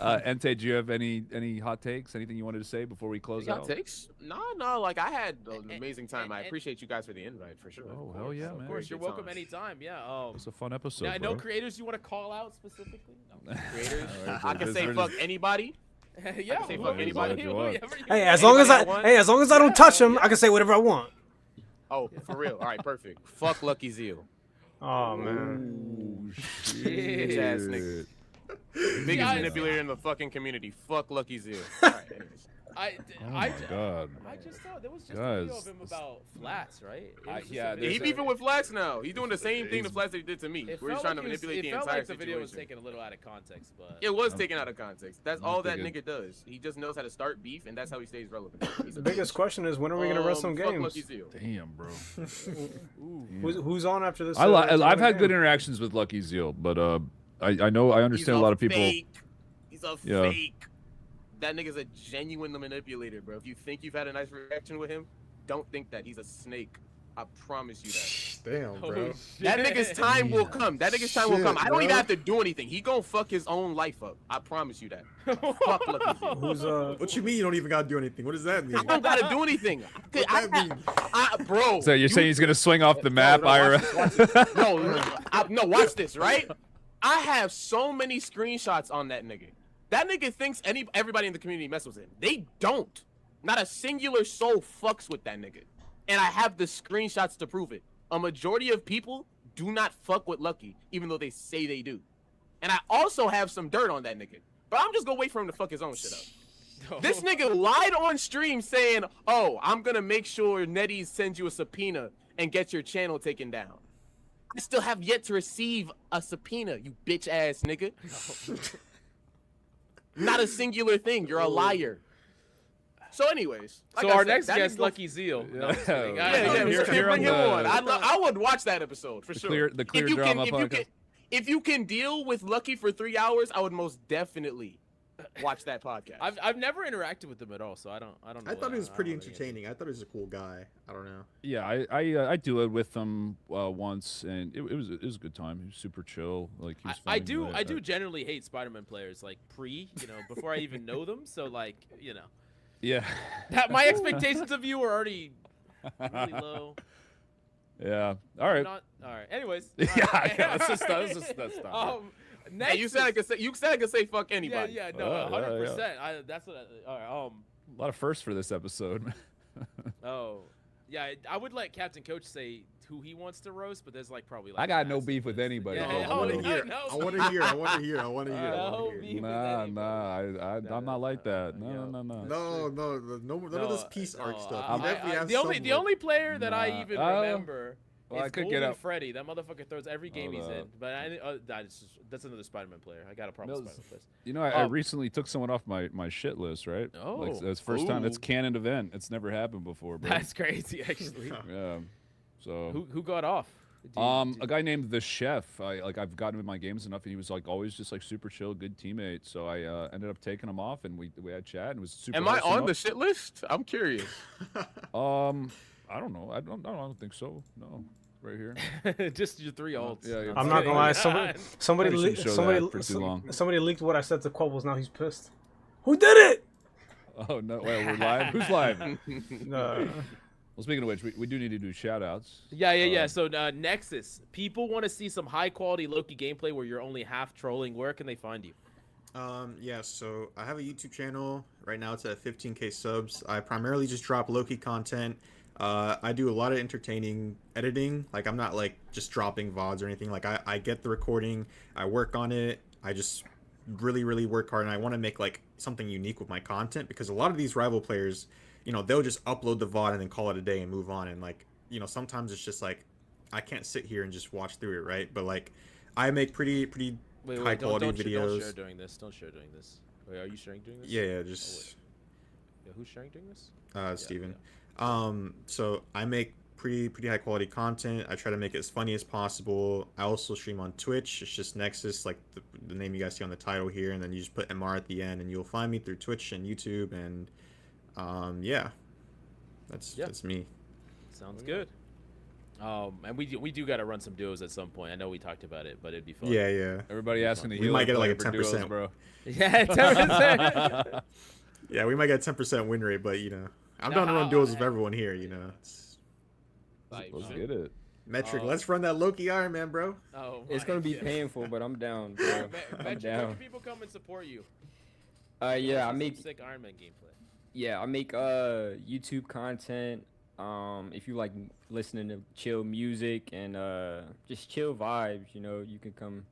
Entei, do you have any hot takes? Anything you wanted to say before we close Y'all out? takes? No. Like I had an amazing time. I appreciate you guys for the invite for sure. Oh hell yeah, man! Of course, you're Good welcome times. anytime. Yeah. It's a fun episode. Now, bro. no creators you want to call out specifically? No. Creators. Alright, I can say we're fuck just- anybody. Yeah. say fuck whoever anybody you you want. whoever you Hey, want. as long as Anybody as long as I don't touch him, I can say whatever I want. Oh, for real. All right, perfect. Fuck Lucky Zeal. Oh man. Oh, Bitch ass shit. nigga. Biggest I- manipulator in the fucking community. Fuck Lucky Zeal. All right, anyways. Oh my god. I just thought there was just a video of Guys, him about flats, right? It was just a yeah, video. He beefing with Flats now. He's doing the same thing to He's- Flats that he did to me. It Where he's felt trying like to manipulate the it felt entire like the video was situation. taken a little out of context, but It was taken out of context. That's I'm all that thinking- nigga does. He just knows how to start beef, and that's how he stays relevant. He's The a biggest bitch. question is when are we gonna run some Fuck games? Lucky Zeal. Damn, bro. Who's on after this? I've had good interactions with Lucky Zeal, but I know I understand He's a lot of people. Fake. He's a Yeah. fake. That nigga's a genuine manipulator, bro. If you think you've had a nice reaction with him, don't think that. He's a snake. I promise you that. Damn, bro. That nigga's time will come. That nigga's time will Shit, come. I don't even bro. have to do anything. He gonna fuck his own life up. I promise you that. Fuck Lucky Zeal. Who's What you mean you don't even gotta do anything? What does that mean? I don't gotta do anything. What that mean? Bro. So you're saying he's gonna swing off the map, no, Ira? No, watch this, right? I have so many screenshots on that nigga. That nigga thinks everybody in the community messes with him. They don't. Not a singular soul fucks with that nigga. And I have the screenshots to prove it. A majority of people do not fuck with Lucky, even though they say they do. And I also have some dirt on that nigga. But I'm just gonna wait for him to fuck his own shit up. This nigga lied on stream saying, oh, I'm gonna make sure NetEase sends you a subpoena and gets your channel taken down. I still have yet to receive a subpoena, you bitch ass nigga. Not a singular thing. You're a liar. So anyways. like so I our said, next that guest, nigga- Lucky Zeal. No, I'm just kidding. Yeah, Yeah, Here- here bring on him the- on. I would watch that episode for sure. The clear If you drama can, podcast. if you can deal with Lucky for 3 hours, I would most definitely watch that podcast. I've never interacted with him at all, so I don't know. I thought he was I pretty don't know the entertaining. I thought he was a cool guy. I don't know. Yeah, I do it with him once, and it was a good time. He was super chill. Like he was I funny. do generally hate Spider-Man players like before I even know them. So like Yeah. that my expectations of you are already really low. Yeah. All right. Not all right. Anyways. Yeah. Let's just stop. Next Hey, you said I could say fuck yeah, anybody. yeah, no, Yeah, 100%. yeah. That's what. All right. A lot of firsts for this episode. Oh, yeah. I would let Captain Coach say who he wants to roast, but there's like probably like I got a no massive beef with list. anybody. Yeah, Oh, yeah, I want to no, hear. no. I want to hear. I want to hear. I want to hear. No beef with Nah, anybody. I'm not like that. Yeah. No. No, none of this peace art stuff. I- He definitely has the only player that I Nah. even Oh. remember Well, I is could Golden get out. Freddy. That motherfucker throws every game Hold he's in. up. But that's another Spider-Man player. I got a problem with Mills- Spider-Man players. You know, I recently took someone off my shit list, right? Oh. Like, that's the first time. It's Ooh. canon event. It's never happened before, bro. That's crazy, actually. Yeah. So. Who got off? A guy named the Chef. I've gotten him in my games enough, and he was like always just like super chill, good teammate. So I ended up taking him off, and we had a chat, and it was super. Am I wholesome on up. the shit list? I'm curious. I don't know. I don't think so. No, right here. Just your three olds. Yeah, yeah. I'm not gonna lie. Somebody, Probably shouldn't show that for too long. somebody leaked what I said to Quibbles. Now he's pissed. Who did it? Oh no! Wait, we're live. Who's live? Nah. Well, speaking of which, we do need to do shout outs. Yeah. So Nexus, people want to see some high quality Loki gameplay where you're only half trolling. Where can they find you? Yeah, so I have a YouTube channel. Right now it's at 15K subs. I primarily just drop Loki content. I do a lot of entertaining editing. Like, I'm not, like, just dropping VODs or anything. Like, I get the recording. I work on it. I just really, really work hard. And I want to make, like, something unique with my content. Because a lot of these rival players, they'll just upload the VOD and then call it a day and move on. And, like, sometimes it's just, like, I can't sit here and just watch through it, right? But, like, I make pretty high quality videos. Don't share during this. Don't share during this. Wait, are you sharing during this? Yeah, just Yeah, who's sharing during this? Steven. So I make pretty high quality content. I try to make it as funny as possible. I also stream on Twitch. It's just Nexus, like the name you guys see on the title here, and then you just put MR at the end, and you'll find me through Twitch and YouTube. And yeah, that's me. Sounds good. And we do got to run some duos at some point. I know we talked about it, but it'd be fun. Yeah. Everybody asking to We heal. might get, like, a for duos, 10%. bro. Yeah, 10%. Yeah, we might get 10% win rate, but I'm down to run duels with everyone here. It's Let's get it. Metric. Let's run that Loki Iron Man, bro. Oh, It's my gonna be God. painful, but I'm down, bro. Metric, I'm where down. can people come and support you? Yeah, I Some make sick Iron Man gameplay. YouTube content. If you like listening to chill music and just chill vibes, you can come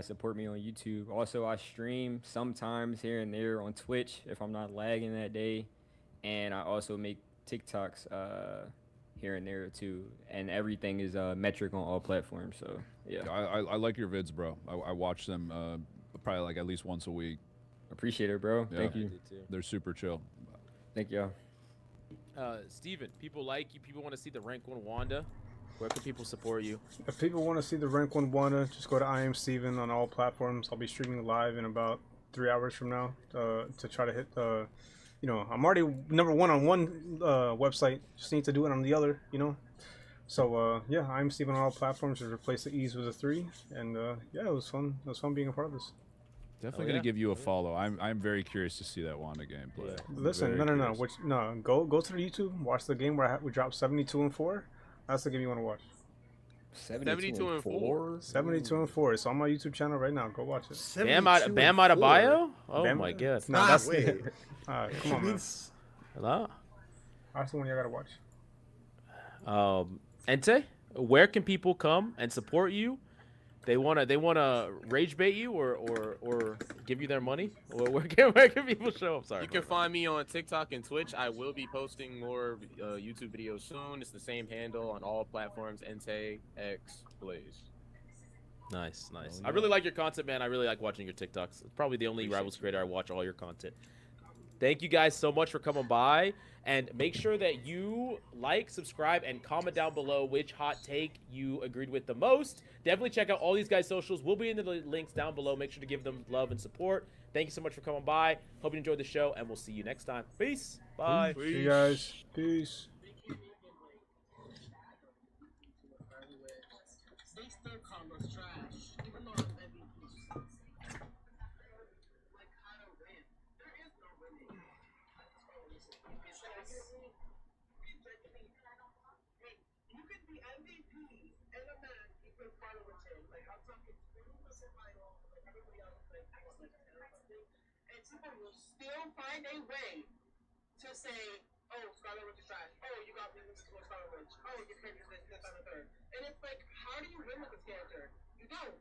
support me on YouTube. Also, I stream sometimes here and there on Twitch if I'm not lagging that day, and I also make TikToks here and there too. And everything is metric on all platforms. So yeah, I like your vids, bro. I watch them probably like at least once a week. appreciate it, bro. Yeah. Thank I you. do too. They're super chill. Thank y'all. Steven, people like you. People want to see the rank 1 Wanda. Where can people support you? If people want to see the rank 1 Wanda, just go to I am Steven on all platforms. I'll be streaming live in about 3 hours from now to try to hit. You know, I'm already #1 on one website. Just need to do it on the other. You know. So yeah, I'm Steven on all platforms. To replace the E's with a 3, and yeah, it was fun. It was fun being a part of this. Definitely Oh, gonna yeah. give you a follow. I'm very curious to see that Wanda gameplay. Listen, Very no. curious. Go to the YouTube. Watch the game where we dropped 72 and 4. That's the game you want to watch. 72 and 4. 72 and 4. It's on my YouTube channel right now. Go watch it. Bam Adebayo? Oh Bam- my god. No, Ah, that's wait. come on, man. Hello? That's the one you gotta watch. Ente, where can people come and support you? They wanna rage bait you or give you their money? Or where can people show up? Sorry. You can find me on TikTok and Twitch. I will be posting more YouTube videos soon. It's the same handle on all platforms. Ente X Blaze. Nice. Oh, I really like your content, man. I really like watching your TikToks. It's probably the only Rivals creator I watch all your content. Thank you guys so much for coming by. And make sure that you like, subscribe, and comment down below which hot take you agreed with the most. Definitely check out all these guys' socials. We'll be in the links down below. Make sure to give them love and support. Thank you so much for coming by. Hope you enjoyed the show, and we'll see you next time. Peace. Bye. See you guys. Peace. They still call us trash, even though I'm MVP. Like, how to win? There is no winning. Hey, you can be MVP and a man you can follow with him. Like, I'm talking to survival, like everybody else is like, I was like, something. And people will still find a way to say, oh, Scarlet Witch is trash. Oh, you got me with Scarlet Witch. Oh, your character's this, and the third. And it's like, how do you win with this character? You don't.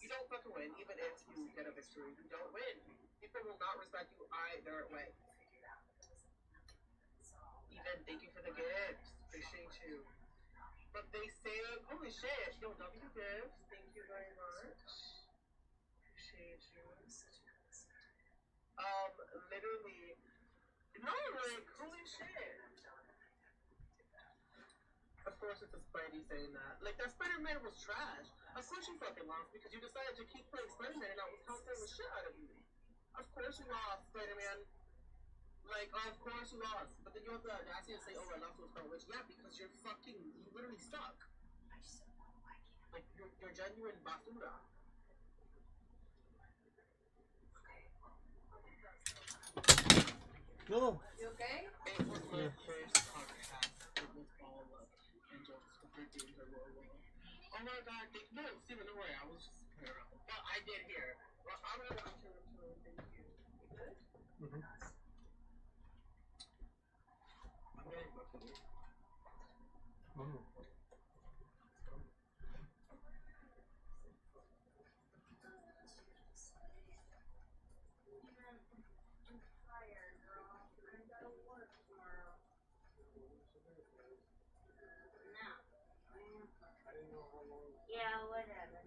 You don't fucking win, even if you get a victory. You don't win. People will not respect you either way. Even thank you for the gifts. Appreciate you. But they say, holy shit, yo, W gifts. Thank you very much. Appreciate you. Literally, no, like, holy shit. Of course it's a Spidey saying that. Like, that Spider-Man was trash. Of course you fucking lost because you decided to keep playing Spider-Man and I was counting the shit out of you. Of course you lost, Spider-Man. Like, of course you lost. But then you have the audacity to say, oh, I lost to a Scarlet Witch. Yeah, because you literally suck. Like, you're genuine basura. No. You okay? It was my first podcast. It was all up. And just with their games are rolling. Oh my god, no, Steven, don't worry. I was just parallel. But I did hear. Well, I'm gonna watch it until thank you. You good? Mhm. I'm getting motivated. Yeah, whatever.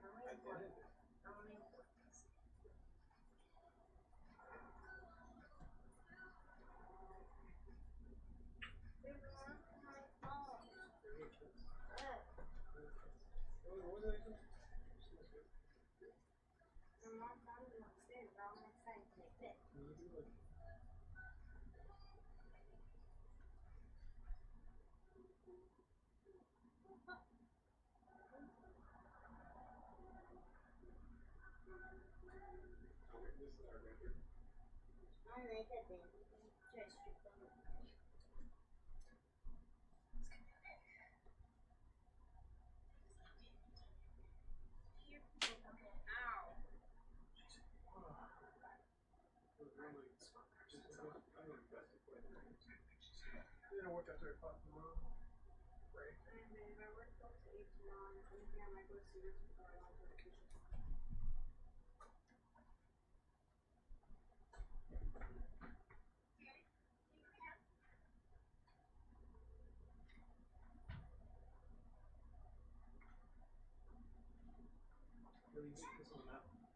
really make this on the map.